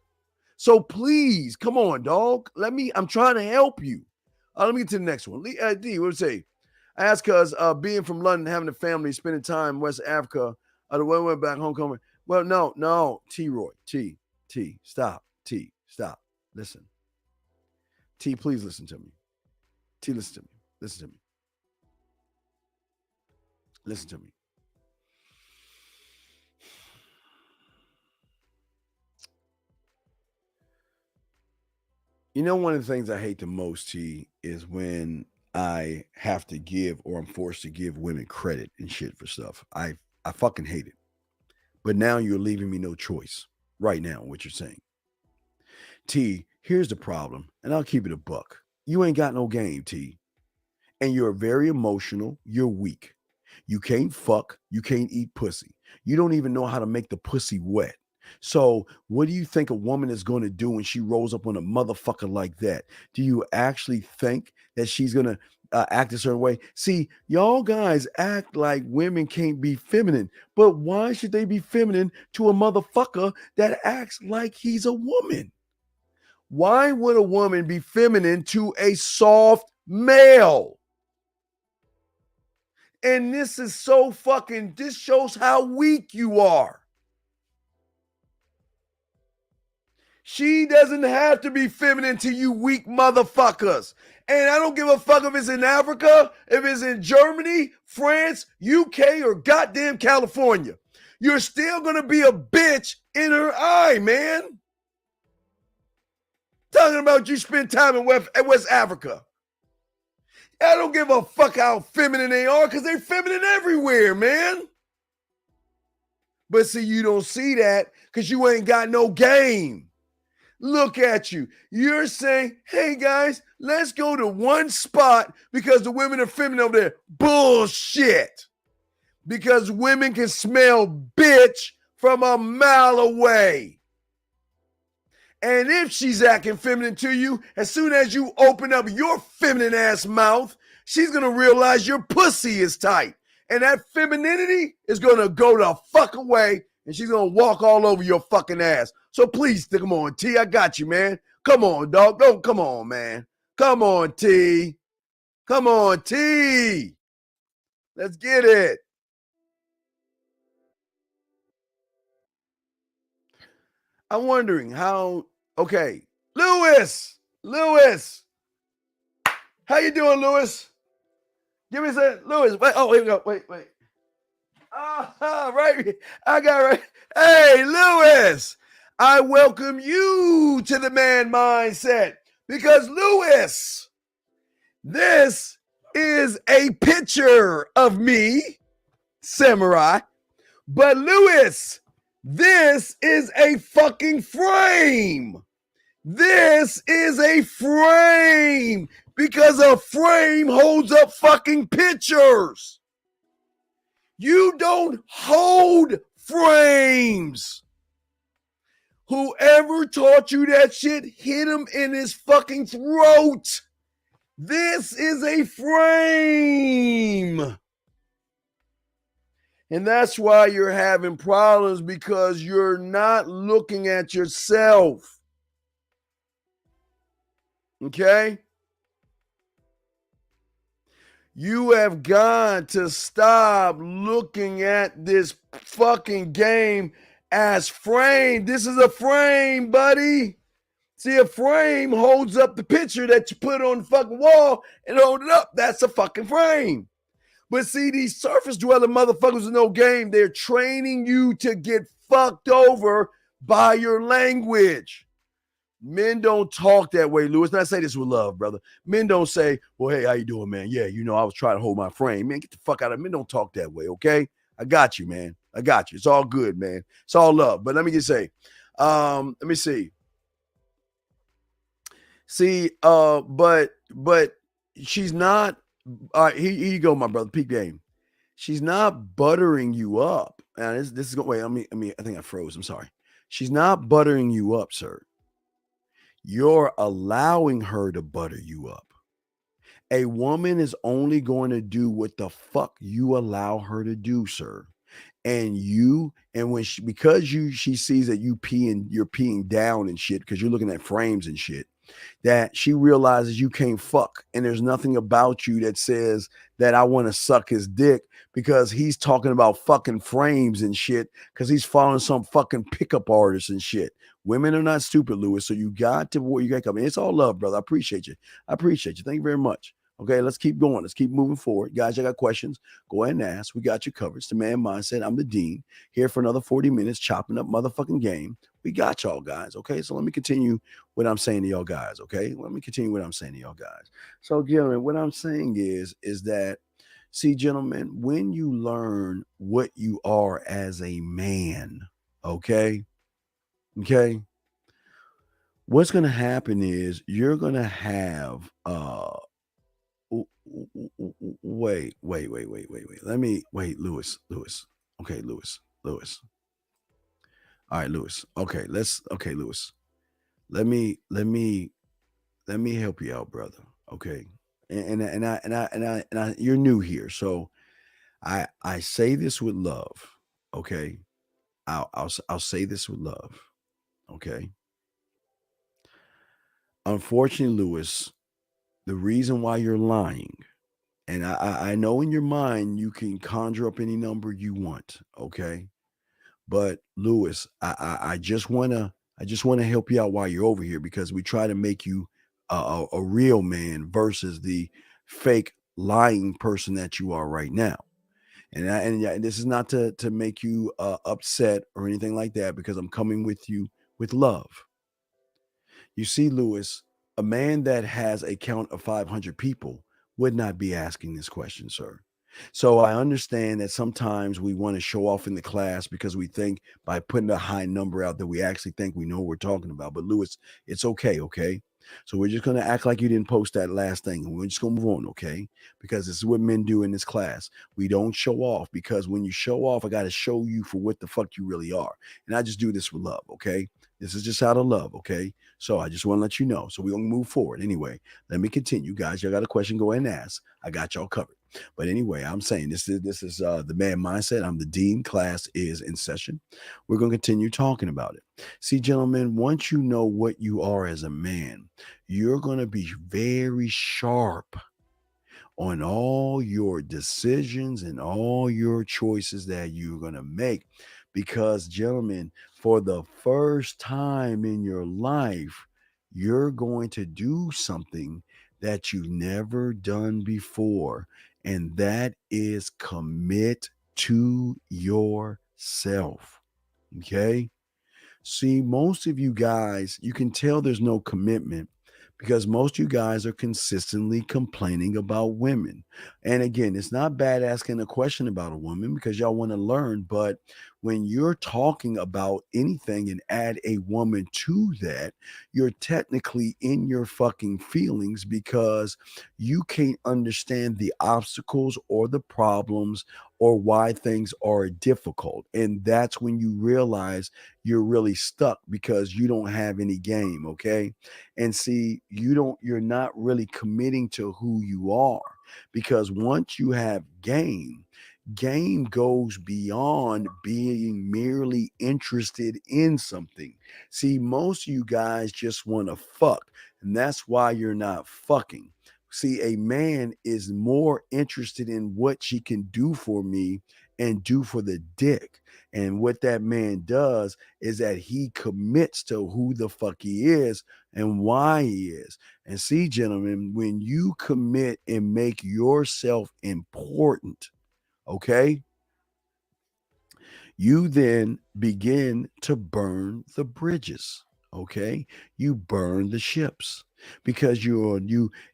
So please, come on, dog. I'm trying to help you. Let me get to the next one. D, what would say? I asked because being from London, having a family, spending time in West Africa, the way went back homecoming. Well, no, T-Roy, T, stop, T, stop, listen. T, please listen to me. T, listen to me. Listen to me. Listen to me. You know, one of the things I hate the most, T, is when I have to give, or I'm forced to give women credit and shit for stuff. I fucking hate it. But now you're leaving me no choice right now, what you're saying. T, here's the problem, and I'll keep it a buck. You ain't got no game, T. And you're very emotional. You're weak. You can't fuck. You can't eat pussy. You don't even know how to make the pussy wet. So what do you think a woman is going to do when she rolls up on a motherfucker like that? Do you actually think that she's going to act a certain way? See, y'all guys act like women can't be feminine, but why should they be feminine to a motherfucker that acts like he's a woman? Why would a woman be feminine to a soft male? And this is so fucking, this shows how weak you are. She doesn't have to be feminine to you weak motherfuckers. And I don't give a fuck if it's in Africa, if it's in Germany, France, UK, or goddamn California. You're still going to be a bitch in her eye, man. Talking about you spend time in West Africa. I don't give a fuck how feminine they are, because they're feminine everywhere, man. But see, you don't see that because you ain't got no game. Look at you. You're saying, hey, guys, let's go to one spot because the women are feminine over there. Bullshit. Because women can smell bitch from a mile away. And if she's acting feminine to you, as soon as you open up your feminine ass mouth, she's going to realize your pussy is tight. And that femininity is going to go the fuck away, and she's going to walk all over your fucking ass. So please, come on, T. I got you, man. Come on, dog. Don't, come on, man. Come on, T. Come on, T. Let's get it. I'm wondering how, okay, Lewis, how you doing, Lewis? Give me a second, Lewis, wait, oh, here we go, wait. Right, I got right. Hey, Lewis, I welcome you to the Man Mindset, because Lewis, this is a picture of me, Samurai, but Lewis, this is a fucking frame. This is a frame because a frame holds up fucking pictures. You don't hold frames. Whoever taught you that shit, hit him in his fucking throat. This is a frame. And that's why you're having problems, because you're not looking at yourself. Okay? You have got to stop looking at this fucking game as frame. This is a frame, buddy. See, a frame holds up the picture that you put on the fucking wall and hold it up. That's a fucking frame. But see, these surface dwelling motherfuckers with no game, they're training you to get fucked over by your language. Men don't talk that way, Lewis. And I say this with love, brother. Men don't say, well, hey, how you doing, man? Yeah, you know, I was trying to hold my frame. Man, get the fuck out of it. Men don't talk that way, okay? I got you, man. I got you. It's all good, man. It's all love. But let me just say, let me see. See, but she's not, all right, here you go, my brother, peak game. She's not buttering you up. And this is going, wait, I think I froze. I'm sorry. She's not buttering you up, sir. You're allowing her to butter you up. A woman is only going to do what the fuck you allow her to do, sir. And when she sees that you're peeing down and shit, because you're looking at frames and shit, that she realizes you can't fuck. And there's nothing about you that says that I want to suck his dick because he's talking about fucking frames and shit because he's following some fucking pickup artist and shit. Women are not stupid, Lewis. So you got to come in. It's all love, brother. I appreciate you. Thank you very much. Okay, let's keep going. Let's keep moving forward. Guys, I got questions. Go ahead and ask. We got you covered. It's the Man Mindset. I'm the Dean here for another 40 minutes chopping up motherfucking game. We got y'all guys. Okay, so let me continue what I'm saying to y'all guys. Okay, So, gentlemen, what I'm saying is that, see, gentlemen, when you learn what you are as a man, okay, what's going to happen is you're going to have, wait. Lewis. Okay, Lewis. All right, Lewis. Okay, Lewis. Let me help you out, brother. Okay. And I you're new here. So I say this with love. Okay. I'll say this with love. Okay. Unfortunately, Lewis, the reason why you're lying, and I know in your mind you can conjure up any number you want, okay? But Lewis, I just wanna help you out while you're over here because we try to make you a real man versus the fake lying person that you are right now. And this is not to make you upset or anything like that because I'm coming with you with love. You see, Lewis, a man that has a count of 500 people would not be asking this question, sir. So I understand that sometimes we want to show off in the class because we think by putting a high number out that we actually think we know what we're talking about. But Lewis, it's okay, okay? So we're just going to act like you didn't post that last thing. And we're just going to move on, okay? Because this is what men do in this class. We don't show off because when you show off, I got to show you for what the fuck you really are. And I just do this with love, okay? This is just out of love, okay? So I just want to let you know. So we're going to move forward. Anyway, let me continue. Guys, y'all got a question, go ahead and ask. I got y'all covered. But anyway, I'm saying this is the Man Mindset. I'm the Dean. Class is in session. We're going to continue talking about it. See, gentlemen, once you know what you are as a man, you're going to be very sharp on all your decisions and all your choices that you're going to make. Because, gentlemen, for the first time in your life, you're going to do something that you've never done before. And that is commit to yourself. Okay. See, most of you guys, you can tell there's no commitment because most of you guys are consistently complaining about women. And again, it's not bad asking a question about a woman because y'all want to learn. But when you're talking about anything and add a woman to that, you're technically in your fucking feelings because you can't understand the obstacles or the problems or why things are difficult. And that's when you realize you're really stuck because you don't have any game, okay? And see, you're not really committing to who you are because once you have game goes beyond being merely interested in something. See, most of you guys just want to fuck, and that's why you're not fucking. See, a man is more interested in what she can do for me and do for the dick. And what that man does is that he commits to who the fuck he is and why he is. And see, gentlemen, when you commit and make yourself important, okay, you then begin to burn the bridges. Okay, you burn the ships because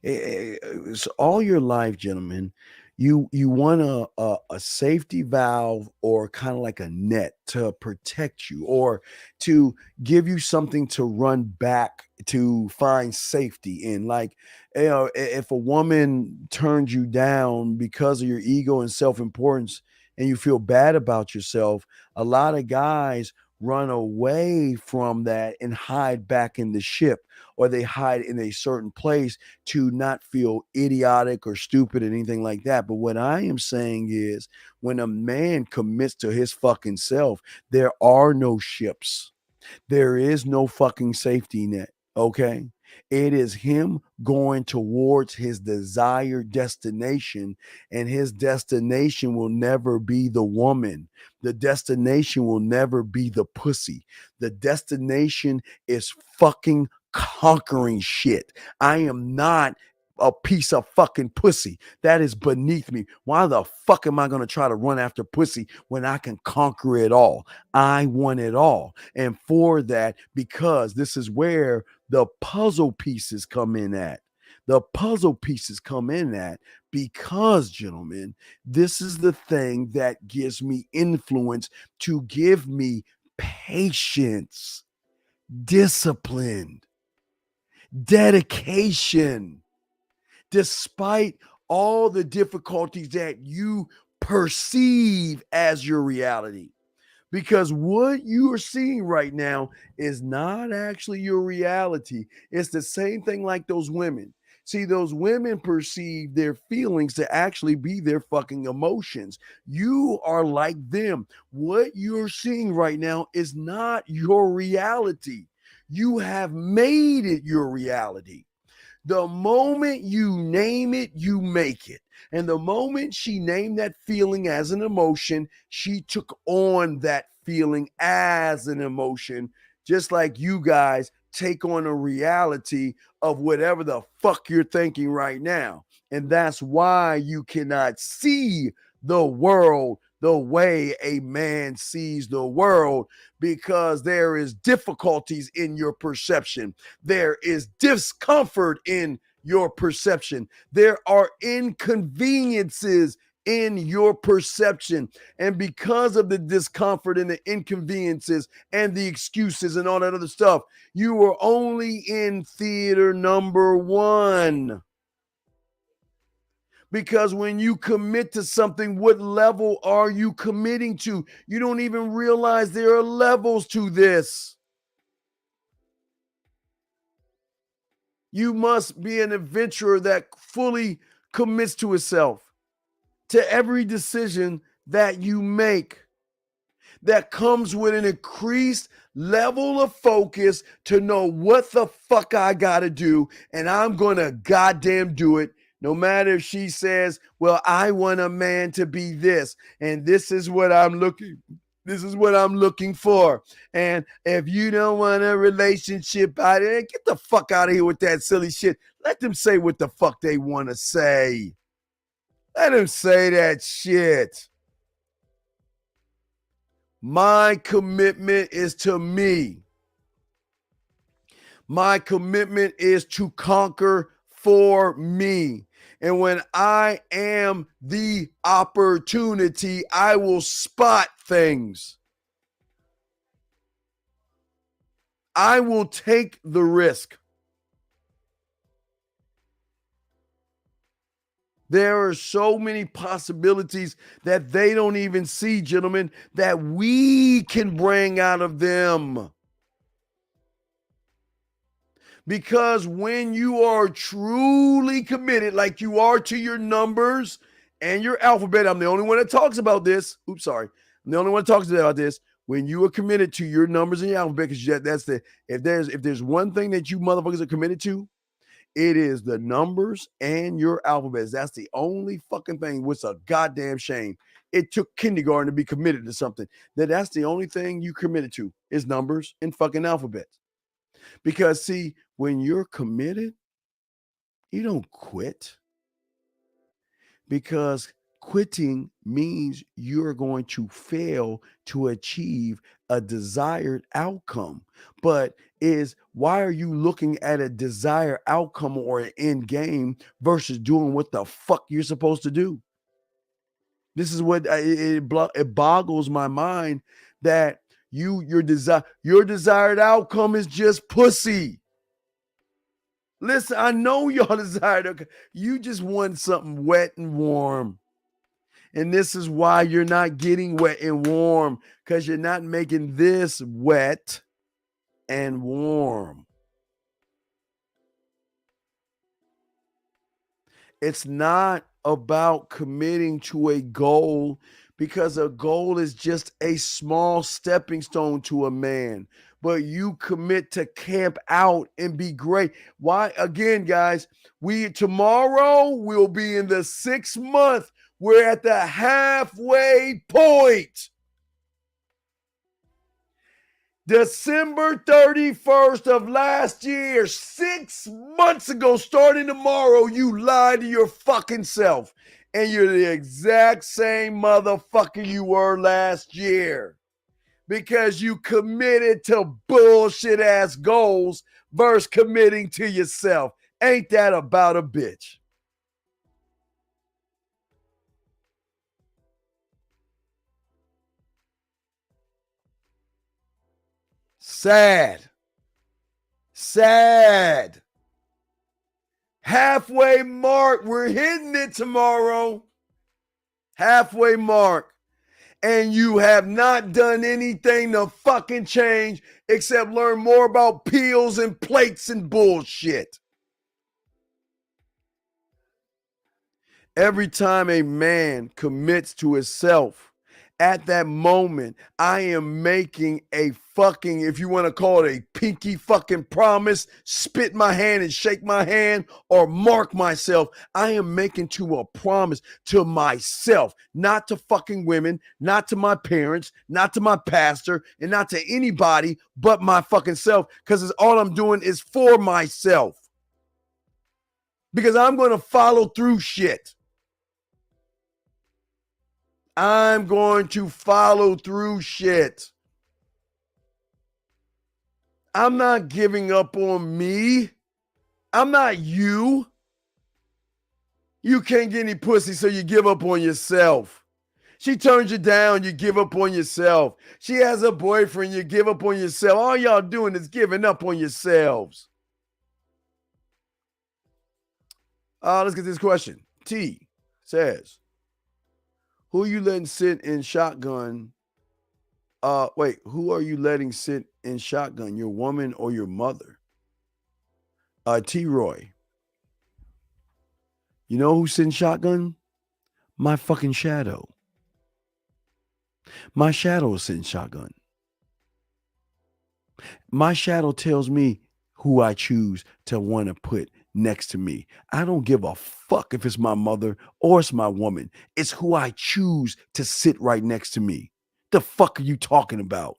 it's all your life, gentlemen. You want a safety valve or kind of like a net to protect you or to give you something to run back to find safety in. Like, if a woman turns you down because of your ego and self-importance and you feel bad about yourself, a lot of guys run away from that and hide back in the ship, or they hide in a certain place to not feel idiotic or stupid or anything like that. But what I am saying is, when a man commits to his fucking self, there are no ships. There is no fucking safety net. Okay. It is him going towards his desired destination, and his destination will never be the woman. The destination will never be the pussy. The destination is fucking conquering shit. I am not a piece of fucking pussy. That is beneath me. Why the fuck am I going to try to run after pussy when I can conquer it all? I want it all. And for that, because this is where the puzzle pieces come in at. The puzzle pieces come in at because, gentlemen, this is the thing that gives me influence to give me patience, discipline, dedication, despite all the difficulties that you perceive as your reality. Because what you are seeing right now is not actually your reality. It's the same thing like those women. See, those women perceive their feelings to actually be their fucking emotions. You are like them. What you're seeing right now is not your reality. You have made it your reality. The moment you name it, you make it. And the moment she named that feeling as an emotion, she took on that feeling as an emotion, just like you guys take on a reality of whatever the fuck you're thinking right now. And that's why you cannot see the world the way a man sees the world, because there is difficulties in your perception. There is discomfort in your perception. There are inconveniences in your perception. And because of the discomfort and the inconveniences and the excuses and all that other stuff, you are only in theater number one. Because when you commit to something, what level are you committing to? You don't even realize there are levels to this. You must be an adventurer that fully commits to itself, to every decision that you make, that comes with an increased level of focus to know what the fuck I gotta do, and I'm gonna goddamn do it. No matter if she says, well, I want a man to be this, and this is what I'm looking for. And if you don't want a relationship out of it, get the fuck out of here with that silly shit. Let them say what the fuck they want to say. Let them say that shit. My commitment is to me. My commitment is to conquer for me. And when I am the opportunity, I will spot things. I will take the risk. There are so many possibilities that they don't even see, gentlemen, that we can bring out of them. Because when you are truly committed, like you are to your numbers and your alphabet, I'm the only one that talks about this. I'm the only one that talks about this. When you are committed to your numbers and your alphabet, because that's if there's one thing that you motherfuckers are committed to, It is the numbers and your alphabets. That's the only fucking thing. What's a goddamn shame. It took kindergarten to be committed to something. That's the only thing you committed to is numbers and fucking alphabets. Because see, when you're committed, you don't quit. Because quitting means you're going to fail to achieve a desired outcome. But why are you looking at a desired outcome or an end game versus doing what the fuck you're supposed to do? This is what it boggles my mind that your desired outcome is just pussy. Listen, I know y'all desired. You just want something wet and warm. And this is why you're not getting wet and warm, because you're not making this wet and warm. It's not about committing to a goal, because a goal is just a small stepping stone to a man. But you commit to camp out and be great. Why? Again, guys, tomorrow we'll be in the 6th month. We're at the halfway point. December 31st of last year, 6 months ago, starting tomorrow, you lied to your fucking self. And you're the exact same motherfucker you were last year. Because you committed to bullshit ass goals versus committing to yourself. Ain't that about a bitch? Sad. Halfway mark. We're hitting it tomorrow. Halfway mark. And you have not done anything to fucking change except learn more about pills and plates and bullshit. Every time a man commits to himself, at that moment, I am making a fucking, if you want to call it a pinky fucking promise, spit my hand and shake my hand or mark myself. I am making to a promise to myself, not to fucking women, not to my parents, not to my pastor, and not to anybody but my fucking self, because all I'm doing is for myself. Because I'm going to follow through shit. I'm going to follow through shit. I'm not giving up on me. I'm not you. You can't get any pussy, so you give up on yourself. She turns you down, you give up on yourself. She has a boyfriend, you give up on yourself. All y'all doing is giving up on yourselves. Let's get this question. T says, who are you letting sit in shotgun? Who are you letting sit in shotgun? Your woman or your mother? T-Roy. You know who's sitting shotgun? My fucking shadow. My shadow is sitting shotgun. My shadow tells me who I choose to want to put next to me. I don't give a fuck if it's my mother or it's my woman. It's who I choose to sit right next to me. The fuck are you talking about?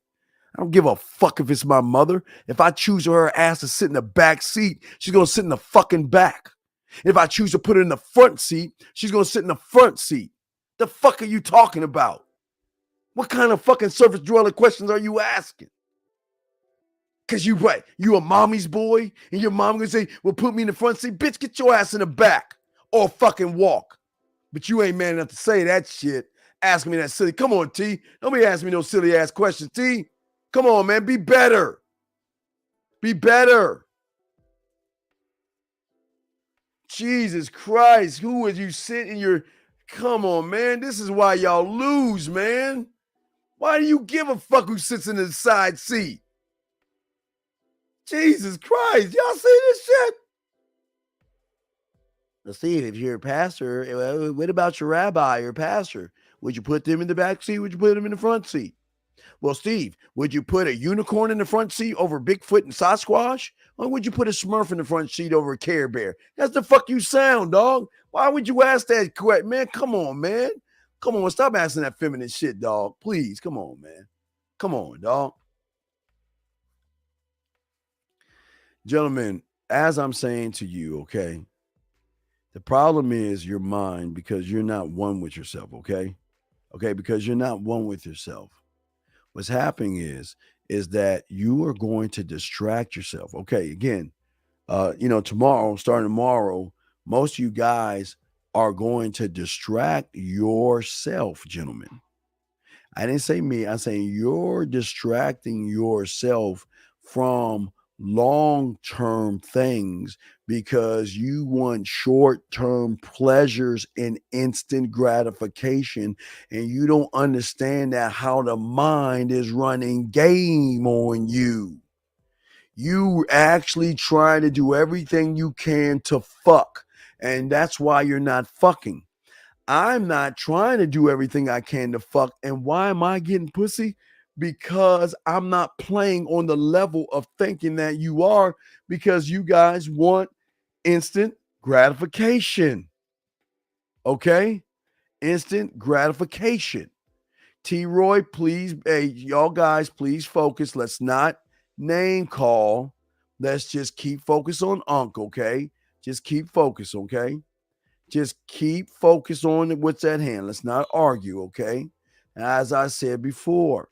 I don't give a fuck if it's my mother. If I choose her ass to sit in the back seat, she's going to sit in the fucking back. If I choose to put her in the front seat, she's going to sit in the front seat. The fuck are you talking about? What kind of fucking surface dweller questions are you asking? Because you a mommy's boy? And your mom gonna say, well, put me in the front seat? Bitch, get your ass in the back or fucking walk. But you ain't man enough to say that shit. Ask me that silly. Come on, T. Don't be asking me no silly ass questions, T. Come on, man. Be better. Be better. Jesus Christ. Who would you sit in your... Come on, man. This is why y'all lose, man. Why do you give a fuck who sits in the side seat? Jesus Christ, y'all see this shit? Let's see, if you're a pastor, what about your rabbi or pastor? Would you put them in the back seat? Would you put them in the front seat? Well, Steve, would you put a unicorn in the front seat over Bigfoot and Sasquatch? Or would you put a Smurf in the front seat over a Care Bear? That's the fuck you sound, dog. Why would you ask that question, man? Come on, man. Come on, stop asking that feminine shit, dog. Please, come on, man. Come on, dog. Gentlemen, as I'm saying to you, okay, the problem is your mind because you're not one with yourself, okay? Okay, because you're not one with yourself. What's happening is that you are going to distract yourself. Okay, again, starting tomorrow, most of you guys are going to distract yourself, gentlemen. I didn't say me. I'm saying you're distracting yourself from long-term things because you want short-term pleasures and instant gratification, and you don't understand that how the mind is running game on you. You actually try to do everything you can to fuck, and that's why you're not fucking. I'm not trying to do everything I can to fuck. And why am I getting pussy? Because I'm not playing on the level of thinking that you are, because you guys want instant gratification. Okay? Instant gratification. T-Roy, please, hey, y'all guys, please focus. Let's not name call. Let's just keep focus on Unc, okay? Just keep focus, okay? Just keep focus on what's at hand. Let's not argue, okay? As I said before,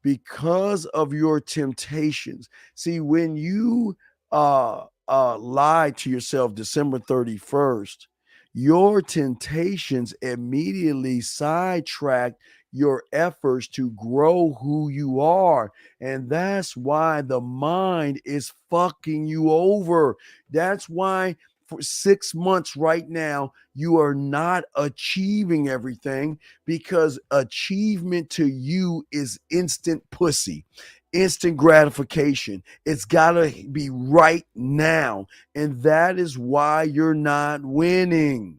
because of your temptations. See, when you lied to yourself December 31st, your temptations immediately sidetracked your efforts to grow who you are. And that's why the mind is fucking you over. That's why for 6 months right now, you are not achieving everything, because achievement to you is instant pussy, instant gratification. It's got to be right now. And that is why you're not winning.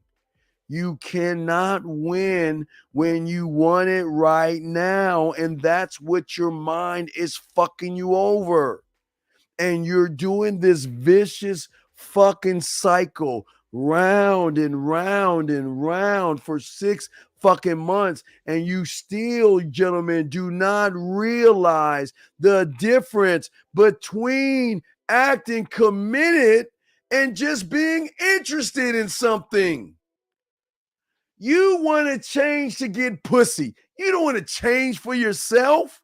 You cannot win when you want it right now. And that's what your mind is fucking you over. And you're doing this vicious fucking cycle round and round and round for 6 fucking months. And you still, gentlemen, do not realize the difference between acting committed and just being interested in something. You want to change to get pussy. You don't want to change for yourself.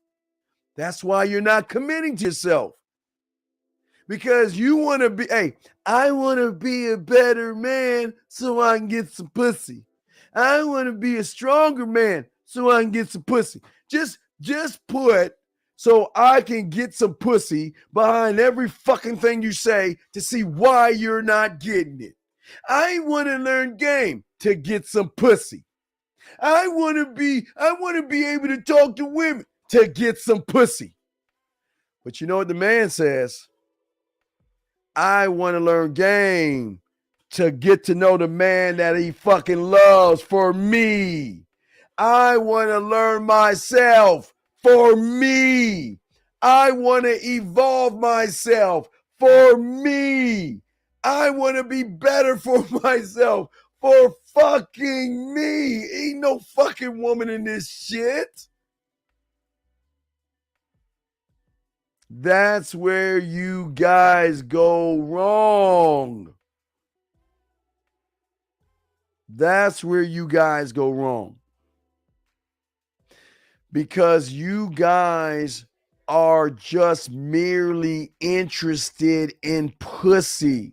That's why you're not committing to yourself. Because you want to be, hey, I want to be a better man so I can get some pussy. I want to be a stronger man so I can get some pussy. Just put so I can get some pussy behind every fucking thing you say to see why you're not getting it. I want to learn game to get some pussy. I want to be able to talk to women to get some pussy. But you know what the man says? I want to learn game to get to know the man that he fucking loves for me. I want to learn myself for me. I want to evolve myself for me. I want to be better for myself for fucking me. Ain't no fucking woman in this shit. That's where you guys go wrong. That's where you guys go wrong. Because you guys are just merely interested in pussy.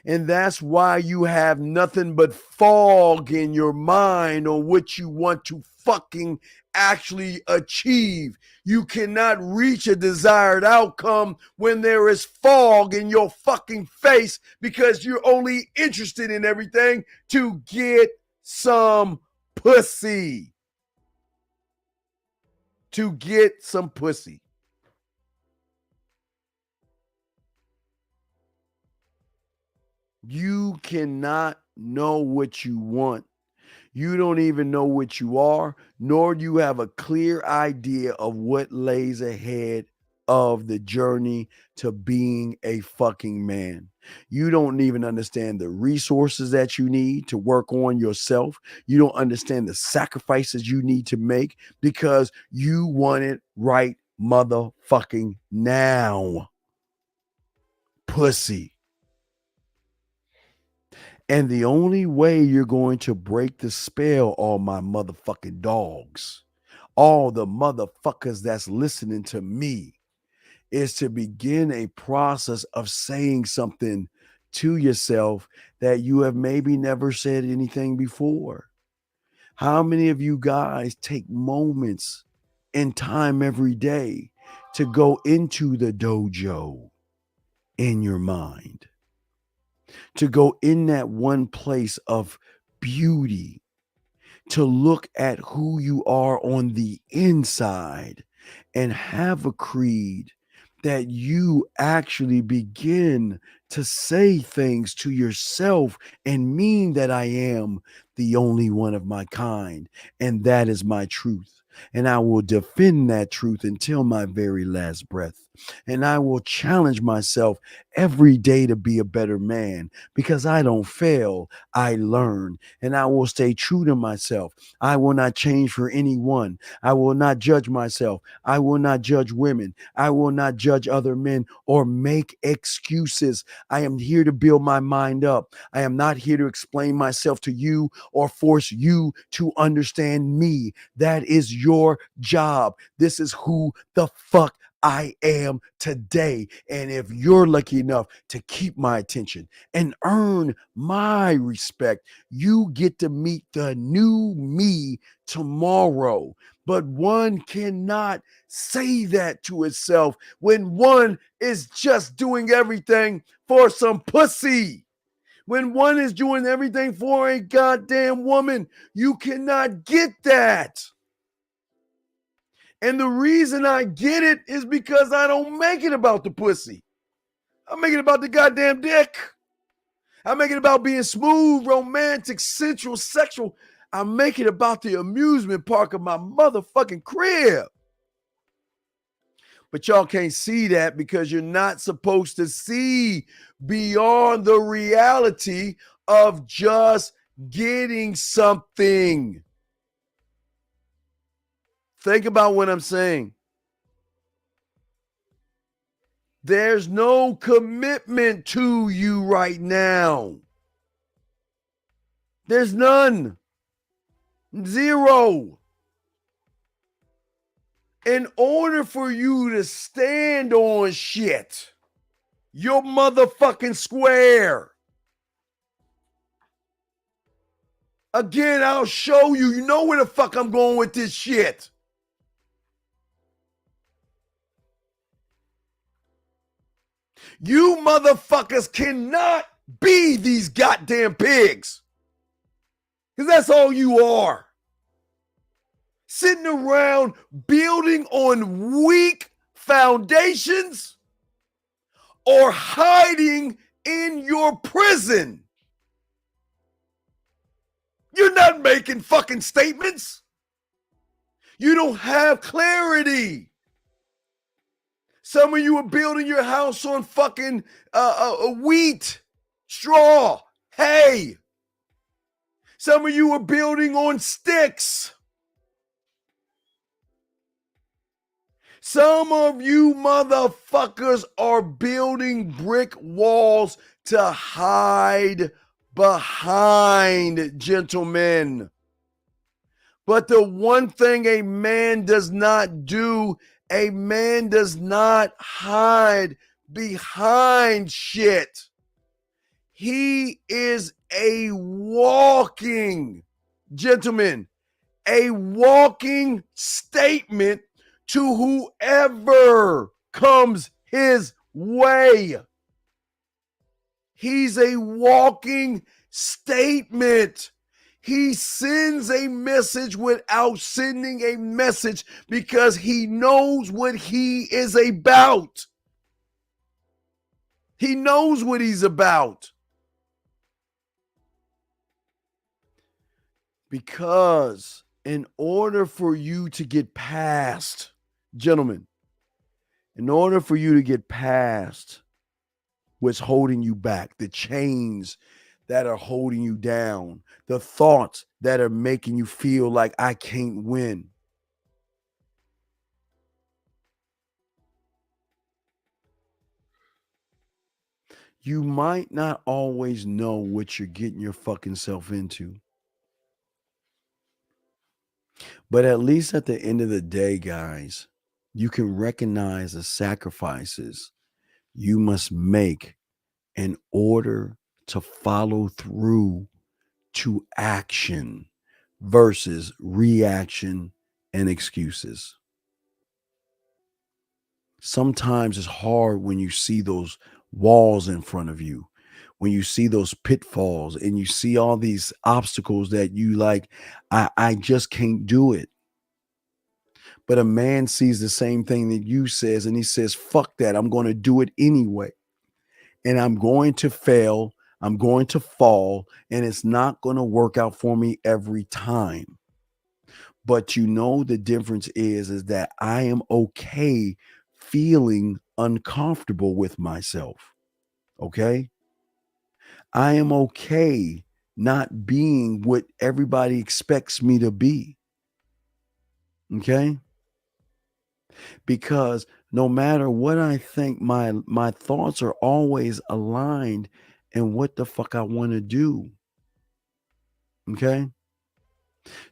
And that's why you have nothing but fog in your mind on what you want to fucking actually achieve. You cannot reach a desired outcome when there is fog in your fucking face, because you're only interested in everything to get some pussy. To get some pussy. You cannot know what you want. You don't even know what you are, nor do you have a clear idea of what lays ahead of the journey to being a fucking man. You don't even understand the resources that you need to work on yourself. You don't understand the sacrifices you need to make because you want it right motherfucking now. Pussy. And the only way you're going to break the spell, all my motherfucking dogs, all the motherfuckers that's listening to me, is to begin a process of saying something to yourself that you have maybe never said anything before. How many of you guys take moments in time every day to go into the dojo in your mind? To go in that one place of beauty, to look at who you are on the inside and have a creed that you actually begin to say things to yourself and mean that I am the only one of my kind, and that is my truth. And I will defend that truth until my very last breath. And I will challenge myself every day to be a better man, because I don't fail, I learn. And I will stay true to myself. I will not change for anyone. I will not judge myself. I will not judge women. I will not judge other men or make excuses. I am here to build my mind up. I am not here to explain myself to you or force you to understand me. That is your job. This is who the fuck I am today. And if you're lucky enough to keep my attention and earn my respect, you get to meet the new me tomorrow. But one cannot say that to itself when one is just doing everything for some pussy. When one is doing everything for a goddamn woman, you cannot get that. And the reason I get it is because I don't make it about the pussy. I make it about the goddamn dick. I make it about being smooth, romantic, sensual, sexual. I make it about the amusement park of my motherfucking crib. But y'all can't see that because you're not supposed to see beyond the reality of just getting something. Think about what I'm saying. There's no commitment to you right now. There's none. Zero. In order for you to stand on shit, you're motherfucking square. Again, I'll show you. You know where the fuck I'm going with this shit. You motherfuckers cannot be these goddamn pigs. Because that's all you are. Sitting around building on weak foundations or hiding in your prison. You're not making fucking statements. You don't have clarity. Some of you are building your house on fucking wheat, straw, hay. Some of you are building on sticks. Some of you motherfuckers are building brick walls to hide behind, gentlemen. But the one thing a man does not do, a man does not hide behind shit. He is a walking, gentlemen, a walking statement to whoever comes his way. He's a walking statement. He sends a message without sending a message because he knows what he is about. He knows what he's about. Because in order for you to get past, gentlemen, in order for you to get past what's holding you back, the chains that are holding you down, the thoughts that are making you feel like I can't win. You might not always know what you're getting your fucking self into. But at least at the end of the day, guys, you can recognize the sacrifices you must make in order to follow through to action versus reaction and excuses. Sometimes it's hard when you see those walls in front of you, when you see those pitfalls and you see all these obstacles that you like, I just can't do it. But a man sees the same thing that you says, and he says, fuck that. I'm going to do it anyway. And I'm going to fail. I'm going to fall, and it's not going to work out for me every time. But you know, the difference is that I am okay feeling uncomfortable with myself. Okay. I am okay not being what everybody expects me to be. Okay. Because no matter what I think, my thoughts are always aligned in what the fuck I want to do. Okay.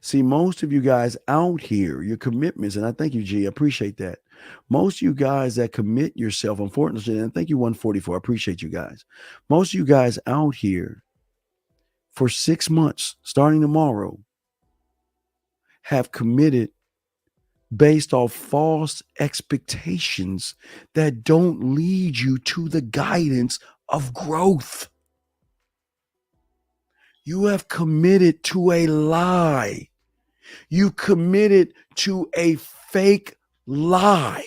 See, most of you guys out here, your commitments, and I thank you, G, I appreciate that. Most of you guys that commit yourself, unfortunately, and thank you, 144, I appreciate you guys. Most of you guys out here for 6 months, starting tomorrow, have committed based off false expectations that don't lead you to the guidance of growth. You have committed to a lie. You committed to a fake lie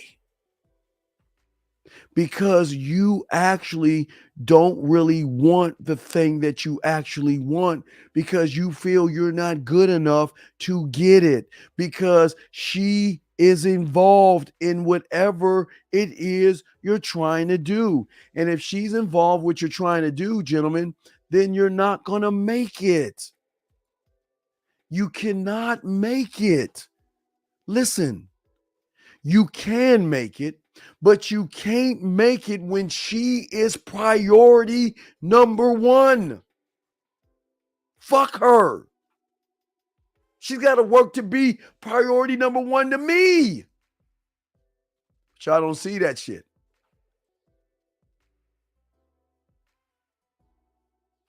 because you actually don't really want the thing that you actually want because you feel you're not good enough to get it because she is involved in whatever it is you're trying to do. And if she's involved with what you're trying to do, gentlemen, then you're not going to make it. You cannot make it. Listen, you can make it, but you can't make it when she is priority number one. Fuck her. She's got to work to be priority number one to me. But y'all don't see that shit.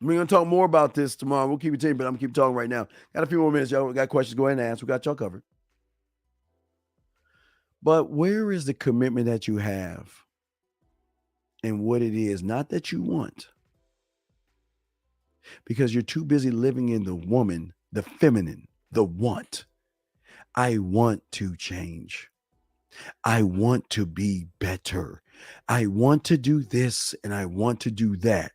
We're going to talk more about this tomorrow. We'll keep it taking, but I'm going to keep talking right now. Got a few more minutes, y'all. Got questions, go ahead and ask. We got y'all covered. But where is the commitment that you have and what it is, not that you want? Because you're too busy living in the woman, the feminine, the want. I want to change. I want to be better. I want to do this and I want to do that.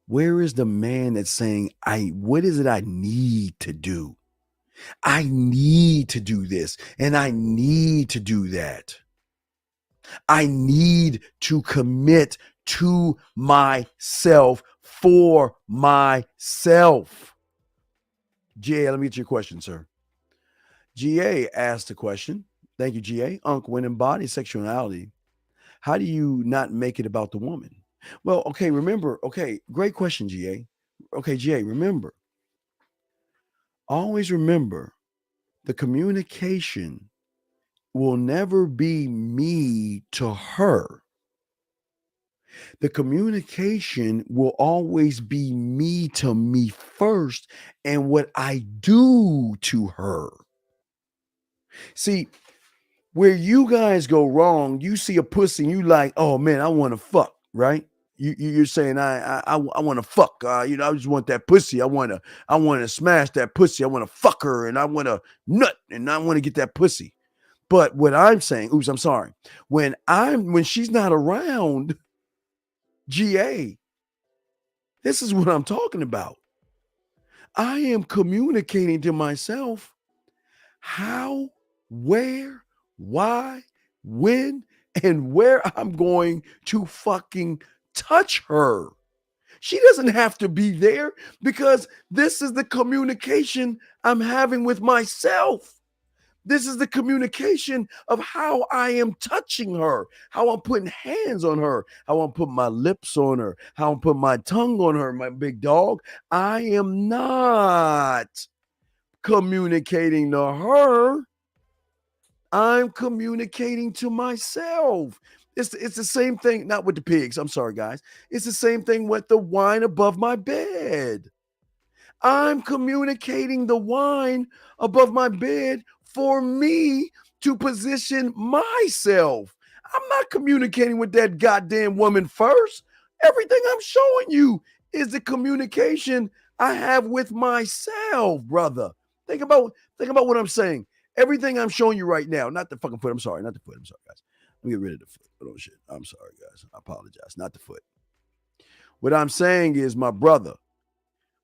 Where is the man that's saying, what is it I need to do? I need to do this and I need to do that. I need to commit to myself for myself. GA, let me get your question, sir. GA asked the question. Thank you, GA. Unc, when embodied sexuality, how do you not make it about the woman? Well, okay, remember, okay, great question, GA. Okay, GA, remember, always remember the communication will never be me to her. The communication will always be me to me first and what I do to her. See, where you guys go wrong, you see a pussy and you like, oh man, I want to fuck, right? You're saying I want to fuck. I just want that pussy. I want to smash that pussy. I want to fuck her, and I want to nut, and I want to get that pussy. But what I'm saying, I'm sorry. When she's not around, GA, this is what I'm talking about. I am communicating to myself how, where, why, when, and where I'm going to fucking touch her. She doesn't have to be there because this is the communication I'm having with myself. This is the communication of how I am touching her, how I'm putting hands on her, how I'm putting my lips on her, how I'm putting my tongue on her, my big dog. I am not communicating to her. I'm communicating to myself. It's the same thing, not with the pigs. I'm sorry, guys. It's the same thing with the wine above my bed. I'm communicating the wine above my bed for me to position myself. I'm not communicating with that goddamn woman first. Everything I'm showing you is the communication I have with myself, brother. Think about what I'm saying. Everything I'm showing you right now, not the fucking foot. I'm sorry, not the foot. I'm sorry, guys. Let me get rid of the foot. Oh shit. I'm sorry, guys. I apologize. Not the foot. What I'm saying is, my brother,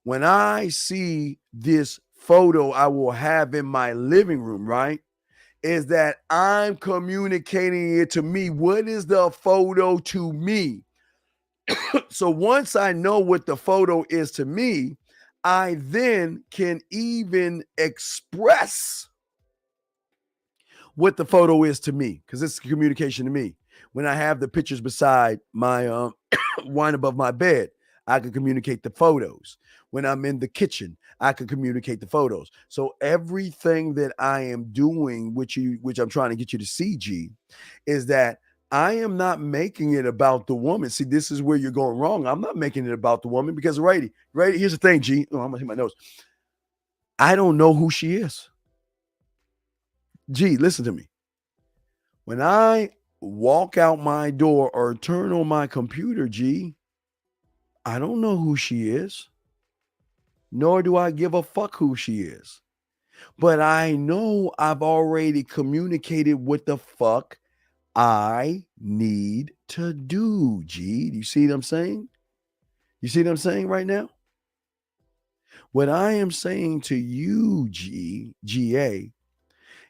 when I see this photo I will have in my living room, right, is that I'm communicating it to me. What is the photo to me? So once I know what the photo is to me, I then can even express what the photo is to me, because it's communication to me. When I have the pictures beside my wine above my bed, I can communicate the photos. When I'm in the kitchen, I can communicate the photos. So everything that I am doing, which I'm trying to get you to see, G, is that I am not making it about the woman. See, this is where you're going wrong. I'm not making it about the woman because, right, here's the thing, G. Oh, I'm gonna hit my nose. I don't know who she is. G, listen to me. When I walk out my door or turn on my computer, G, I don't know who she is, nor do I give a fuck who she is. But I know I've already communicated what the fuck I need to do, G. Do you see what I'm saying? You see what I'm saying right now? What I am saying to you, GA,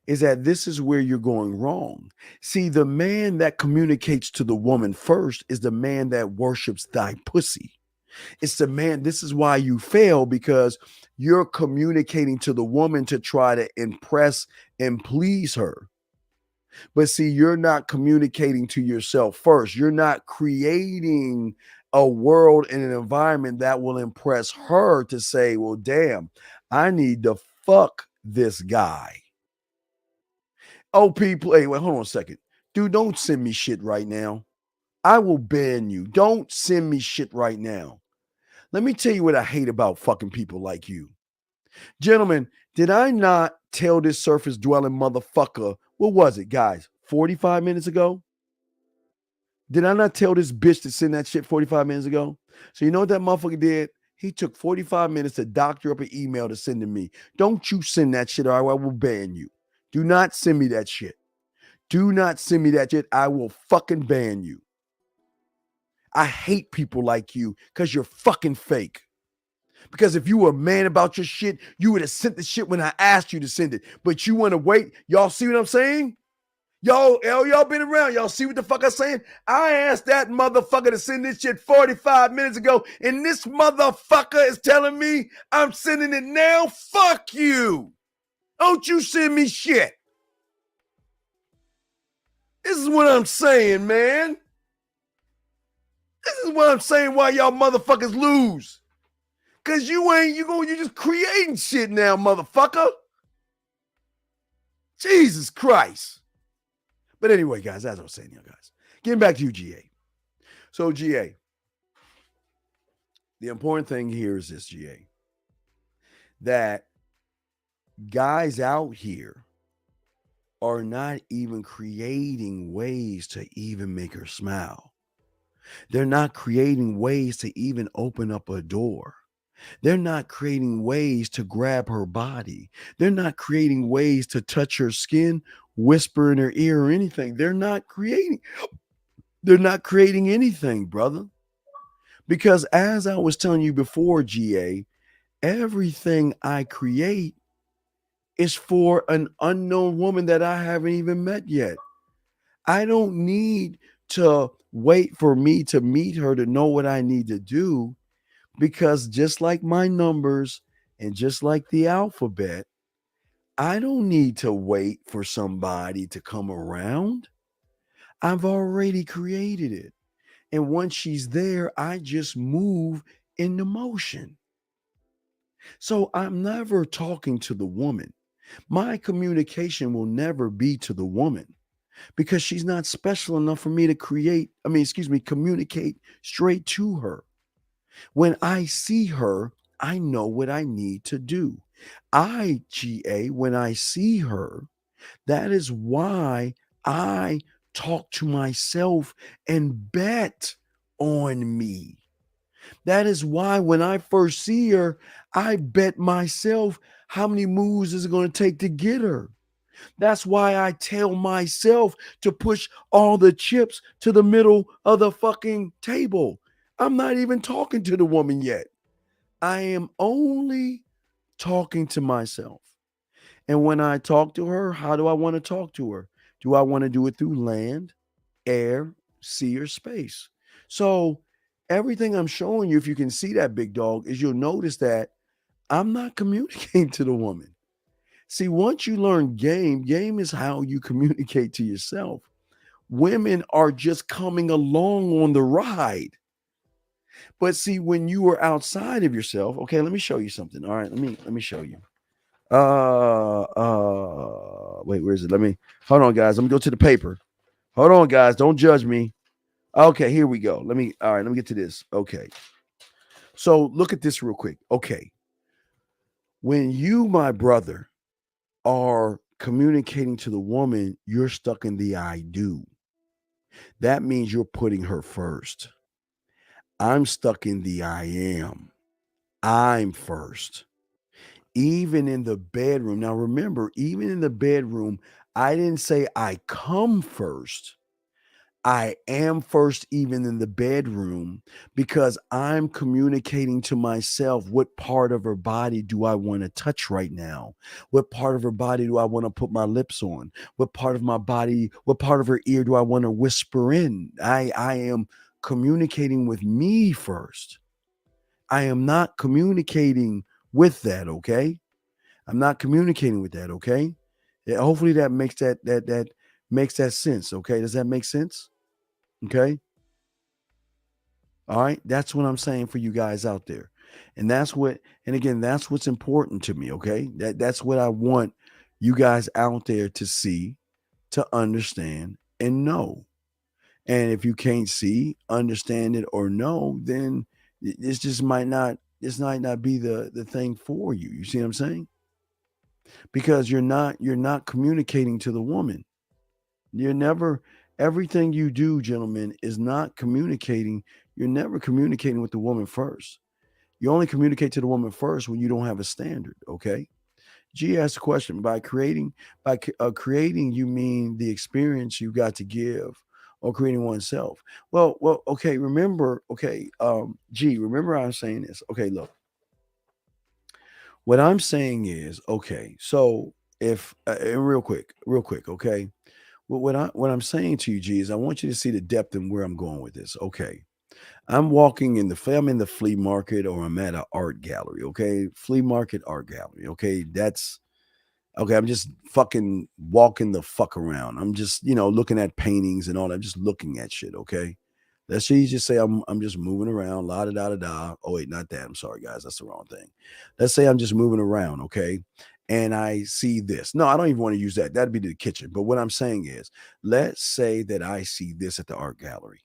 is that this is where you're going wrong. See, the man that communicates to the woman first is the man that worships thy pussy. It's the man. This is why you fail, because you're communicating to the woman to try to impress and please her. But see, you're not communicating to yourself first. You're not creating a world and an environment that will impress her to say, well, damn, I need to fuck this guy. Oh, people, hey, wait, hold on a second. Dude, don't send me shit right now. I will ban you. Don't send me shit right now. Let me tell you what I hate about fucking people like you. Gentlemen, did I not tell this surface dwelling motherfucker, what was it, guys, 45 minutes ago? Did I not tell this bitch to send that shit 45 minutes ago? So you know what that motherfucker did? He took 45 minutes to doctor up an email to send to me. Don't you send that shit or I will ban you. Do not send me that shit. Do not send me that shit. I will fucking ban you. I hate people like you because you're fucking fake. Because if you were a man about your shit, you would have sent the shit when I asked you to send it. But you want to wait. Y'all see what I'm saying? Y'all been around. Y'all see what the fuck I'm saying? I asked that motherfucker to send this shit 45 minutes ago, and this motherfucker is telling me I'm sending it now. Fuck you. Don't you send me shit. This is what I'm saying, man. This is what I'm saying why y'all motherfuckers lose. Cause you're just creating shit now, motherfucker. Jesus Christ. But anyway, guys, as I was saying, guys, getting back to you, GA. So, GA, the important thing here is this, GA, that guys out here are not even creating ways to even make her smile. They're not creating ways to even open up a door. They're not creating ways to grab her body. They're not creating ways to touch her skin, whisper in her ear or anything. They're not creating anything, brother. Because as I was telling you before, GA, everything I create is for an unknown woman that I haven't even met yet. I don't need to wait for me to meet her to know what I need to do, because just like my numbers and just like the alphabet, I don't need to wait for somebody to come around. I've already created it. And once she's there, I just move into motion. So I'm never talking to the woman. My communication will never be to the woman, because she's not special enough for me to communicate straight to her. When I see her, I know what I need to do. When I see her, that is why I talk to myself and bet on me. That is why when I first see her, I bet myself how many moves is it going to take to get her. That's why I tell myself to push all the chips to the middle of the fucking table. I'm not even talking to the woman yet. I am only talking to myself. And when I talk to her, how do I want to talk to her? Do I want to do it through land, air, sea, or space? So everything I'm showing you, if you can see that, big dog, is you'll notice that I'm not communicating to the woman. See, once you learn game is how you communicate to yourself. Women are just coming along on the ride. But see, when you are outside of yourself, okay, let me show you something. All right, let me show you. Wait, where is it? Hold on, guys. Let me go to the paper. Hold on, guys. Don't judge me. Okay, here we go. Let me get to this. Okay. So look at this real quick. Okay. When you, my brother, are communicating to the woman, you're stuck in the I do. That means you're putting her first. I'm stuck in the I am. I'm first. Even in the bedroom. Now remember, even in the bedroom, I didn't say I come first. I am first, even in the bedroom, because I'm communicating to myself, what part of her body do I want to touch right now? What part of her body do I want to put my lips on? What part of my body, what part of her ear do I want to whisper in? I am communicating with me first. I am not communicating with that, okay? I'm not communicating with that, okay? Yeah, hopefully that makes that makes that sense, okay? Does that make sense? Okay? All right, that's what I'm saying for you guys out there. And that's what's important to me, okay? That's what I want you guys out there to see, to understand, and know. And if you can't see, understand it, or know, then this might not be the thing for you. You see what I'm saying? Because you're not communicating to the woman. Everything you do, gentlemen, is not communicating. You're never communicating with the woman first. You only communicate to the woman first when you don't have a standard, okay? G asked a question. By creating, you mean the experience you got to give, or creating oneself? Well, okay, remember, okay, G, remember I'm saying this. Okay, look. What I'm saying is, okay, so if real quick, okay. What I'm saying to you, G, is I want you to see the depth and where I'm going with this. Okay. I'm in the flea market, or I'm at an art gallery. Okay. Flea market, art gallery. Okay. That's okay. I'm just fucking walking the fuck around. I'm just, looking at paintings and all that. I'm just looking at shit. Okay. Let's just say I'm just moving around, la da da da da. Oh wait, not that. I'm sorry, guys. That's the wrong thing. Let's say I'm just moving around, okay? And I see this. No, I don't even want to use that. That'd be the kitchen. But what I'm saying is, let's say that I see this at the art gallery.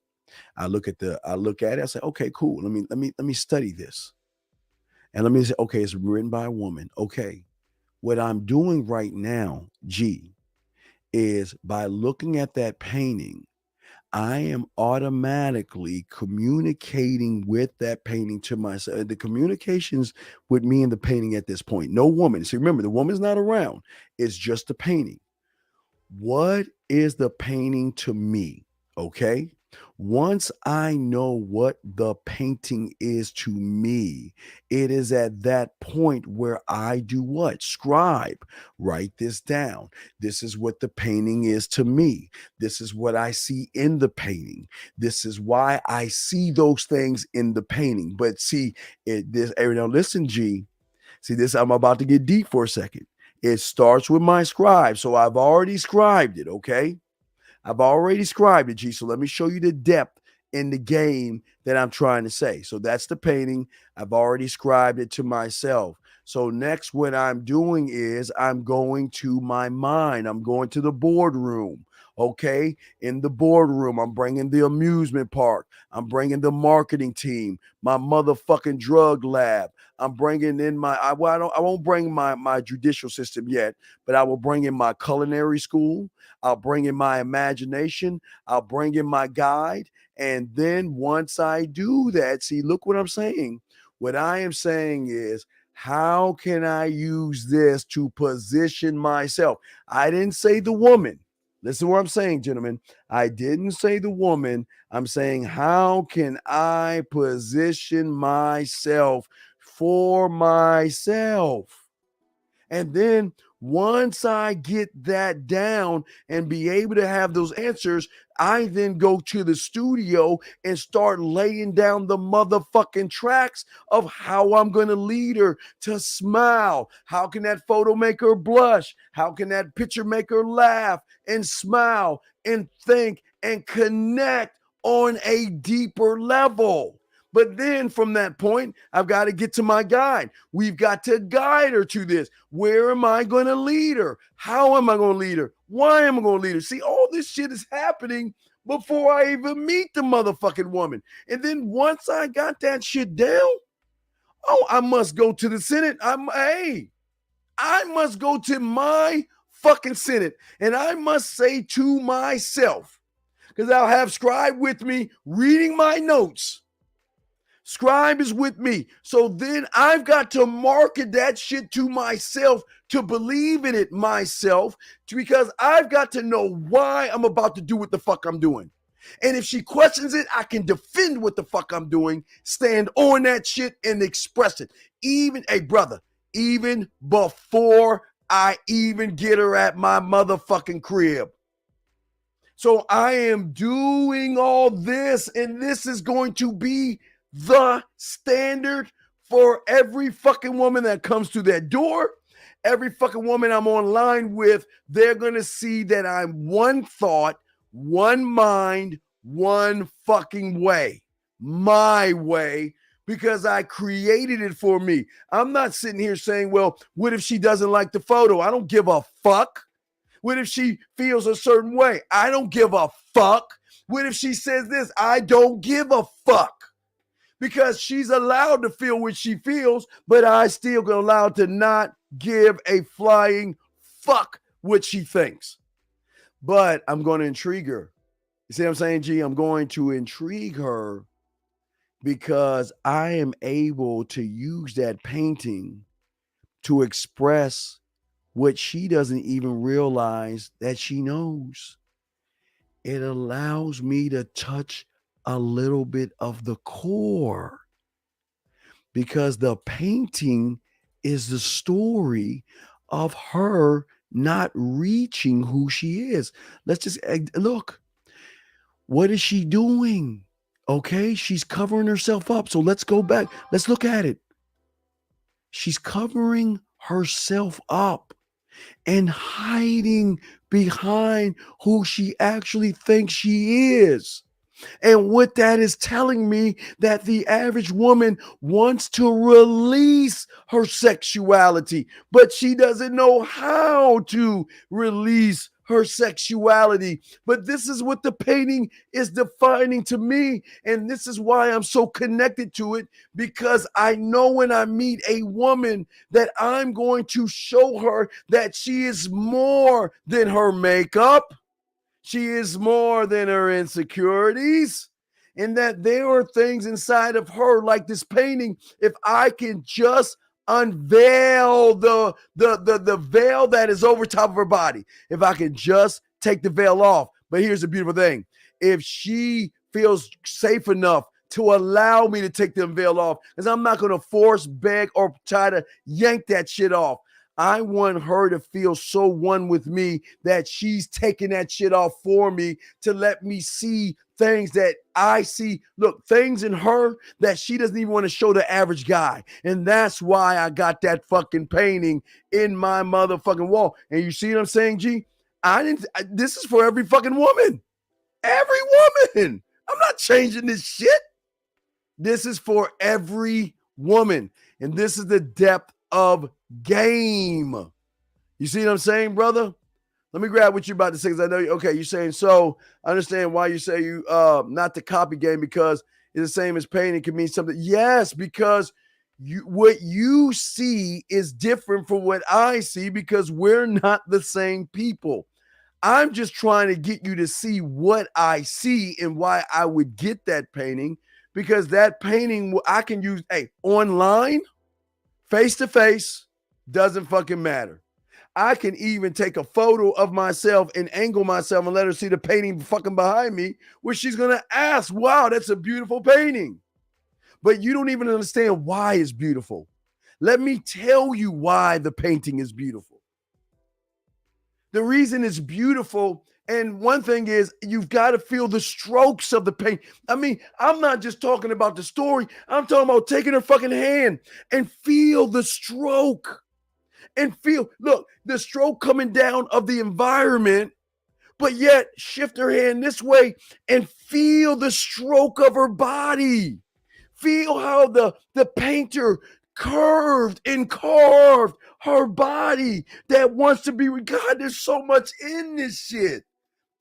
I look at it. I say, okay, cool. Let me study this. And let me say, okay, it's written by a woman. Okay. What I'm doing right now, G, is by looking at that painting, I am automatically communicating with that painting to myself. The communications with me and the painting at this point. No woman. See, remember, the woman's not around. It's just the painting. What is the painting to me? Okay. Once I know what the painting is to me, it is at that point where I do what? Scribe. Write this down. This is what the painting is to me. This is what I see in the painting. This is why I see those things in the painting. But see, now listen, G. See this, I'm about to get deep for a second. It starts with my scribe. So I've already scribed it, okay? I've already scribed it, G. So let me show you the depth in the game that I'm trying to say. So that's the painting. I've already scribed it to myself. So next, what I'm doing is I'm going to my mind. I'm going to the boardroom. Okay. In the boardroom, I'm bringing the amusement park. I'm bringing the marketing team, my motherfucking drug lab. I'm bringing in I won't bring my judicial system yet, but I will bring in my culinary school. I'll bring in my imagination. I'll bring in my guide. And then once I do that, see, look what I'm saying. What I am saying is, how can I use this to position myself? I didn't say the woman. Listen to what I'm saying, gentlemen. I didn't say the woman. I'm saying, how can I position myself for myself? And then once I get that down and be able to have those answers, I then go to the studio and start laying down the motherfucking tracks of how I'm going to lead her to smile. How can that photo make her blush? How can that picture make her laugh and smile and think and connect on a deeper level? But then from that point, I've got to get to my guide. We've got to guide her to this. Where am I going to lead her? How am I going to lead her? Why am I going to lead her? See, all this shit is happening before I even meet the motherfucking woman. And then once I got that shit down, oh, I must go to the Senate. I must go to my fucking Senate. And I must say to myself, because I'll have Scribe with me reading my notes. Scribe is with me. So then I've got to market that shit to myself, to believe in it myself, because I've got to know why I'm about to do what the fuck I'm doing. And if she questions it, I can defend what the fuck I'm doing, stand on that shit and express it. Even before I even get her at my motherfucking crib. So I am doing all this, and this is going to be the standard for every fucking woman that comes through that door. Every fucking woman I'm online with, they're going to see that I'm one thought, one mind, one fucking way. My way, because I created it for me. I'm not sitting here saying, well, what if she doesn't like the photo? I don't give a fuck. What if she feels a certain way? I don't give a fuck. What if she says this? I don't give a fuck. Because she's allowed to feel what she feels, but I still allowed to not give a flying fuck what she thinks. But I'm going to intrigue her. You see what I'm saying, G? I'm going to intrigue her because I am able to use that painting to express what she doesn't even realize that she knows. It allows me to touch a little bit of the core, because the painting is the story of her not reaching who she is. Let's just look. What is she doing? Okay, she's covering herself up. So let's go back. Let's look at it. She's covering herself up and hiding behind who she actually thinks she is. And what that is telling me, that the average woman wants to release her sexuality, but she doesn't know how to release her sexuality. But this is what the painting is defining to me. And this is why I'm so connected to it, because I know when I meet a woman that I'm going to show her that she is more than her makeup. She is more than her insecurities, and that there are things inside of her, like this painting. If I can just unveil the veil that is over top of her body, if I can just take the veil off. But here's the beautiful thing. If she feels safe enough to allow me to take the veil off, because I'm not going to force, beg, or try to yank that shit off. I want her to feel so one with me that she's taking that shit off for me to let me see things that I see. Look, things in her that she doesn't even want to show the average guy. And that's why I got that fucking painting in my motherfucking wall. And you see what I'm saying, G? This is for every fucking woman. Every woman. I'm not changing this shit. This is for every woman. And this is the depth of game. You see what I'm saying, brother? Let me grab what you're about to say, because I know you're saying, so I understand why you say you not the copy game, because it's the same as painting can mean something. Yes, because what you see is different from what I see, because we're not the same people. I'm just trying to get you to see what I see and why I would get that painting, because that painting I can use online, face to face, doesn't fucking matter. I can even take a photo of myself and angle myself and let her see the painting fucking behind me, where she's going to ask, wow, that's a beautiful painting. But you don't even understand why it's beautiful. Let me tell you why the painting is beautiful. The reason it's beautiful, and one thing is, you've got to feel the strokes of the paint. I mean, I'm not just talking about the story. I'm talking about taking her fucking hand and feel the stroke. And feel, look, the stroke coming down of the environment, but yet shift her hand this way and feel the stroke of her body. Feel how the painter curved and carved her body that wants to be. God, there's so much in this shit.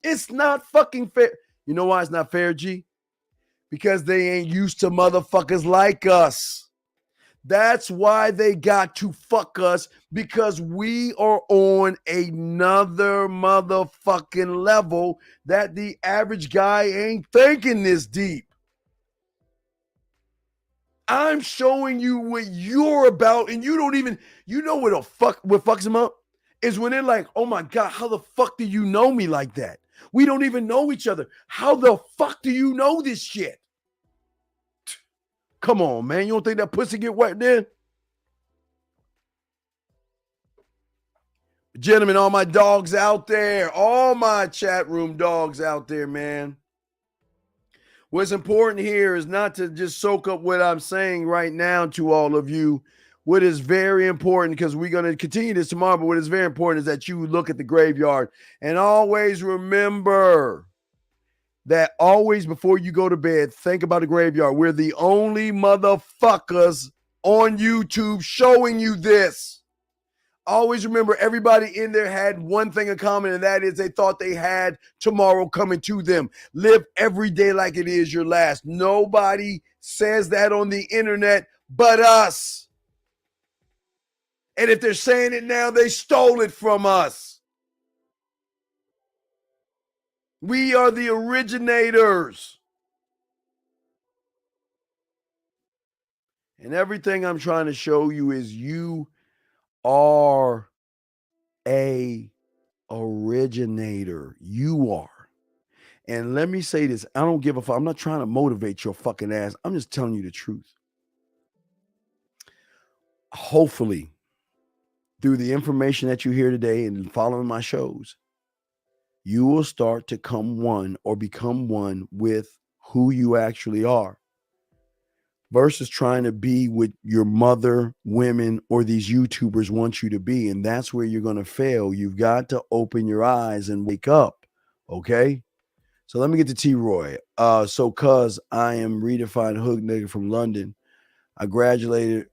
It's not fucking fair. You know why it's not fair, G? Because they ain't used to motherfuckers like us. That's why they got to fuck us, because we are on another motherfucking level that the average guy ain't thinking this deep. I'm showing you what you're about, and you don't even, you know what fucks them up? Is when they're like, oh my God, how the fuck do you know me like that? We don't even know each other. How the fuck do you know this shit? Come on, man. You don't think that pussy get wet then? Gentlemen, all my dogs out there, all my chat room dogs out there, man. What's important here is not to just soak up what I'm saying right now to all of you. What is very important, because we're going to continue this tomorrow, but what is very important is that you look at the graveyard and always remember that always before you go to bed, think about the graveyard. We're the only motherfuckers on YouTube showing you this. Always remember, everybody in there had one thing in common, and that is they thought they had tomorrow coming to them. Live every day like it is your last. Nobody says that on the internet but us. And if they're saying it now, they stole it from us. We are the originators. And everything I'm trying to show you is you are a originator. You are. And let me say this. I don't give a fuck. I'm not trying to motivate your fucking ass. I'm just telling you the truth. Hopefully, through the information that you hear today and following my shows, you will start to come one or become one with who you actually are, versus trying to be what your mother, women, or these YouTubers want you to be. And that's where you're going to fail. You've got to open your eyes and wake up. Okay. So let me get to T-Roy. So cuz I am redefined hood nigga from London. I graduated.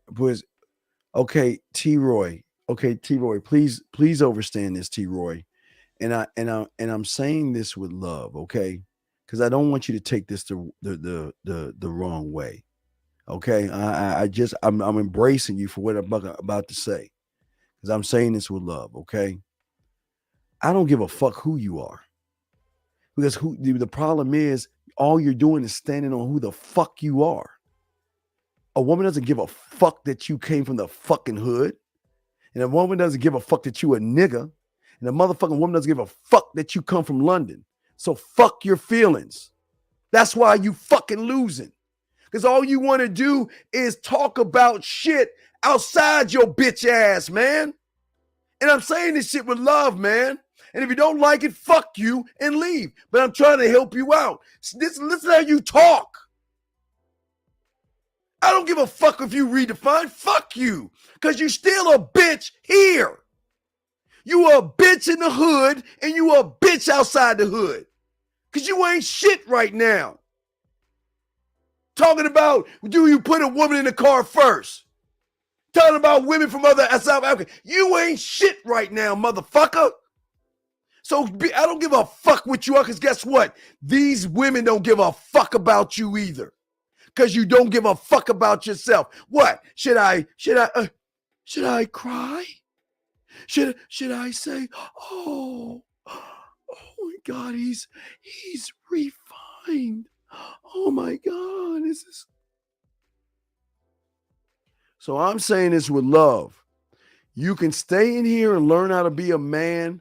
Okay, T-Roy. Okay, T-Roy, please overstand this, T-Roy. And I'm saying this with love, okay? Because I don't want you to take this the wrong way. Okay, I'm embracing you for what I'm about to say, because I'm saying this with love. Okay, I don't give a fuck who you are, because the problem is all you're doing is standing on who the fuck you are. A woman doesn't give a fuck that you came from the fucking hood, and a woman doesn't give a fuck that you a nigga, and a motherfucking woman doesn't give a fuck that you come from London. So fuck your feelings. That's why you fucking losing. Because all you want to do is talk about shit outside your bitch ass, man. And I'm saying this shit with love, man. And if you don't like it, fuck you and leave. But I'm trying to help you out. Listen how you talk. I don't give a fuck if you redefine. Fuck you. Because you still a bitch here. You a bitch in the hood and you a bitch outside the hood. Because you ain't shit right now. Talking about, do you put a woman in the car first? Talking about women from other South Africa. You ain't shit right now, motherfucker. So I don't give a fuck what you are, because guess what? These women don't give a fuck about you either. Because you don't give a fuck about yourself. What? Should I cry? Should I say, oh my God, he's refined. Oh my God, this is. So I'm saying this with love. You can stay in here and learn how to be a man,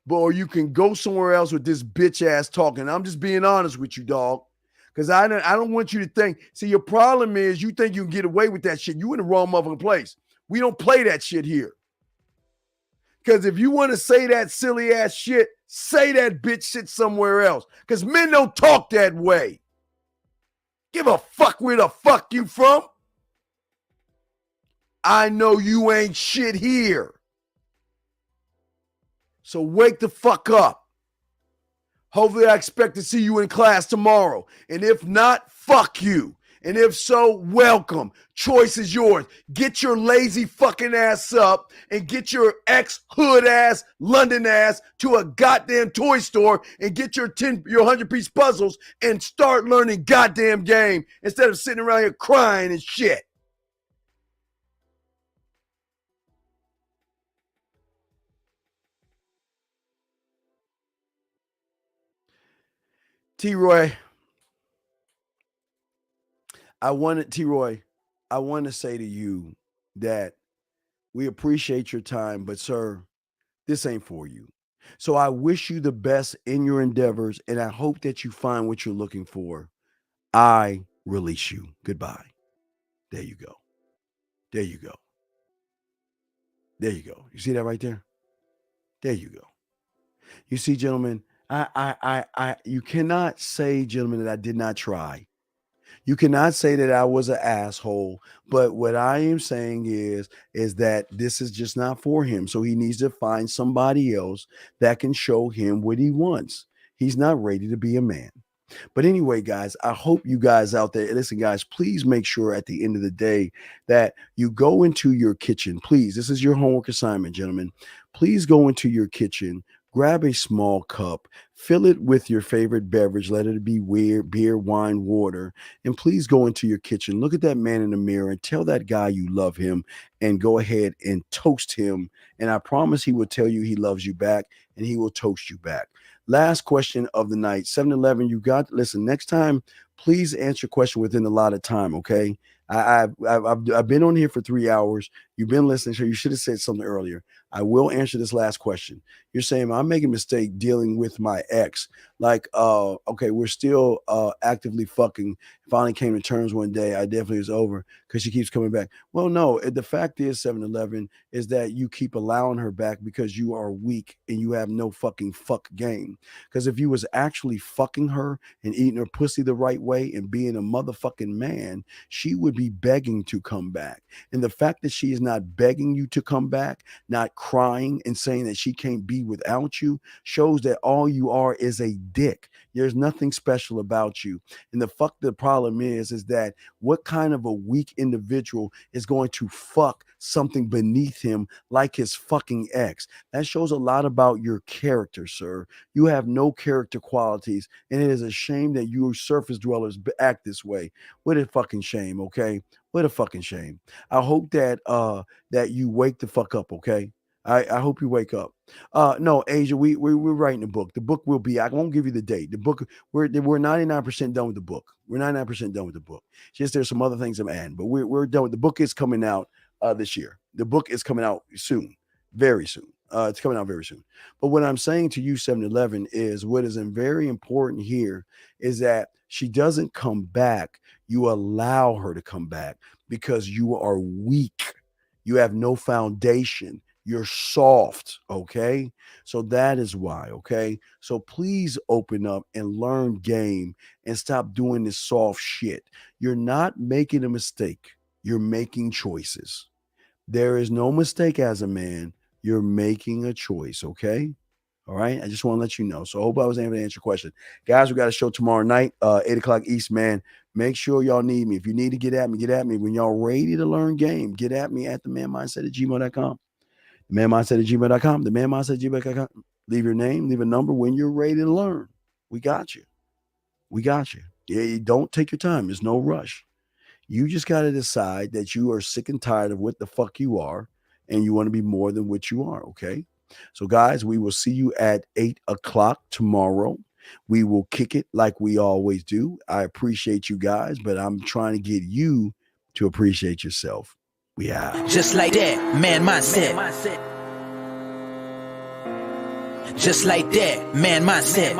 or you can go somewhere else with this bitch ass talking. I'm just being honest with you, dog. Because I don't want you to think. See, your problem is you think you can get away with that shit. You in the wrong motherfucking place. We don't play that shit here. Because if you want to say that silly ass shit, say that bitch shit somewhere else. Because men don't talk that way. Give a fuck where the fuck you from. I know you ain't shit here. So wake the fuck up. Hopefully I expect to see you in class tomorrow. And if not, fuck you. And if so, welcome. Choice is yours. Get your lazy fucking ass up and get your ex-hood ass, London ass to a goddamn toy store and get your 100-piece puzzles and start learning goddamn game instead of sitting around here crying and shit. T-Roy, I want to say to you that we appreciate your time, but sir, this ain't for you. So I wish you the best in your endeavors, and I hope that you find what you're looking for. I release you. Goodbye. There you go. There you go. There you go. You see that right there? There you go. You see, gentlemen, you cannot say, gentlemen, that I did not try. You cannot say that I was an asshole, but what I am saying is that this is just not for him. So he needs to find somebody else that can show him what he wants. He's not ready to be a man. But anyway, guys, I hope you guys out there, listen, guys, please make sure at the end of the day that you go into your kitchen. Please, this is your homework assignment, gentlemen. Please go into your kitchen. Grab a small cup, fill it with your favorite beverage, let it be beer, wine, water, and please go into your kitchen. Look at that man in the mirror and tell that guy you love him and go ahead and toast him. And I promise he will tell you he loves you back and he will toast you back. Last question of the night, 7-Eleven, listen, next time, please answer your question within a lot of time, okay? I've been on here for 3 hours. You've been listening, so you should have said something earlier. I will answer this last question. You're saying I'm making a mistake dealing with my ex. Like, okay, we're still actively fucking. Finally came to terms one day. I definitely was over because she keeps coming back. Well, no, the fact is, 7-Eleven, is that you keep allowing her back because you are weak and you have no fucking fuck game. Because if you was actually fucking her and eating her pussy the right way and being a motherfucking man, she would be begging to come back. And the fact that she is not begging you to come back, not crying and saying that she can't be without you, shows that all you are is a dick. There's nothing special about you. And the problem is that what kind of a weak individual is going to fuck something beneath him like his fucking ex? That shows a lot about your character, sir. You have no character qualities, and it is a shame that you surface dwellers act this way. What a fucking shame, okay? What a fucking shame. I hope that that you wake the fuck up, okay? I hope you wake up. No, Asia, we're writing a book. The book will be, I won't give you the date. The book, we're 99% done with the book. We're 99% done with the book. Just there's some other things I'm adding, but we're done with the book. Is coming out this year. The book is coming out soon, very soon. It's coming out very soon. But what I'm saying to you, 7-Eleven, is what is very important here is that she doesn't come back. You allow her to come back because you are weak. You have no foundation. You're soft, okay? So that is why, okay? So please open up and learn game and stop doing this soft shit. You're not making a mistake. You're making choices. There is no mistake as a man. You're making a choice, okay? All right? I just want to let you know. So I hope I was able to answer your question. Guys, we got a show tomorrow night, 8 o'clock East, man. Make sure y'all need me. If you need to get at me, get at me. When y'all ready to learn game, get at me at themanmindset@gmail.com. themanmindset@gmail.com. themanmindset@gmail.com. Leave your name, leave a number when you're ready to learn. We got you. We got you. Yeah, don't take your time. There's no rush. You just got to decide that you are sick and tired of what the fuck you are, and you want to be more than what you are, okay? So, guys, we will see you at 8 o'clock tomorrow. We will kick it like we always do. I appreciate you guys, but I'm trying to get you to appreciate yourself. We out. Just like that, man mindset. Just like that, man mindset.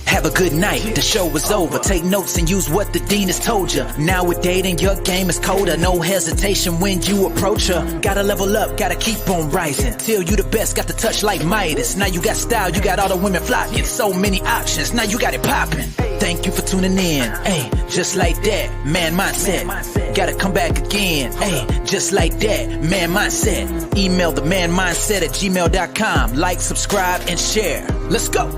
Have a good night, the show is over. Take notes and use what the dean has told you. Now with dating, your game is colder. No hesitation when you approach her. Gotta level up, gotta keep on rising. Till you the best, got the touch like Midas. Now you got style, you got all the women flocking. So many options, now you got it popping. Thank you for tuning in. Hey, just like that, man mindset. Gotta come back again. Hey, just like that, man mindset. Email themanmindset@gmail.com. Like, subscribe, and share. Let's go.